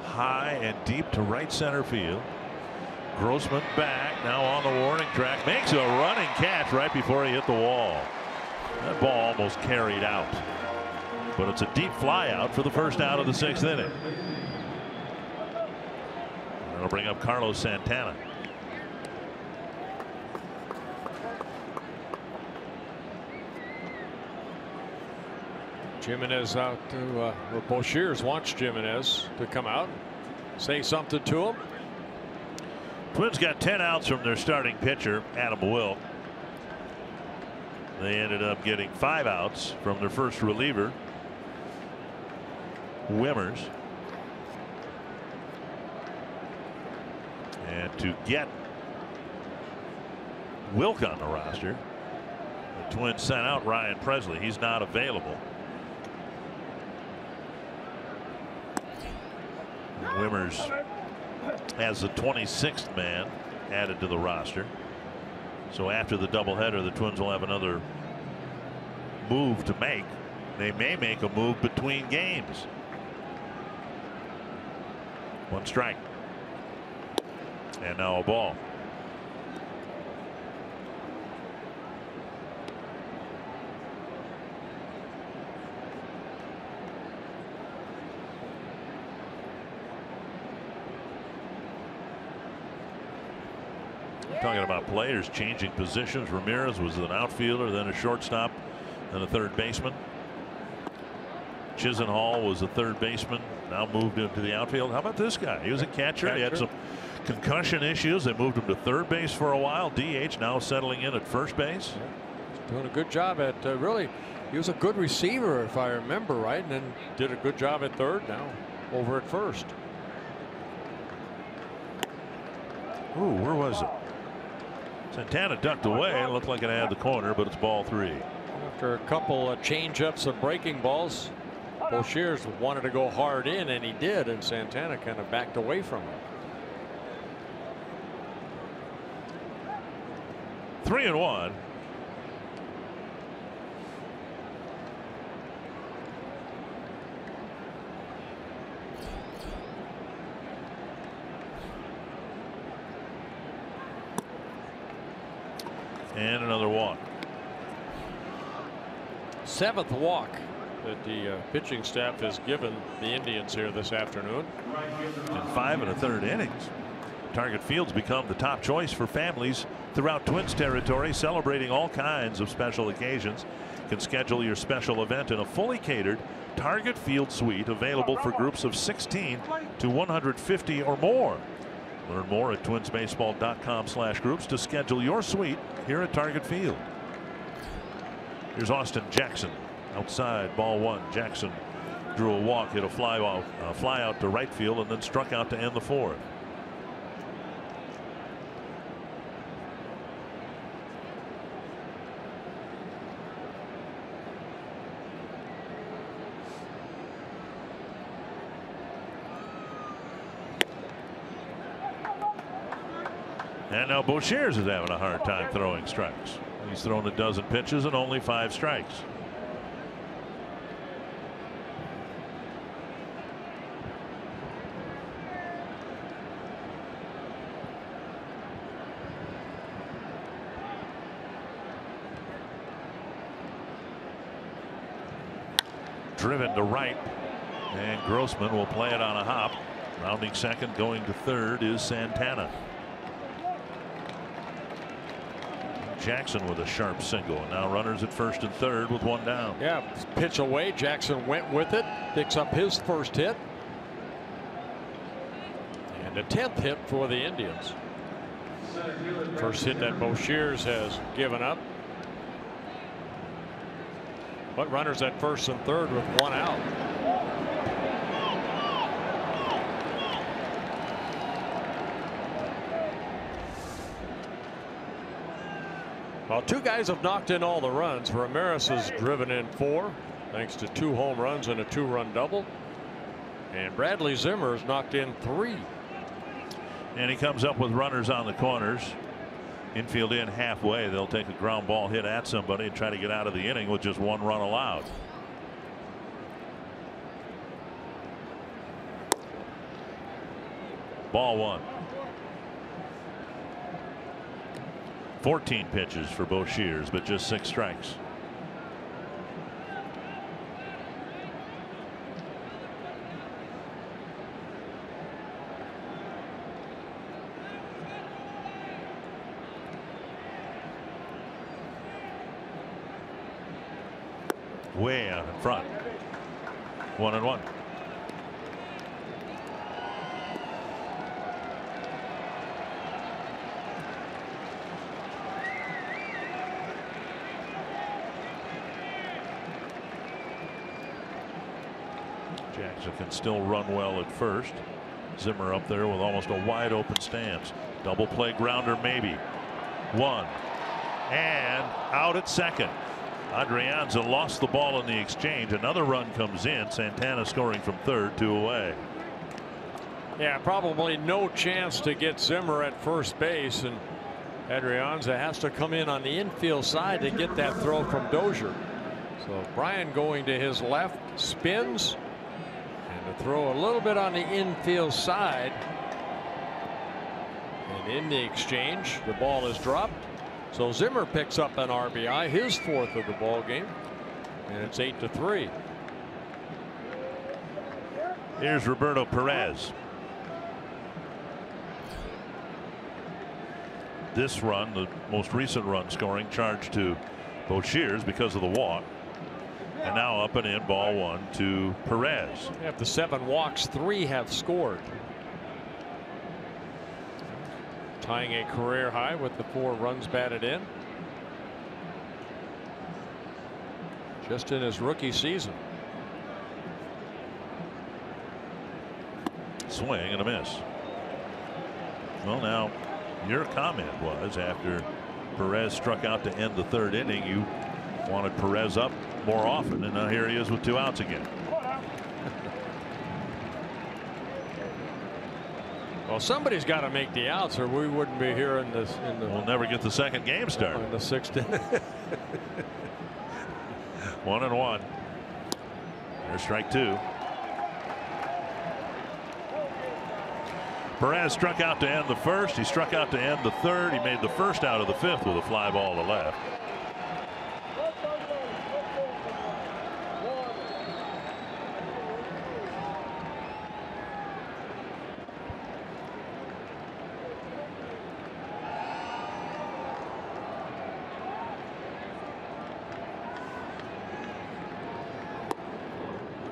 High and deep to right center field. Grossman back now on the warning track, makes a running catch right before he hit the wall. That ball almost carried out, but it's a deep fly out for the first out of the 6th inning. That'll bring up Carlos Santana. Jimenez out to Boucher's wants Jimenez to come out, say something to him. Twins got 10 outs from their starting pitcher, Adam Wilk. They ended up getting 5 outs from their first reliever, Wimmers. And to get Wilk on the roster, the Twins sent out Ryan Presley. He's not available. Wimmers as the 26th man added to the roster. So after the doubleheader, the Twins will have another move to make. They may make a move between games. 1 strike. And now a ball. Talking about players changing positions. Ramirez was an outfielder, then a shortstop, then a third baseman. Chisenhall was a third baseman, now moved into the outfield. How about this guy? He was a catcher. He had some concussion issues. They moved him to third base for a while. DH, now settling in at first base. He's doing a good job at really. He was a good receiver, if I remember right, and then did a good job at third. Now over at first. Ooh, where was it? Santana ducked away. It looked like it had the corner, but it's ball 3. After a couple of change-ups and breaking balls, Boucher's wanted to go hard in, and he did, and Santana kind of backed away from him. 3-1. And another walk. 7th walk that the pitching staff has given the Indians here this afternoon. In 5 1/3 innings. Target Field's become the top choice for families throughout Twins territory, celebrating all kinds of special occasions. You can schedule your special event in a fully catered Target Field suite available for groups of 16 to 150 or more. Learn more at twinsbaseball.com/groups to schedule your suite here at Target Field. Here's Austin Jackson outside, ball 1. Jackson drew a walk, hit a fly out to right field, and then struck out to end the 4th. And now Boucher's is having a hard time throwing strikes. He's thrown a dozen pitches and only 5 strikes. Driven to right, and Grossman will play it on a hop. Rounding second, going to third is Santana. Jackson with a sharp single. Now runners at first and third with one down. Yeah, pitch away. Jackson went with it. Picks up his first hit. And a 10th hit for the Indians. First hit that Boshiers has given up. But runners at first and third with one out. Well, two guys have knocked in all the runs. Ramirez has driven in 4 thanks to 2 home runs and a 2-run double. And Bradley Zimmer has knocked in 3. And he comes up with runners on the corners. Infield in halfway. They'll take a ground ball hit at somebody and try to get out of the inning with just 1 run allowed. Ball 1. 14 pitches for Boshiers, but just 6 strikes. Way out in front. 1-1. Jackson can still run well at first. Zimmer up there with almost a wide open stance. Double play grounder maybe. 1 and out at second. Adrianza lost the ball in the exchange. Another run comes in. Santana scoring from third, 2 away. Yeah, probably no chance to get Zimmer at first base, and Adrianza has to come in on the infield side to get that throw from Dozier. So Bryan going to his left, spins, and to throw a little bit on the infield side. And in the exchange, the ball is dropped. So Zimmer picks up an RBI, his 4th of the ball game, and it's 8-3. Here's Roberto Perez. This run, the most recent run scoring, charged to Boshiers because of the walk. And now up and in, ball 1 to Perez. Of the 7 walks, 3 have scored. Tying a career high with the 4 runs batted in. Just in his rookie season. Swing and a miss. Well, now your comment was after Perez struck out to end the 3rd inning, you wanted Perez up more often, and now here he is with 2 outs again. Well, somebody's got to make the outs, or we wouldn't be here in this. We'll never get the second game started. In the 6th inning. 1-1. There's strike 2. Perez struck out to end the 1st. He struck out to end the 3rd. He made the 1st out of the 5th with a fly ball to left.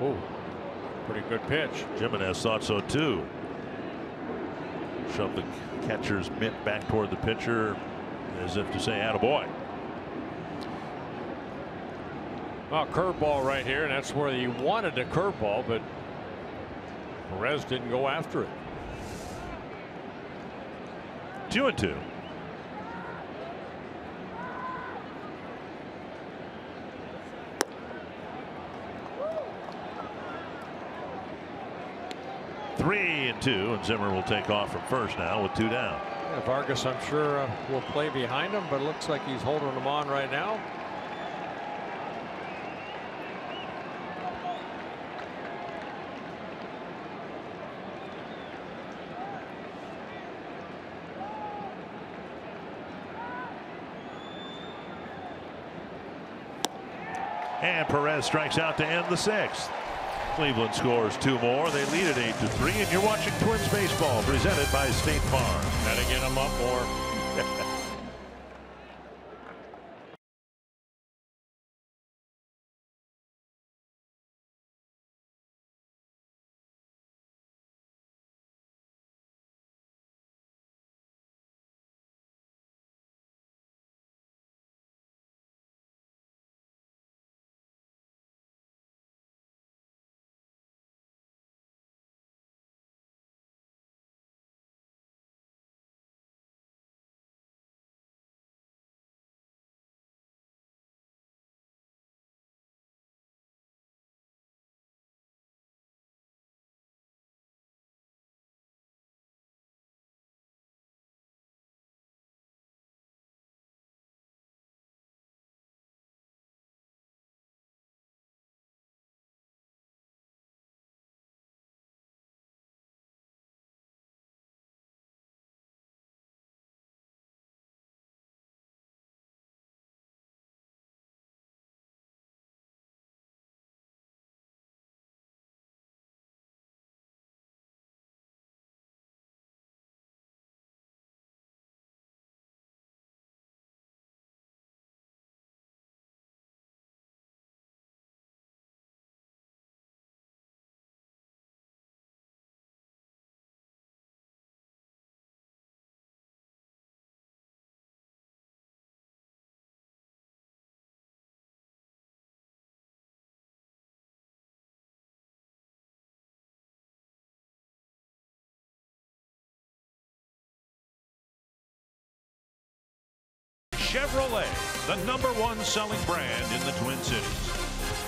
Oh, pretty good pitch. Jimenez thought so too. Shoved the catcher's mitt back toward the pitcher as if to say attaboy. Well, curveball right here, and that's where he wanted a curveball, but Perez didn't go after it. 2-2. Three and 2, and Zimmer will take off from first now with 2 down. Yeah, Vargas, I'm sure, will play behind him, but it looks like he's holding him on right now. And Perez strikes out to end the 6th. Cleveland scores 2 more. They lead at 8-3, and you're watching Twins baseball presented by State Farm. Gotta get them up more. Chevrolet, the #1 selling brand in the Twin Cities.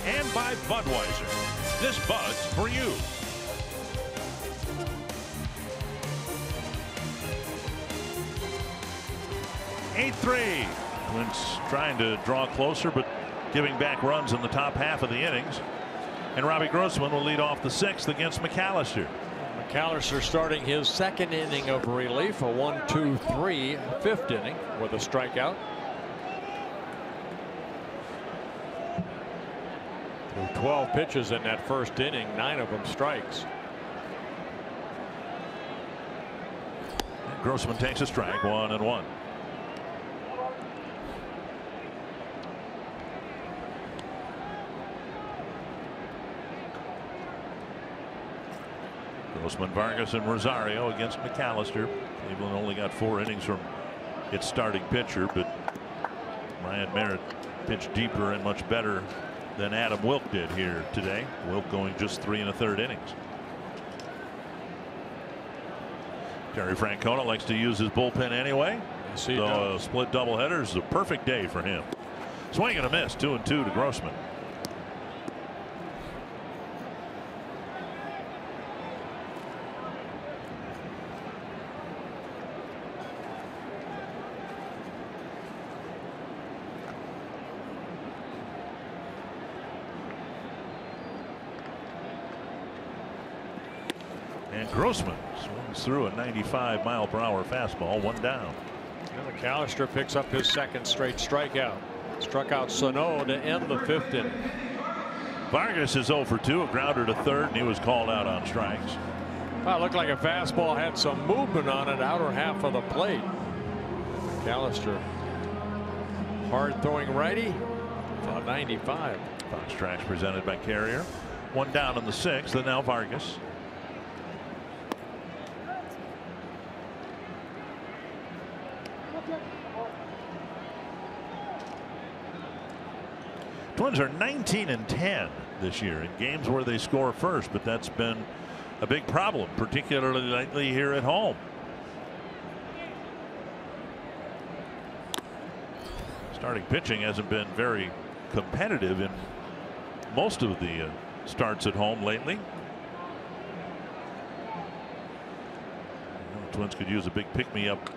And by Budweiser. This Bud's for you. (8-3). Twins trying to draw closer, but giving back runs in the top half of the innings. And Robbie Grossman will lead off the 6th against McAllister. McAllister starting his 2nd inning of relief, a 1-2-3 5th inning with a strikeout. Through 12 pitches in that 1st inning, 9 of them strikes. Grossman takes a strike, 1-1. Grossman, Vargas, and Rosario against McAllister. Cleveland only got 4 innings from its starting pitcher, but Ryan Merritt pitched deeper and much better than Adam Wilk did here today. Wilk going just 3 1/3 innings. Terry Francona likes to use his bullpen anyway. Yes, he so does. a split doubleheader is a perfect day for him. Swing and a miss, 2-2 to Grossman. And Grossman swings through a 95-mile-per-hour fastball, 1 down. And McAllister picks up his 2nd straight strikeout. Struck out Sano to end the 5th inning. Vargas is 0 for 2, a grounder to 3rd, and he was called out on strikes. Well, it looked like a fastball had some movement on it, outer half of the plate. McAllister, hard throwing righty, about 95. Fox Tracks presented by Carrier. 1 down in the 6th, and now Vargas. Twins are 19-10 this year in games where they score first, but that's been a big problem, particularly lately here at home. Starting pitching hasn't been very competitive in most of the starts at home lately. The Twins could use a big pick-me-up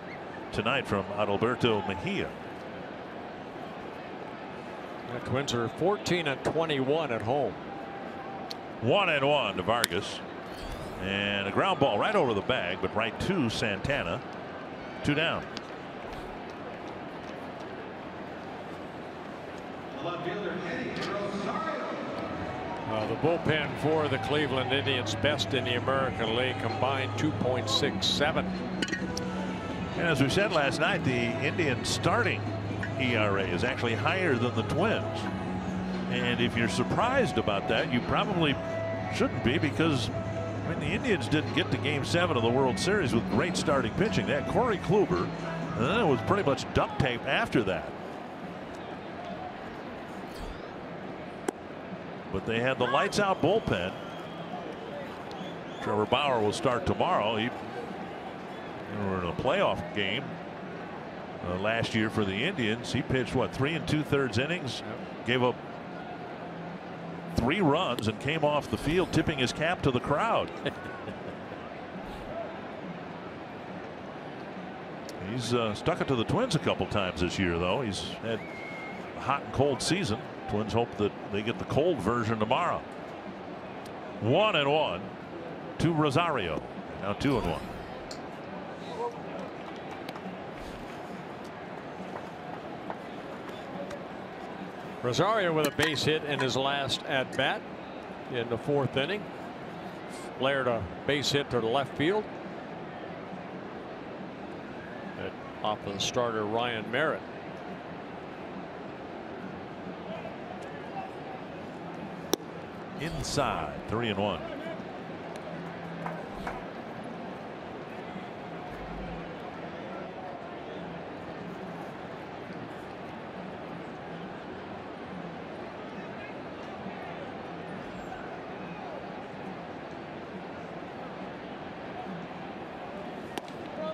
tonight from Adalberto Mejia. The Twins are 14-21 at home. 1-1 to Vargas, and a ground ball right over the bag, but right to Santana. 2 down. The bullpen for the Cleveland Indians, best in the American League, combined 2.67. And as we said last night, the Indians starting ERA is actually higher than the Twins. And if you're surprised about that, you probably shouldn't be, because the Indians didn't get to Game 7 of the World Series with great starting pitching. They had Corey Kluber, and then it was pretty much duct tape after that. But they had the lights out bullpen. Trevor Bauer will start tomorrow. They were in a playoff game last year for the Indians. He pitched, what, 3 2/3 innings, gave up 3 runs, and came off the field tipping his cap to the crowd. He's stuck it to the Twins a couple times this year, though. He's had a hot and cold season. Twins hope that they get the cold version tomorrow. 1-1 to Rosario. Now 2-1. Rosario with a base hit in his last at bat in the 4th inning. Flared a base hit to the left field. Off of the starter Ryan Merritt. Inside, 3-1.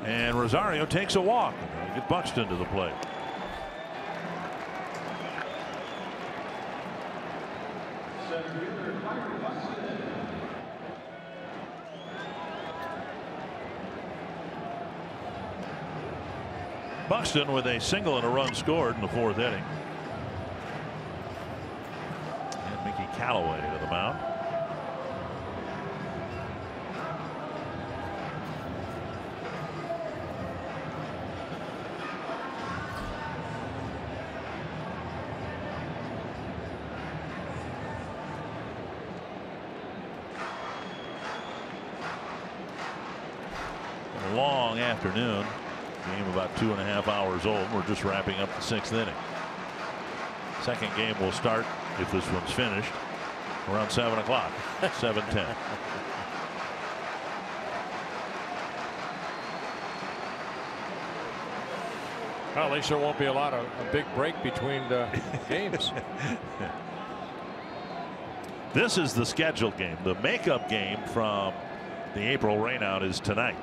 And Rosario takes a walk. Get Buxton to the plate. Buxton with a single and a run scored in the 4th inning. And Mickey Callaway to the mound. A long afternoon. Game about 2.5 hours old. We're just wrapping up the 6th inning. Second game will start, if this one's finished, around 7 o'clock. 7:10. Well, at least there won't be a big break between the games. This is the scheduled game. The makeup game from the April rainout is tonight.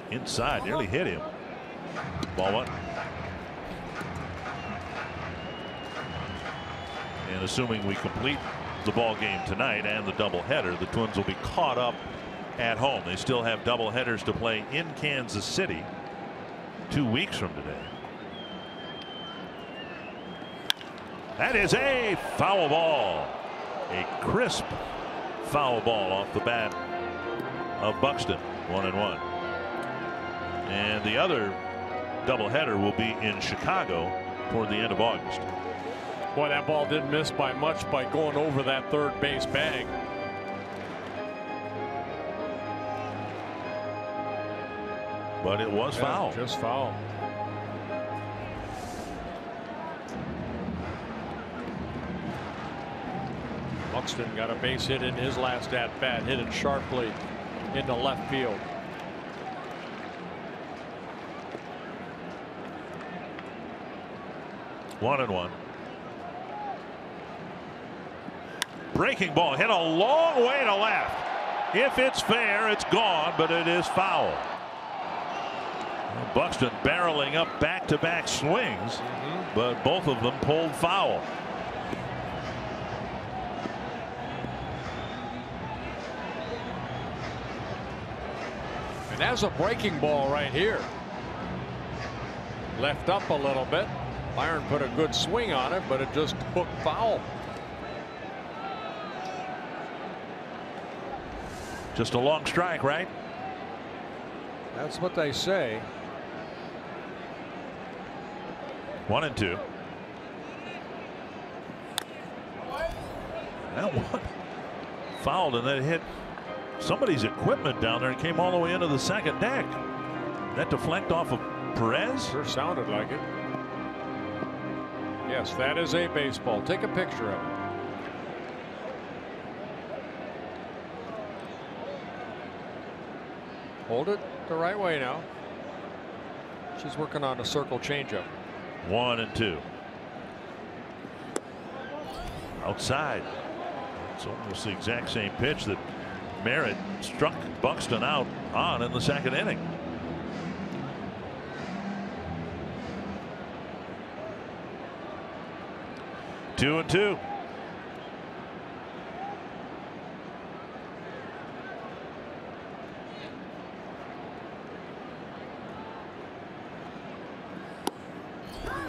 Inside, nearly hit him. Ball 1. And assuming we complete the ball game tonight and the doubleheader, the Twins will be caught up at home. They still have doubleheaders to play in Kansas City 2 weeks from today. That is a foul ball. A crisp foul ball off the bat of Buxton. 1-1. And the other doubleheader will be in Chicago toward the end of August. Boy, that ball didn't miss by much by going over that third base bag. But it was foul. Just foul. Buxton got a base hit in his last at bat, hit it sharply into left field. One and one. Breaking ball hit a long way to left. If it's fair, it's gone, but it is foul. Buxton barreling up back-to-back swings, but both of them pulled foul. And that's a breaking ball right here. Left up a little bit. Byron put a good swing on it, but it just hooked foul. Just a long strike, right? That's what they say. 1-2. That one fouled, and then hit somebody's equipment down there and came all the way into the second deck. That deflect off of Perez? Sure sounded like it. Yes, that is a baseball. Take a picture of it. Hold it the right way now. She's working on a circle changeup. 1-2. Outside. It's almost the exact same pitch that Merritt struck Buxton out on in the second inning. Two and two.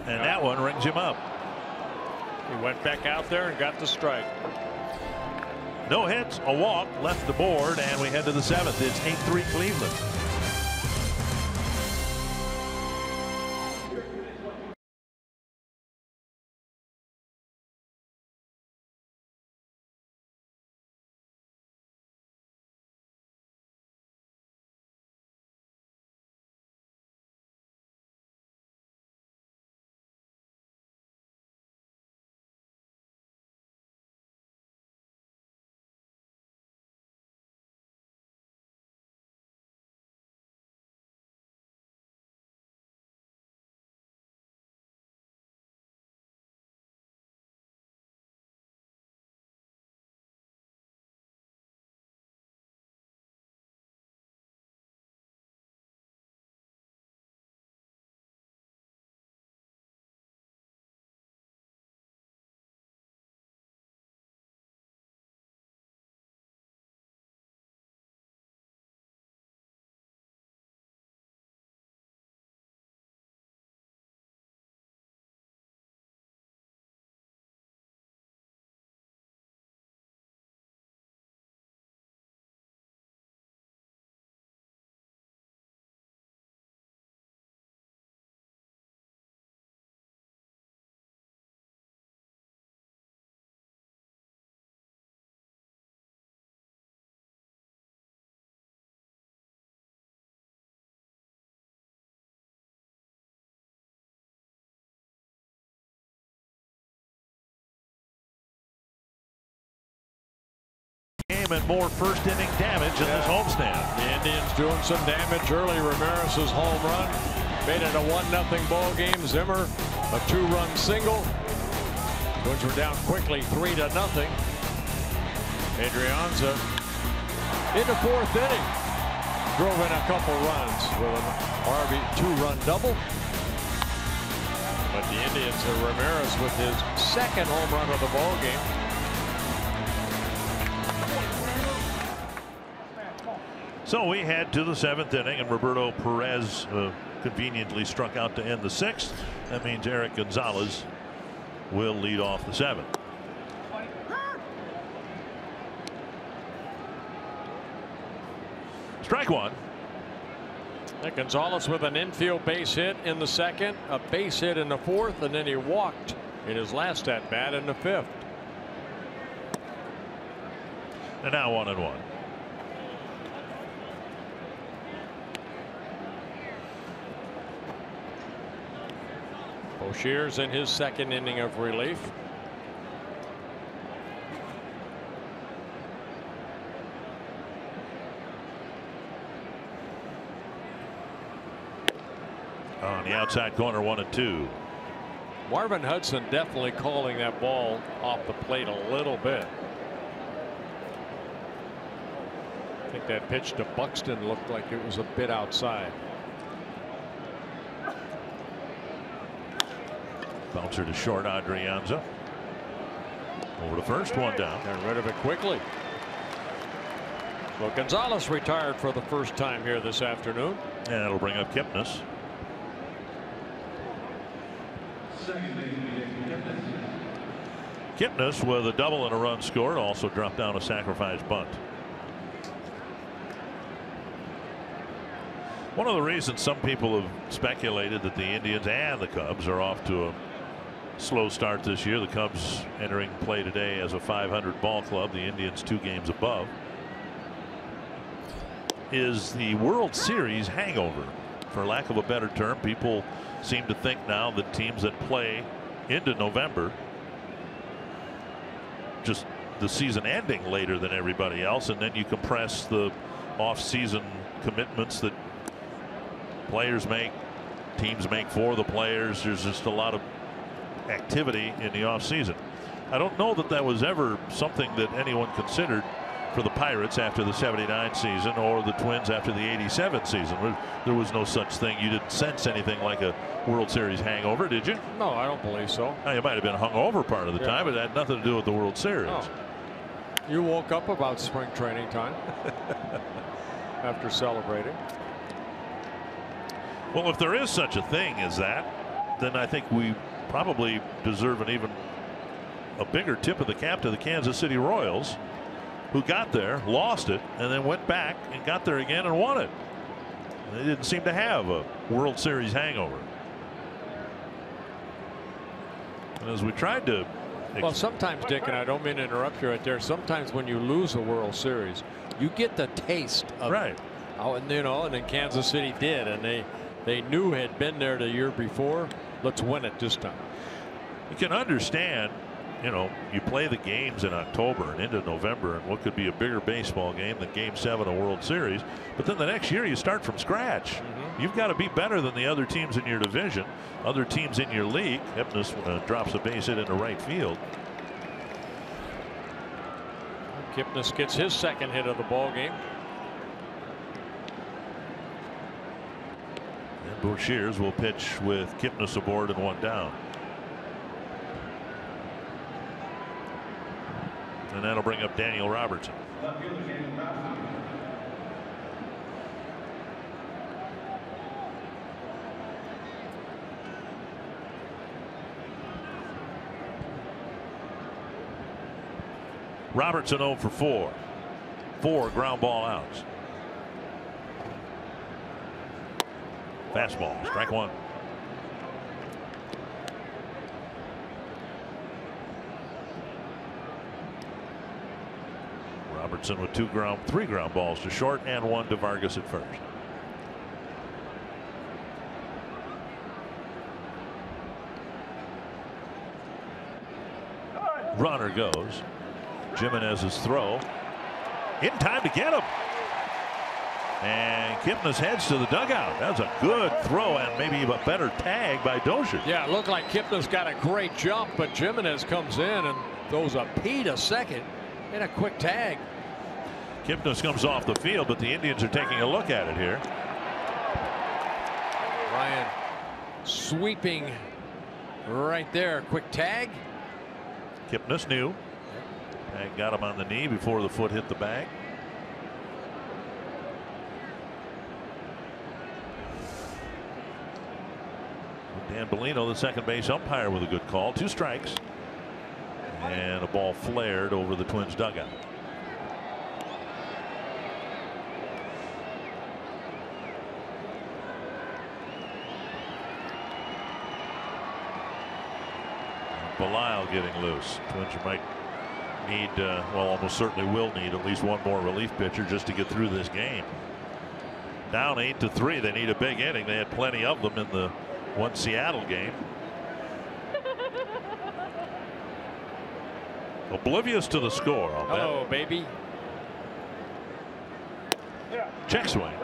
And that one rings him up. He went back out there and got the strike. No hits, a walk, left the board, and we head to the seventh. It's 8-3 Cleveland. And more first inning damage in this homestand. The Indians doing some damage early. Ramirez's home run made it a 1-0 ball game. Zimmer a 2-run single. Twins were down quickly 3-0. Adrianza in the fourth inning drove in a couple runs with an RB 2-run double. But the Indians and Ramirez with his second home run of the ball game. So we head to the seventh inning, and Roberto Perez conveniently struck out to end the sixth. That means Eric Gonzalez will lead off the seventh. Strike one. Gonzalez with an infield base hit in the second, a base hit in the fourth, and then he walked in his last at bat in the fifth. And now 1-1. Boshears in his second inning of relief. On the outside corner, 1-2. Marvin Hudson definitely calling that ball off the plate a little bit. I think that pitch to Buxton looked like it was a bit outside. Bouncer to short, Adrianza. Over to first, one down. Got rid of it quickly. Well, Gonzalez retired for the first time here this afternoon. And it'll bring up Kipnis. Kipnis with a double and a run scored, also dropped down a sacrifice bunt. One of the reasons some people have speculated that the Indians and the Cubs are off to a slow start this year. The Cubs entering play today as a 500 ball club. The Indians 2 games above. Is the World Series hangover, for lack of a better term. People seem to think now that teams that play into November, just the season ending later than everybody else, and then you compress the off-season commitments that players make, teams make for the players. There's just a lot of activity in the off-season. I don't know that that was ever something that anyone considered for the Pirates after the '79 season or the Twins after the '87 season. There was no such thing. You didn't sense anything like a World Series hangover, did you? No, I don't believe so. Now, you might have been hungover part of the time, but it had nothing to do with the World Series. No. You woke up about spring training time after celebrating. Well, if there is such a thing as that, then I think we probably deserve an even a bigger tip of the cap to the Kansas City Royals, who got there, lost it, and then went back and got there again and won it. They didn't seem to have a World Series hangover. And as we tried to, well, sometimes, Dick, and I don't mean to interrupt you right there, sometimes when you lose a World Series, you get the taste of right. And then Kansas City did, and they knew had been there the year before. Let's win it this time. You can understand, you play the games in October and into November, and what could be a bigger baseball game than Game 7 of World Series. But then the next year you start from scratch. You've got to be better than the other teams in your division, other teams in your league. Kipnis drops a base hit into right field. Kipnis gets his second hit of the ball game. And Bouchiers will pitch with Kipnis aboard and 1 down. And that'll bring up Daniel Robertson. Robertson 0 for 4. 4 ground ball outs. Fastball, strike 1. Robertson with 3 ground balls to short and 1 to Vargas at first. Runner goes. Jimenez's throw in time to get him. And Kipnis heads to the dugout. That was a good throw and maybe a better tag by Dozier. Yeah, it looked like Kipnis got a great jump, but Jimenez comes in and throws a P to second and a quick tag. Kipnis comes off the field, but the Indians are taking a look at it here. Ryan sweeping right there. Quick tag. Kipnis knew. And got him on the knee before the foot hit the bag. Dan Bellino, the second base umpire, with a good call. 2 strikes. And a ball flared over the Twins dugout. Belisle getting loose. Twins might need, well, almost certainly will need at least 1 more relief pitcher just to get through this game. Down 8-3. They need a big inning. They had plenty of them in the one Seattle game. Oblivious to the score. Hello, baby. Check swing.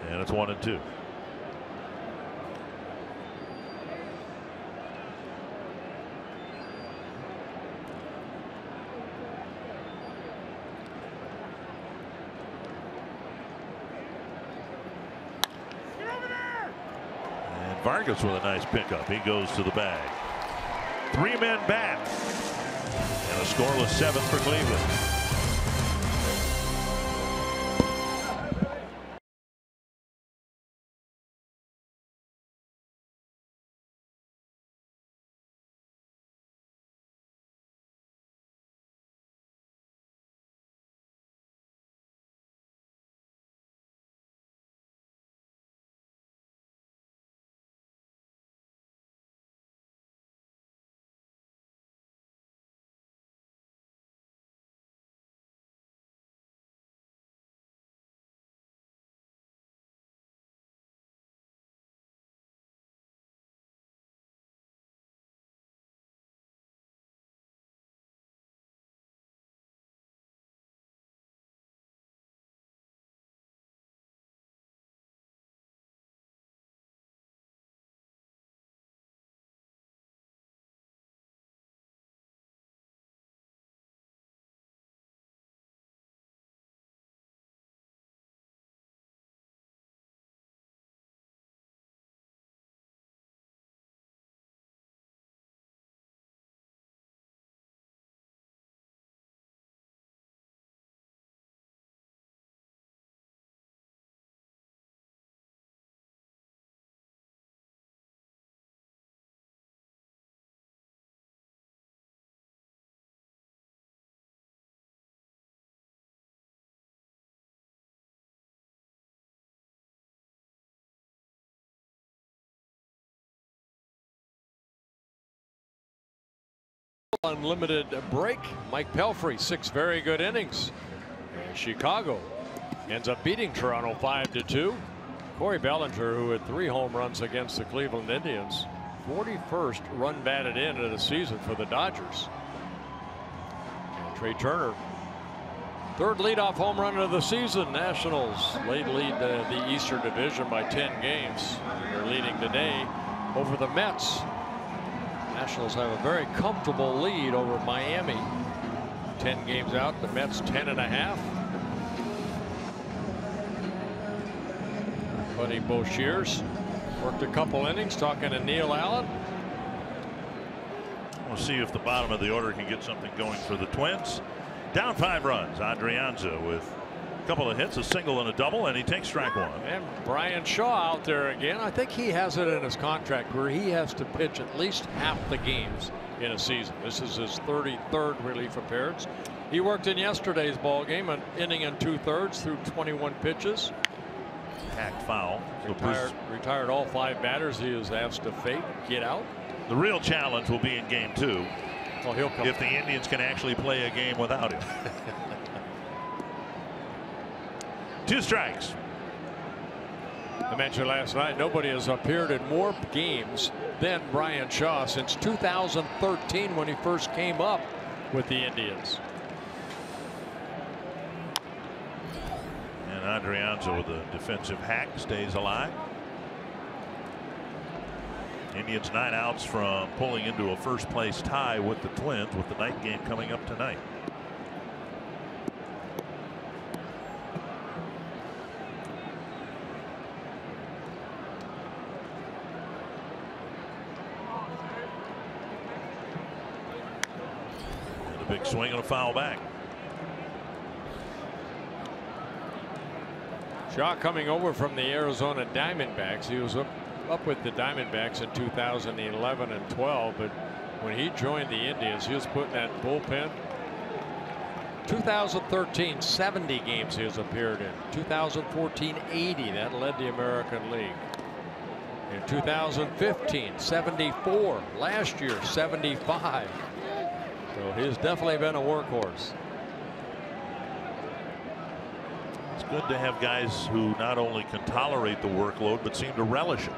And it's 1-2. Vargas with a nice pickup. He goes to the bag. 3 men back. And a scoreless 7th for Cleveland. Unlimited break. Mike Pelfrey, 6 very good innings. And Chicago ends up beating Toronto 5-2. Corey Bellinger, who had 3 home runs against the Cleveland Indians, 41st run batted in of the season for the Dodgers. And Trey Turner, 3rd leadoff home run of the season. Nationals lead the Eastern Division by 10 games. They're leading today over the Mets. Nationals have a very comfortable lead over Miami. 10 games out, the Mets 10.5. Buddy Boshears worked a couple innings talking to Neil Allen. We'll see if the bottom of the order can get something going for the Twins. Down 5 runs. Adrianza with a couple of hits, a single and a double, and he takes strike 1. And Brian Shaw out there again. I think he has it in his contract where he has to pitch at least half the games in a season. This is his 33rd relief appearance. He worked in yesterday's ball game, an inning and 2/3 through 21 pitches. Hacked foul. Retired all 5 batters he was asked to get out. The real challenge will be in game 2. Well, he'll come. If the Indians can actually play a game without him. 2 strikes. I mentioned last night, nobody has appeared in more games than Brian Shaw since 2013 when he first came up with the Indians. And Adrianza with a defensive hack stays alive. Indians 9 outs from pulling into a first place tie with the Twins, with the night game coming up tonight. And a big swing and a foul back. Shaw coming over from the Arizona Diamondbacks. He was up with the Diamondbacks in 2011 and 12, but when he joined the Indians, he was put in that bullpen. 2013, 70 games he has appeared in. 2014, 80. That led the American League. In 2015, 74. Last year, 75. So he's definitely been a workhorse. It's good to have guys who not only can tolerate the workload but seem to relish it.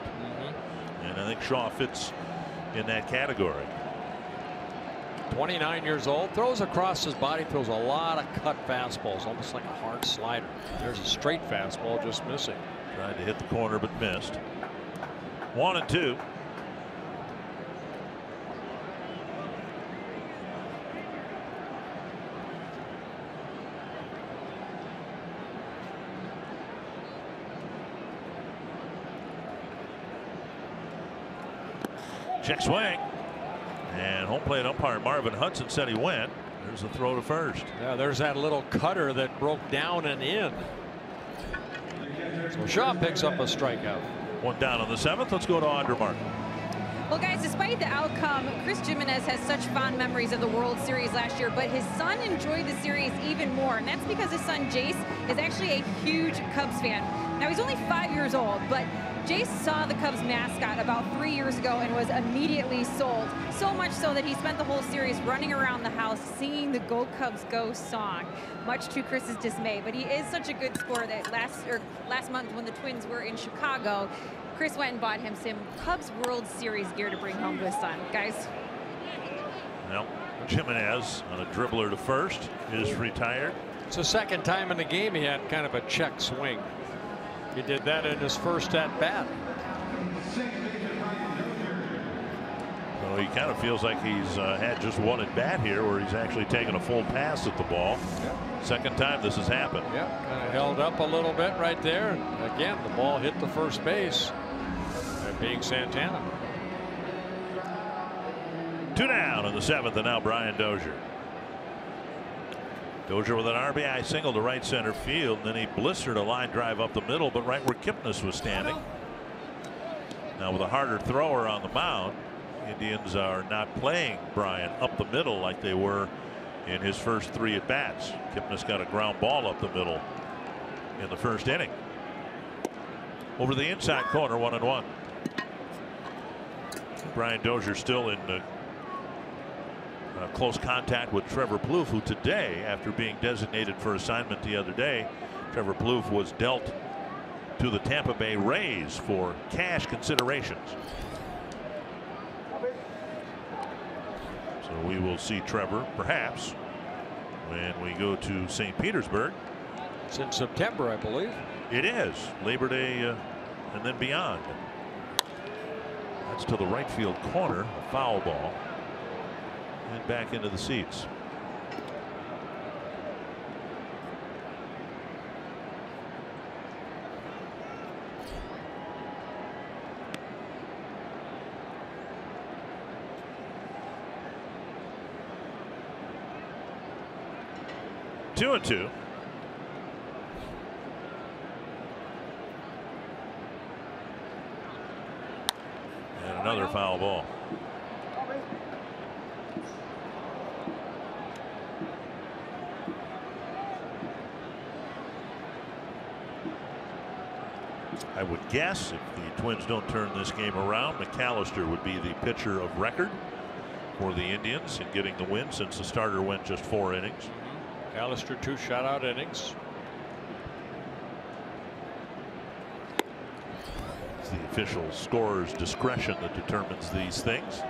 And I think Shaw fits in that category. 29 years old, throws across his body, throws a lot of cut fastballs, almost like a hard slider. There's a straight fastball just missing. Tried to hit the corner but missed. 1-2. Check swing. And home plate umpire Marvin Hudson said he went. There's a throw to first. Yeah, there's that little cutter that broke down and in. So Shaw picks up a strikeout. 1 down on the 7th. Let's go to Andre Martin. Well, guys, despite the outcome, Chris Jimenez has such fond memories of the World Series last year, but his son enjoyed the series even more, and that's because his son Jace is actually a huge Cubs fan. Now, he's only 5 years old, but Jace saw the Cubs mascot about 3 years ago and was immediately sold. So much so that he spent the whole series running around the house singing the Go Cubs Go song, much to Chris's dismay. But he is such a good sport that last month when the Twins were in Chicago, Chris went and bought him some Cubs World Series gear to bring home to his son. Guys. Well, Jimenez on a dribbler to first is retired. It's the second time in the game he had kind of a check swing. He did that in his first at bat. So he kind of feels like he's had just one at bat here where he's actually taken a full pass at the ball. Yep. Second time this has happened. Yeah, kind of held up a little bit right there. And again, the ball hit the first base. That being Santana. 2 down in the 7th, and now Brian Dozier. Dozier with an RBI single to right center field, and then he blistered a line drive up the middle, but right where Kipnis was standing. Now with a harder thrower on the mound, Indians are not playing Brian up the middle like they were in his first 3 at bats. Kipnis got a ground ball up the middle in the first inning. Over the inside corner, 1-1. Brian Dozier still in close contact with Trevor Plouffe, who today, after being designated for assignment the other day, Trevor Plouffe was dealt to the Tampa Bay Rays for cash considerations. So we will see Trevor perhaps when we go to St. Petersburg. It's in September, I believe. It is Labor Day and then beyond. That's to the right field corner, a foul ball, and back into the seats. Two and two. And another foul ball. I would guess if the Twins don't turn this game around, McAllister would be the pitcher of record for the Indians in getting the win, since the starter went just 4 innings. McAllister 2 shutout innings. It's the official scorer's discretion that determines these things.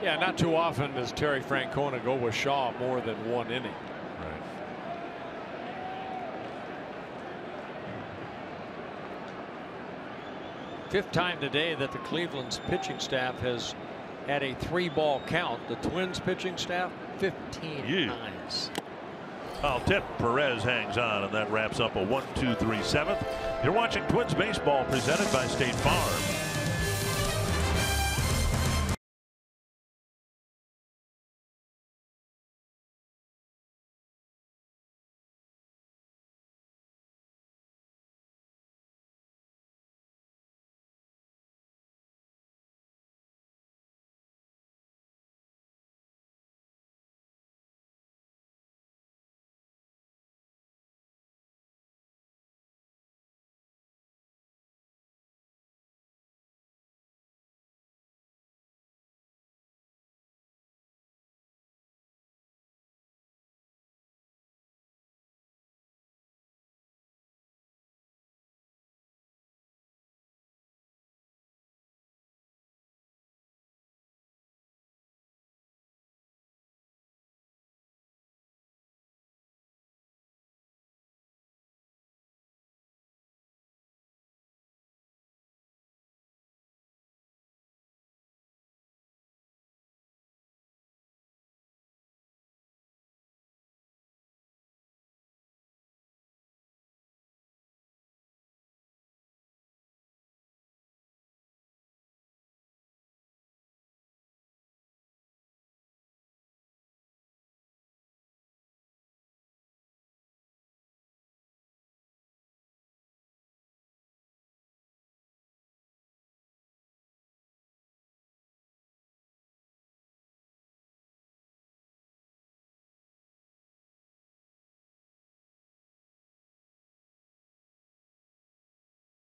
Yeah, not too often does Terry Francona go with Shaw more than 1 inning. Right. Fifth time today that the Cleveland's pitching staff has had a 3-ball count. The Twins pitching staff 15 times. Foul tip. Perez hangs on, and that wraps up a 1-2-3 7th. You're watching Twins baseball presented by State Farm.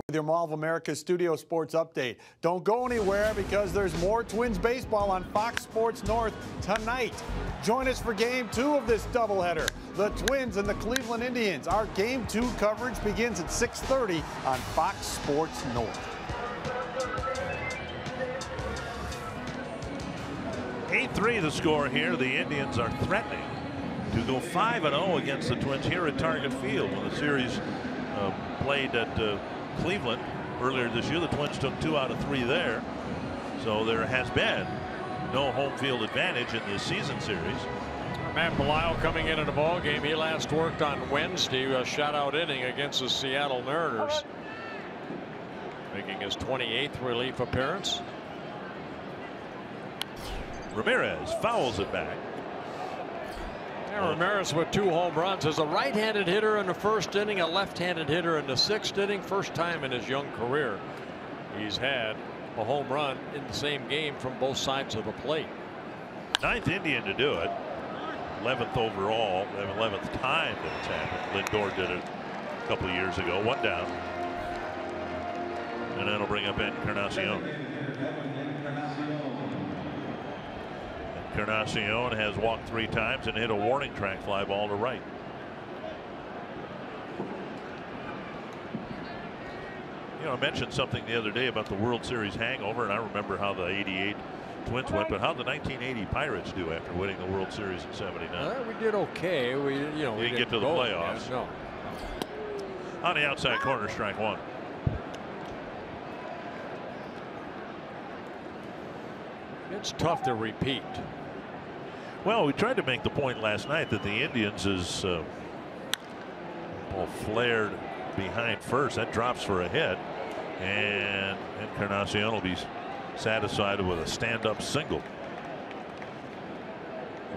With your Mall of America Studio Sports Update. Don't go anywhere because there's more Twins baseball on Fox Sports North tonight. Join us for Game 2 of this doubleheader. The Twins and the Cleveland Indians. Our Game 2 coverage begins at 6:30 on Fox Sports North. 8-3 the score here. The Indians are threatening to go 5-0 against the Twins here at Target Field. When the series played at Cleveland earlier this year, the Twins took 2 out of 3 there. So there has been no home field advantage in this season series. Matt Belisle coming into the ball game. He last worked on Wednesday, a shutout inning against the Seattle Mariners, making his 28th relief appearance. Ramirez fouls it back. Yeah, Ramirez with 2 home runs as a right-handed hitter in the 1st inning, a left-handed hitter in the 6th inning. First time in his young career he's had a home run in the same game from both sides of the plate. 9th Indian to do it. 11th overall, 11th time that it's happened. Lindor did it a couple of years ago. 1 down. And that'll bring up Encarnacion. Encarnacion has walked 3 times and hit a warning track fly ball to right. You know, I mentioned something the other day about the World Series hangover, and I remember how the '88 Twins went, but how the 1980 Pirates do after winning the World Series in '79. We did okay. We didn't get to the playoffs. Yeah, no. On the outside corner, strike 1. It's tough to repeat. Well, we tried to make the point last night that the Indians is ball flared behind first. That drops for a hit, and Encarnacion will be satisfied with a stand-up single.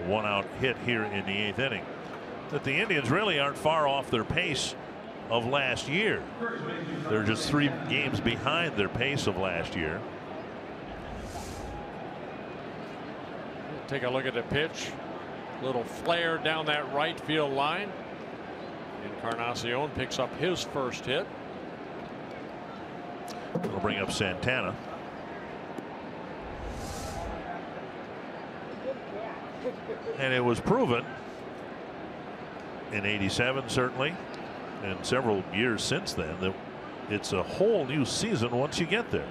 A 1-out hit here in the 8th inning. That the Indians really aren't far off their pace of last year. They're just 3 games behind their pace of last year. Take a look at the pitch. Little flare down that right field line. Encarnacion picks up his first hit. It'll bring up Santana. And it was proven in '87, certainly, and several years since then, that it's a whole new season once you get there.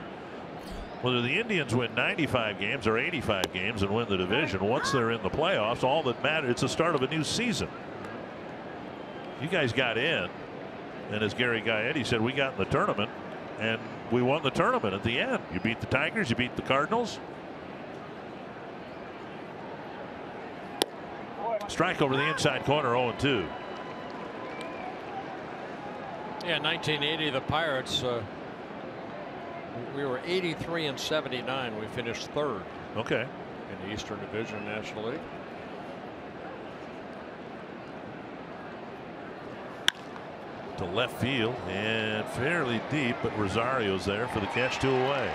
Whether the Indians win 95 games or 85 games and win the division, once they're in the playoffs, all that matters, it's the start of a new season. You guys got in, and as Gary Gaetti said, we got in the tournament, and we won the tournament at the end. You beat the Tigers, you beat the Cardinals. Strike over the inside corner, 0-2. Yeah, 1980, the Pirates, we were 83 and 79. We finished 3rd. Okay. In the Eastern Division National League. To left field and fairly deep, but Rosario's there for the catch, 2 away.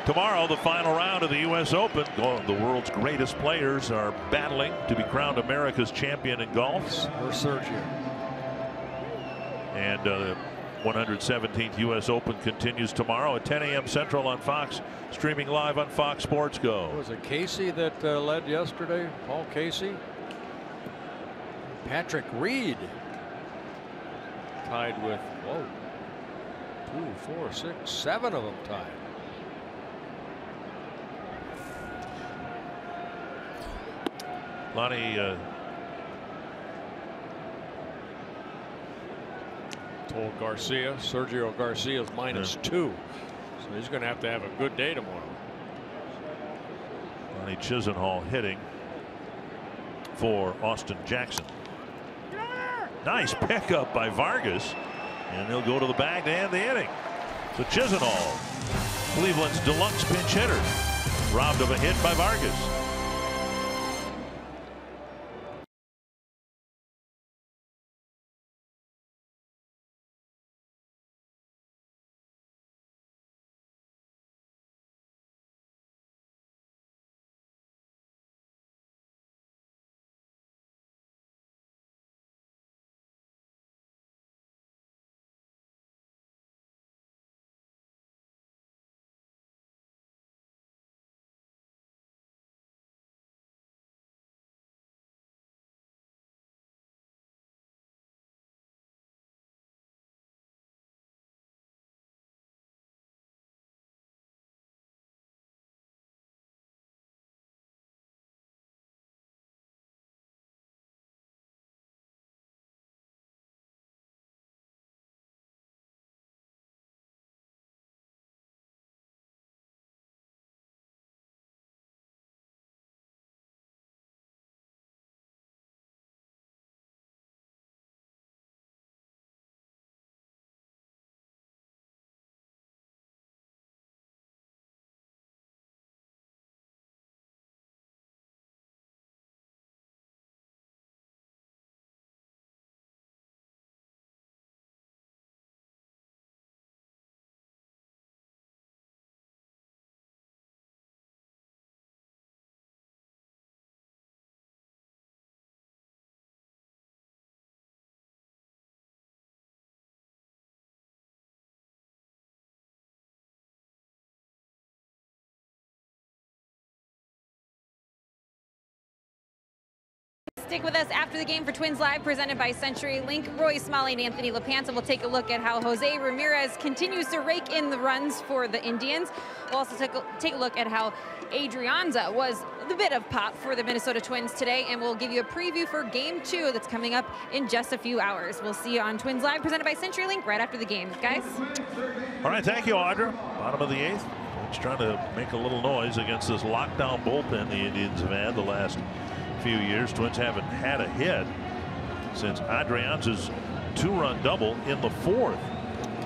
Tomorrow, the final round of the U.S. Open. The world's greatest players are battling to be crowned America's champion in golf. We're Sergio. And the 117th U.S. Open continues tomorrow at 10 a.m. Central on Fox, streaming live on Fox Sports Go. Was it Casey that led yesterday? Paul Casey? Patrick Reed tied with, 2, 4, 6, 7 of them tied. Lonnie told Garcia, Sergio Garcia's -2, so he's going to have a good day tomorrow. Lonnie Chisenhall hitting for Austin Jackson. Nice pickup by Vargas, and they'll go to the bag to end the inning. So Chisenhall, Cleveland's deluxe pinch hitter, robbed of a hit by Vargas. Stick with us after the game for Twins Live, presented by CenturyLink. Roy Smalley and Anthony LaPanta will take a look at how Jose Ramirez continues to rake in the runs for the Indians. We'll also take a look at how Adrianza was the bit of pop for the Minnesota Twins today, and we'll give you a preview for Game 2 that's coming up in just a few hours. We'll see you on Twins Live, presented by CenturyLink, right after the game. Guys? All right, thank you, Audra. Bottom of the 8th. Twins trying to make a little noise against this lockdown bullpen the Indians have had the last few years. Twins haven't had a hit since Adrianza's 2-run double in the 4th.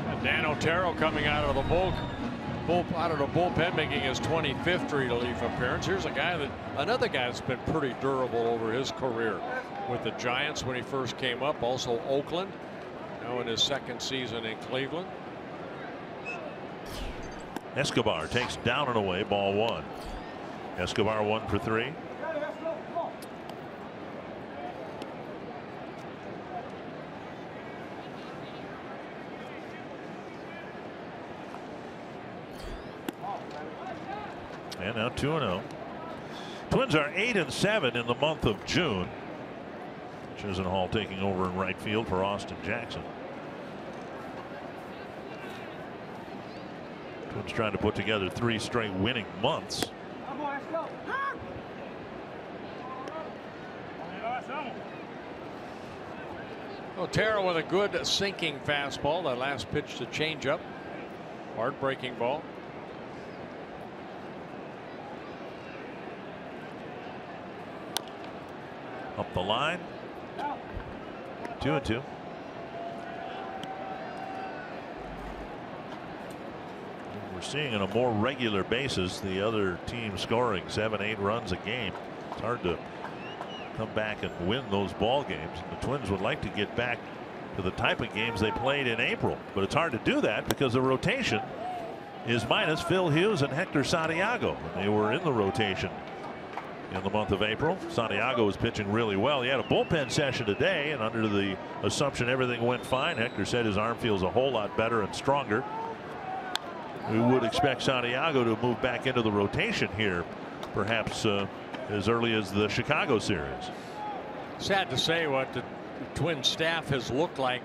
And Dan Otero coming out of the bullpen, making his 25th relief appearance. Here's another guy that's been pretty durable over his career with the Giants when he first came up. Also Oakland, now in his 2nd season in Cleveland. Escobar takes down and away, ball 1. Escobar 1 for 3. And now 2-0. Twins are 8-7 in the month of June. Chisenhall taking over in right field for Austin Jackson. Twins trying to put together 3 straight winning months. Otero with a good sinking fastball. That last pitch to changeup. Hard breaking ball. Up the line. 2-2. We're seeing on a more regular basis the other team scoring 7-8 runs a game. It's hard to come back and win those ball games. The Twins would like to get back to the type of games they played in April, but it's hard to do that because the rotation is minus Phil Hughes and Hector Santiago. They were in the rotation in the month of April. Santiago was pitching really well. He had a bullpen session today, and under the assumption everything went fine, Hector said his arm feels a whole lot better and stronger. We would expect Santiago to move back into the rotation here, perhaps as early as the Chicago series. Sad to say what the Twin staff has looked like,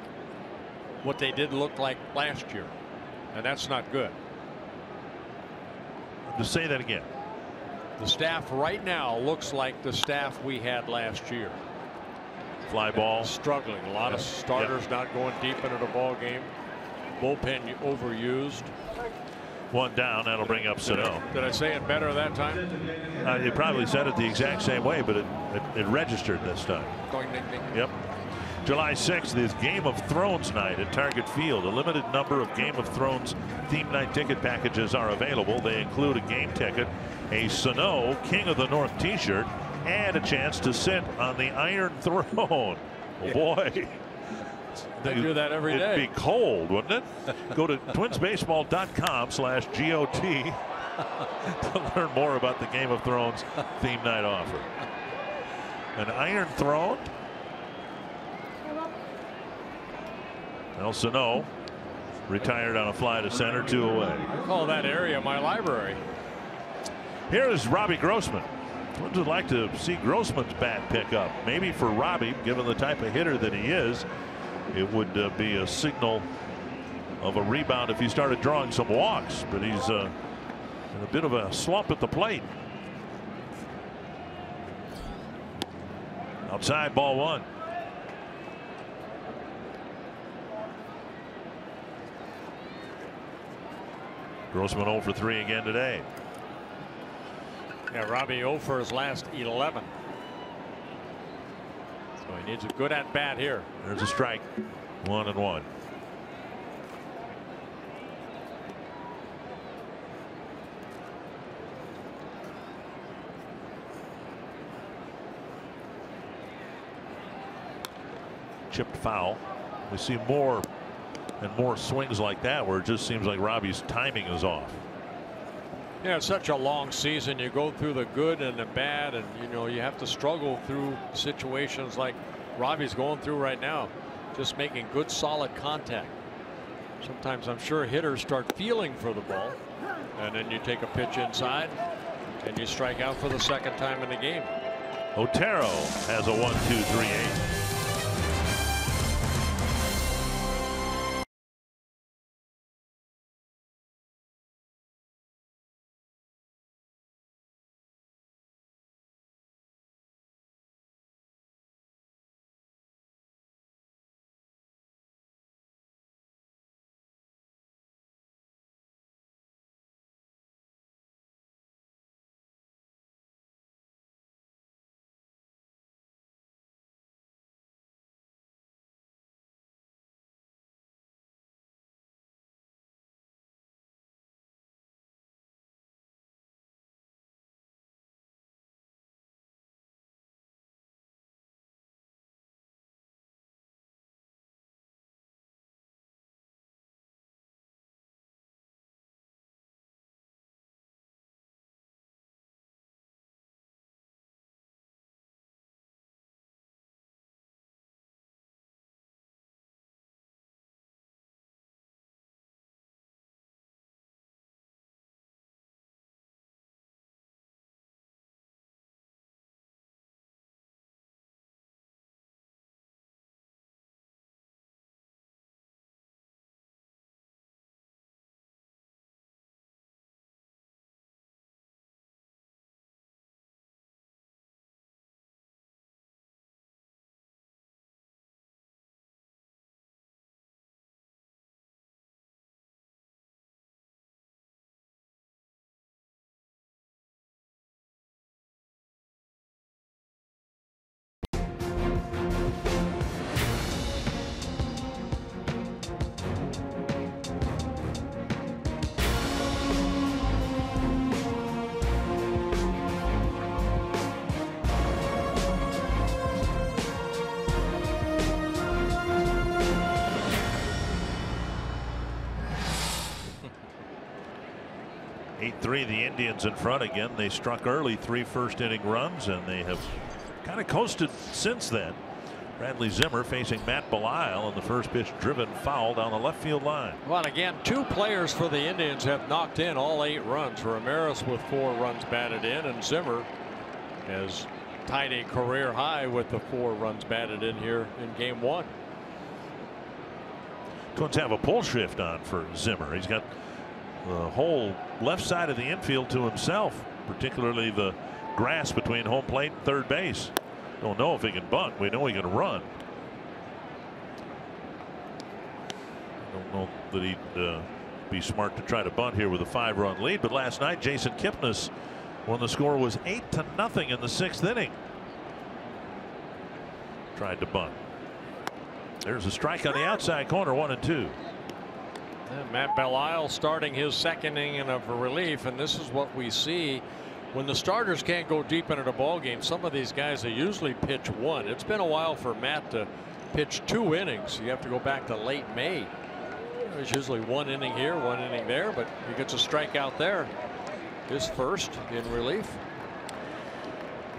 what they did look like last year, and that's not good. Just say that again. The staff right now looks like the staff we had last year. Fly ball. Struggling. A lot of starters not going deep into the ball game. Bullpen overused. 1 down. That'll bring up Sano. Did I say it better that time? You probably said it the exact same way, but it registered this time. Going ding ding. Yep. July 6th is Game of Thrones night at Target Field. A limited number of Game of Thrones theme night ticket packages are available. They include a game ticket, a Sano King of the North t-shirt, and a chance to sit on the Iron Throne. Oh, boy. They do that every day. It'd be cold, wouldn't it? Go to twinsbaseball.com/GOT to learn more about the Game of Thrones theme night offer. An Iron Throne. El Sano retired on a fly to center, 2 away. I call that area my library. Here is Robbie Grossman. Twins would like to see Grossman's bat pick up. Maybe for Robbie, given the type of hitter that he is, it would be a signal of a rebound if he started drawing some walks. But he's in a bit of a slump at the plate. Outside, ball 1. Grossman 0 for 3 again today. Yeah, Robbie 0 for his last 11. So he needs a good at bat here. There's a strike. 1-1. Chipped foul. We see more and more swings like that where it just seems like Robbie's timing is off. Yeah, it's such a long season. You go through the good and the bad, and you have to struggle through situations like Robbie's going through right now, just making good solid contact. Sometimes I'm sure hitters start feeling for the ball, and then you take a pitch inside and you strike out for the 2nd time in the game. Otero has a 1-2-3-8. The Indians in front again. They struck early, 3 first-inning runs, and they have kind of coasted since then. Bradley Zimmer facing Matt Belisle, and the first pitch driven foul down the left field line. Well, again, 2 players for the Indians have knocked in all 8 runs. Ramirez with 4 runs batted in, and Zimmer has tied a career high with the 4 runs batted in here in game 1. Twins have a pull shift on for Zimmer. He's got the whole left side of the infield to himself, particularly the grass between home plate and third base. Don't know if he can bunt. We know he can run. Don't know that he'd be smart to try to bunt here with a 5-run lead. But last night, Jason Kipnis, when the score was 8-0 in the 6th inning, tried to bunt. There's a strike on the outside corner, 1-2. And Matt Belisle starting his 2nd inning of relief, and this is what we see when the starters can't go deep into the ball game. Some of these guys, they usually pitch 1. It's been a while for Matt to pitch 2 innings. You have to go back to late May. There's usually 1 inning here, 1 inning there, but he gets a strikeout there. His first in relief.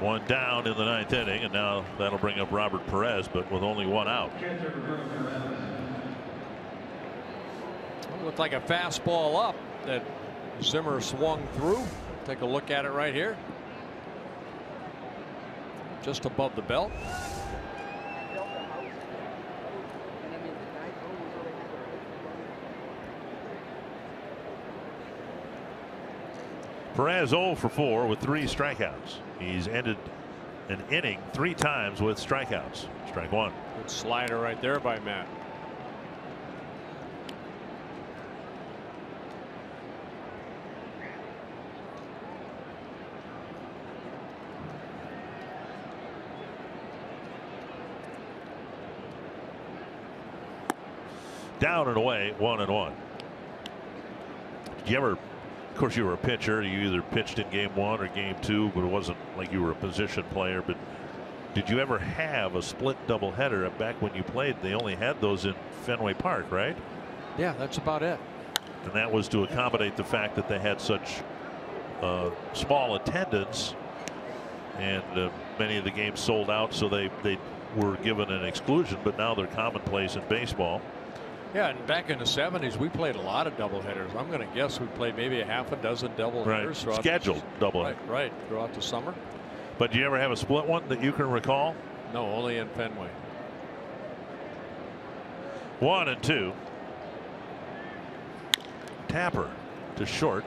1 down in the 9th inning, and now that'll bring up Robert Perez, but with only 1 out. Looked like a fastball up that Zimmer swung through. Take a look at it right here. Just above the belt. Perez 0 for 4 with 3 strikeouts. He's ended an inning 3 times with strikeouts. Strike 1. Good slider right there by Matt. Down and away, 1-1. Did you ever, of course you were a pitcher, you either pitched in game 1 or game 2, but it wasn't like you were a position player, but did you ever have a split doubleheader? Back when you played, they only had those in Fenway Park, right? Yeah, that's about it. And that was to accommodate the fact that they had such small attendance, and many of the games sold out, so they were given an exclusion, but now they're commonplace in baseball. Yeah, and back in the 70s, we played a lot of doubleheaders. I'm going to guess we played maybe a half a dozen doubleheaders. Right. Scheduled doubleheaders. Right, throughout the summer. But do you ever have a split one that you can recall? No, only in Fenway. 1-2. Tapper to short,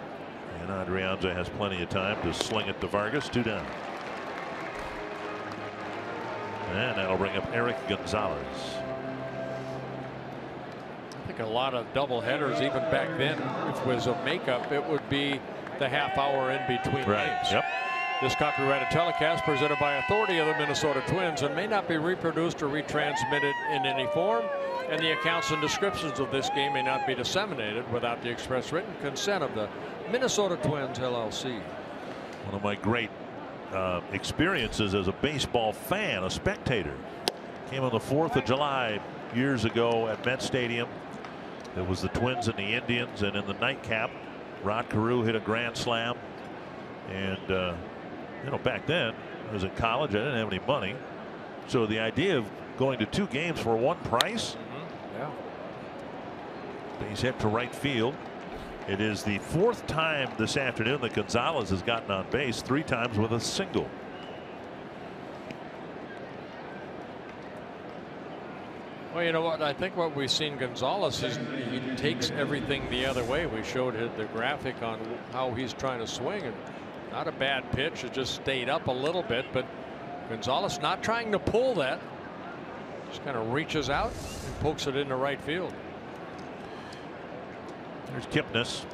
and Adrianza has plenty of time to sling it to Vargas. 2 down. And that'll bring up Eric Gonzalez. I think a lot of double headers, even back then, if it was a makeup, it would be the half hour in between games. Yep. This copyrighted telecast presented by authority of the Minnesota Twins and may not be reproduced or retransmitted in any form, and the accounts and descriptions of this game may not be disseminated without the express written consent of the Minnesota Twins LLC. One of my great experiences as a baseball fan, a spectator, came on the 4th of July years ago at Met Stadium. It was the Twins and the Indians, and in the nightcap, Rod Carew hit a grand slam. And you know, back then I was at college, I didn't have any money, so the idea of going to 2 games for one price. Yeah. Base hit to right field. It is the 4th time this afternoon that Gonzalez has gotten on base, 3 times with a single. Well, you know what? I think what we've seen Gonzalez is he takes everything the other way. We showed the graphic on how he's trying to swing, and not a bad pitch. It just stayed up a little bit, but Gonzalez not trying to pull that. Just kind of reaches out and pokes it into right field. There's Kipnis.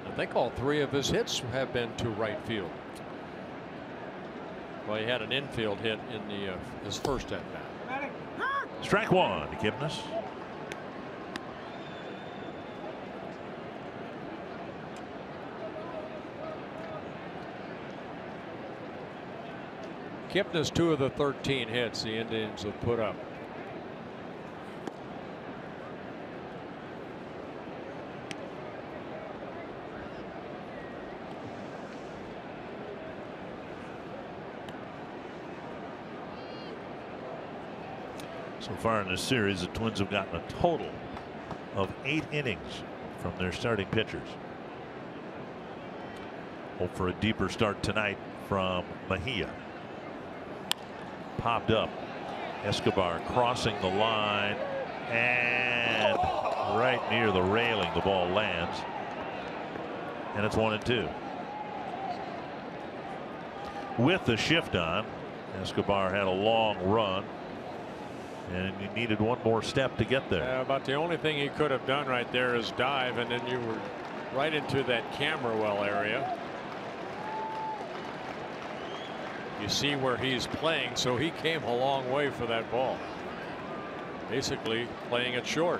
I think all 3 of his hits have been to right field. Well, he had an infield hit in his first at bat. Strike 1 to Kipnis. Kipnis 2 of the 13 hits the Indians have put up. So far in this series, the Twins have gotten a total of 8 innings from their starting pitchers. Hope for a deeper start tonight from Mejia. Popped up. Escobar crossing the line, and right near the railing the ball lands, and it's 1-2. With the shift on, Escobar had a long run, and he needed one more step to get there. Yeah, about the only thing he could have done right there is dive, and then you were right into that camera well area. You see where he's playing, so he came a long way for that ball. Basically playing it short.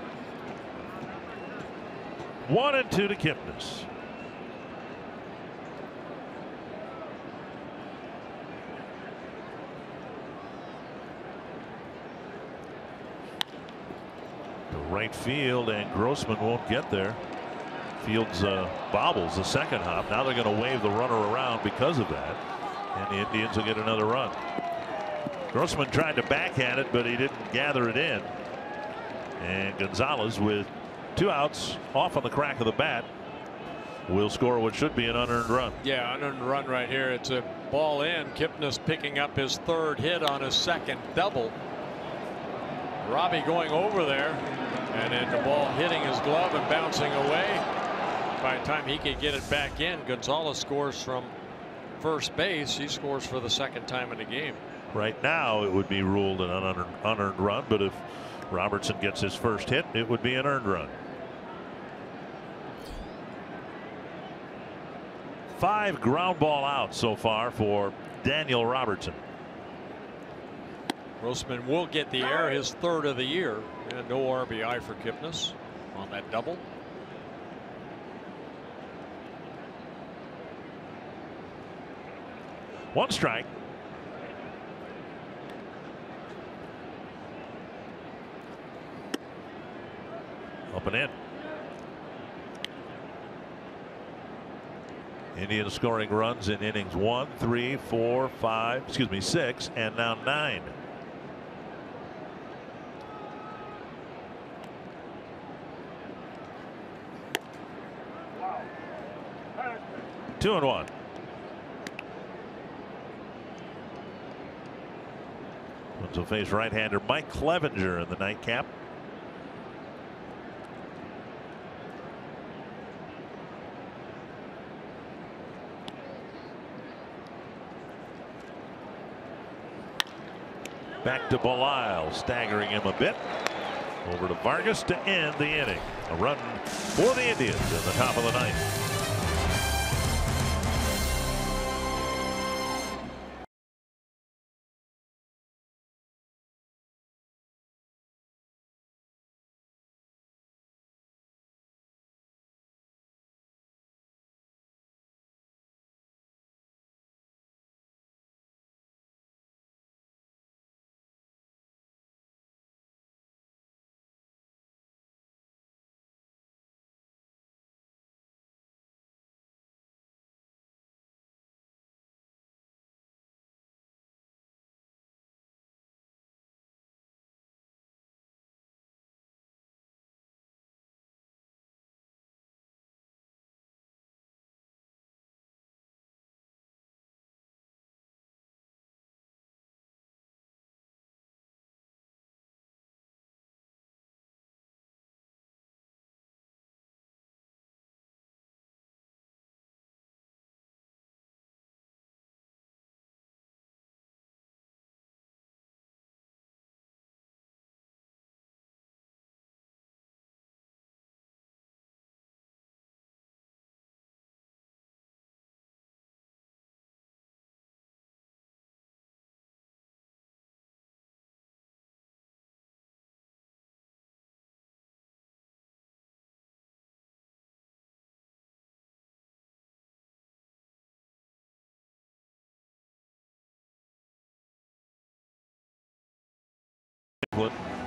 1-2 to Kipnis. To right field, and Grossman won't get there. Fields bobbles the second hop. Now they're going to wave the runner around because of that, and the Indians will get another run. Grossman tried to backhand it, but he didn't gather it in. And Gonzalez, with 2 outs, off on the crack of the bat, will score what should be an unearned run. Yeah, unearned run right here. It's a ball in. Kipnis picking up his 3rd hit on his 2nd double. Robbie going over there, and then the ball hitting his glove and bouncing away. By the time he could get it back in, Gonzalez scores from first base. He scores for the 2nd time in the game. Right now it would be ruled an unearned run, but if Robertson gets his first hit, it would be an earned run. 5 ground ball outs so far for Daniel Robertson. Grossman will get the air, his 3rd of the year, and no RBI for Kipnis on that double. One strike. Up and in. Indians scoring runs in innings 1, 3, 4, 5, 6, and now 9. Wow. 2-1. Twins will face right-hander Mike Clevenger in the nightcap. Back to Belisle, staggering him a bit. Over to Vargas to end the inning. A run for the Indians in the top of the ninth.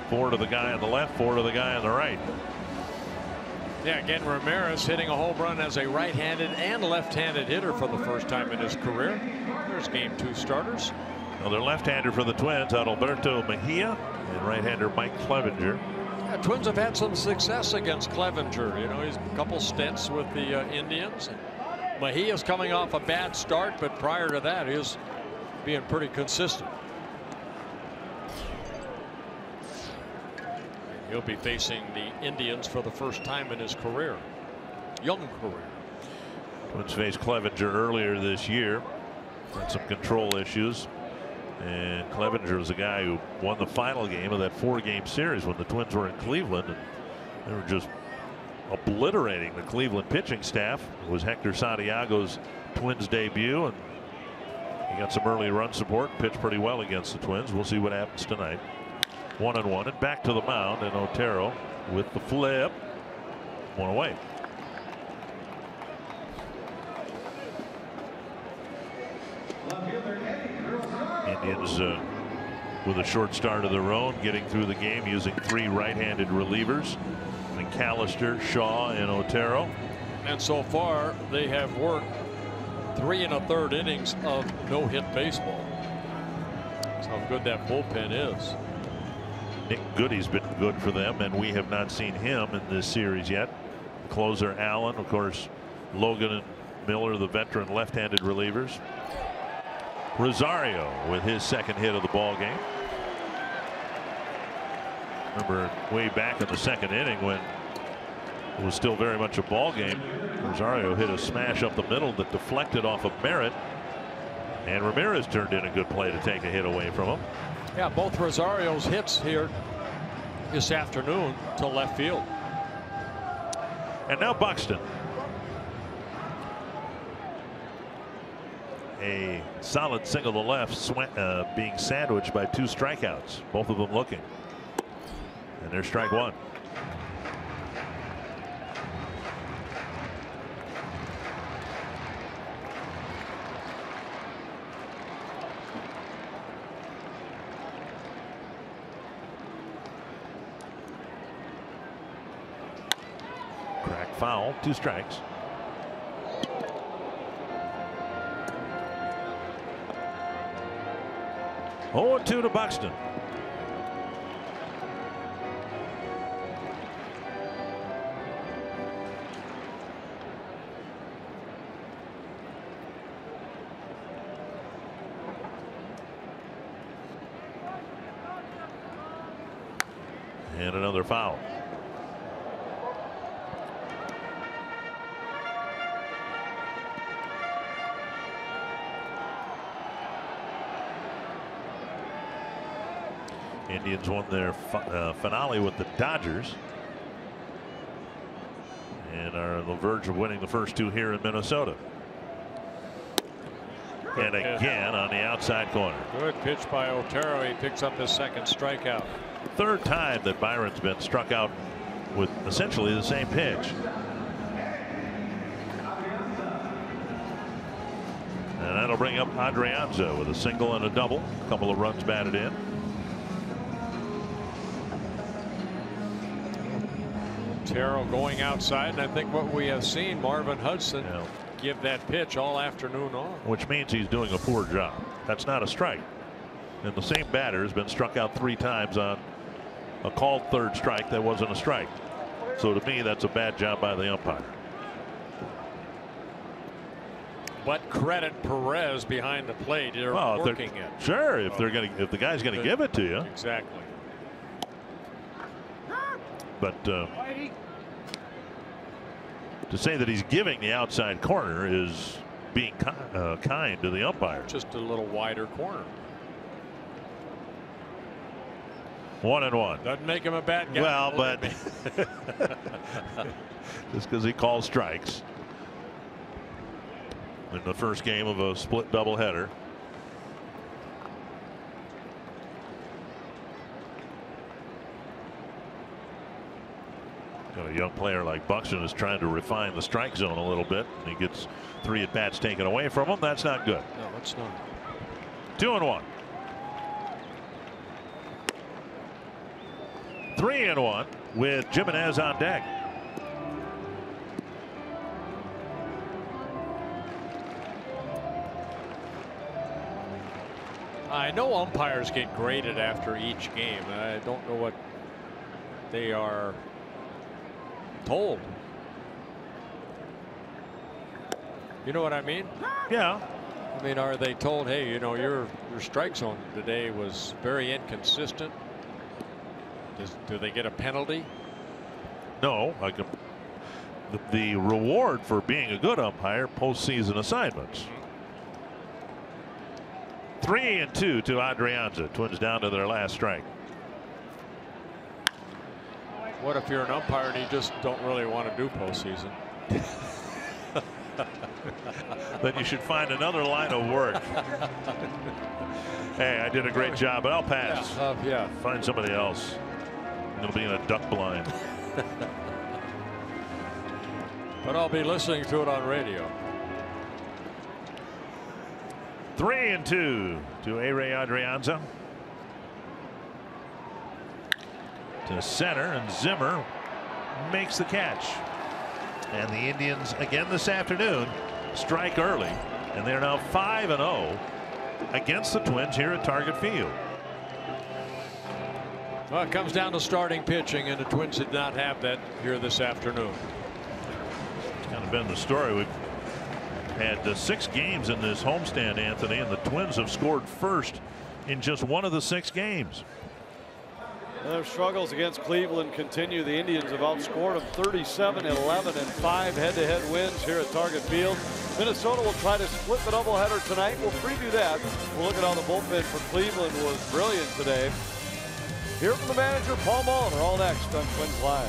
Four to the guy on the left, four to the guy on the right. Yeah, again, Ramirez hitting a home run as a right-handed and left-handed hitter for the first time in his career. There's game 2 starters. Another left-hander for the Twins, Adalberto Mejia, and right-hander Mike Clevenger. Yeah, Twins have had some success against Clevenger. You know, he's a couple stints with the Indians. Mejia's coming off a bad start, but prior to that, he was being pretty consistent. He'll be facing the Indians for the first time in his career. Young career. Twins faced Clevenger earlier this year. Had some control issues. And Clevenger was a guy who won the final game of that 4-game series when the Twins were in Cleveland. And they were just obliterating the Cleveland pitching staff. It was Hector Santiago's Twins debut, and he got some early run support, pitched pretty well against the Twins. We'll see what happens tonight. 1-1 and back to the mound, and Otero with the flip. One away. Indians with a short start of their own, getting through the game using 3 right-handed relievers. McAllister, Shaw, and Otero. And so far they have worked 3 1/3 innings of no-hit baseball. That's how good that bullpen is. Nick Goody's been good for them, and we have not seen him in this series yet. Closer Allen, of course, Logan and Miller, the veteran left-handed relievers. Rosario with his second hit of the ball game. Remember way back in the second inning when it was still very much a ball game, Rosario hit a smash up the middle that deflected off of Merritt, and Ramirez turned in a good play to take a hit away from him. Yeah, both Rosario's hits here this afternoon to left field. And now Buxton. A solid single to left, being sandwiched by 2 strikeouts, both of them looking. And there's strike 1. Crack foul, 2 strikes. Oh, 2 to Buxton. And another foul. Indians won their finale with the Dodgers and are on the verge of winning the first two here in Minnesota. And again on the outside corner. Good pitch by Otero. He picks up his second strikeout. Third time that Byron's been struck out with essentially the same pitch. And that'll bring up Adrianza with a single and a double. A couple of runs batted in. Otero going outside, and I think what we have seen Marvin Hudson give that pitch all afternoon on. Which means he's doing a poor job. That's not a strike. And the same batter has been struck out 3 times on a called third strike that wasn't a strike. So to me, that's a bad job by the umpire. But credit Perez behind the plate. They're working it. Sure, if the guy's going to give it to you. Exactly. But to say that he's giving the outside corner is being kind to the umpire. Just a little wider corner. 1-1. Doesn't make him a bad guy. Well, but just because he calls strikes in the first game of a split doubleheader. Got a young player like Buxton is trying to refine the strike zone a little bit. And he gets 3 at-bats taken away from him. That's not good. No, it's not. 2-1. 3-1 with Jimenez on deck. I know umpires get graded after each game. I don't know what they are told. You know what I mean? Yeah. I mean, are they told, hey, you know, your strike zone today was very inconsistent? Do they get a penalty? No. The reward for being a good umpire, postseason assignments. 3-2 to Adrianza. Twins down to their last strike. What if you're an umpire and you just don't really want to do postseason? Then you should find another line of work. Hey, I did a great job, but I'll pass. Yeah. Find somebody else. I'm going to be in a duck blind. But I'll be listening to it on radio. 3-2 to A-Ray Adrianza. To center, and Zimmer makes the catch. And the Indians again this afternoon strike early, and they're now 5-0 against the Twins here at Target Field. Well, it comes down to starting pitching, and the Twins did not have that here this afternoon. It's kind of been the story. We've had 6 games in this homestand, Anthony, and the Twins have scored first in just 1 of the 6 games. Their struggles against Cleveland continue. The Indians have outscored them 37-11 and 5 head-to-head wins here at Target Field. Minnesota will try to split the doubleheader tonight. We'll preview that. We'll look at how the bullpen for Cleveland was brilliant today. Hear from the manager, Paul Molitor, all next on Twins Live.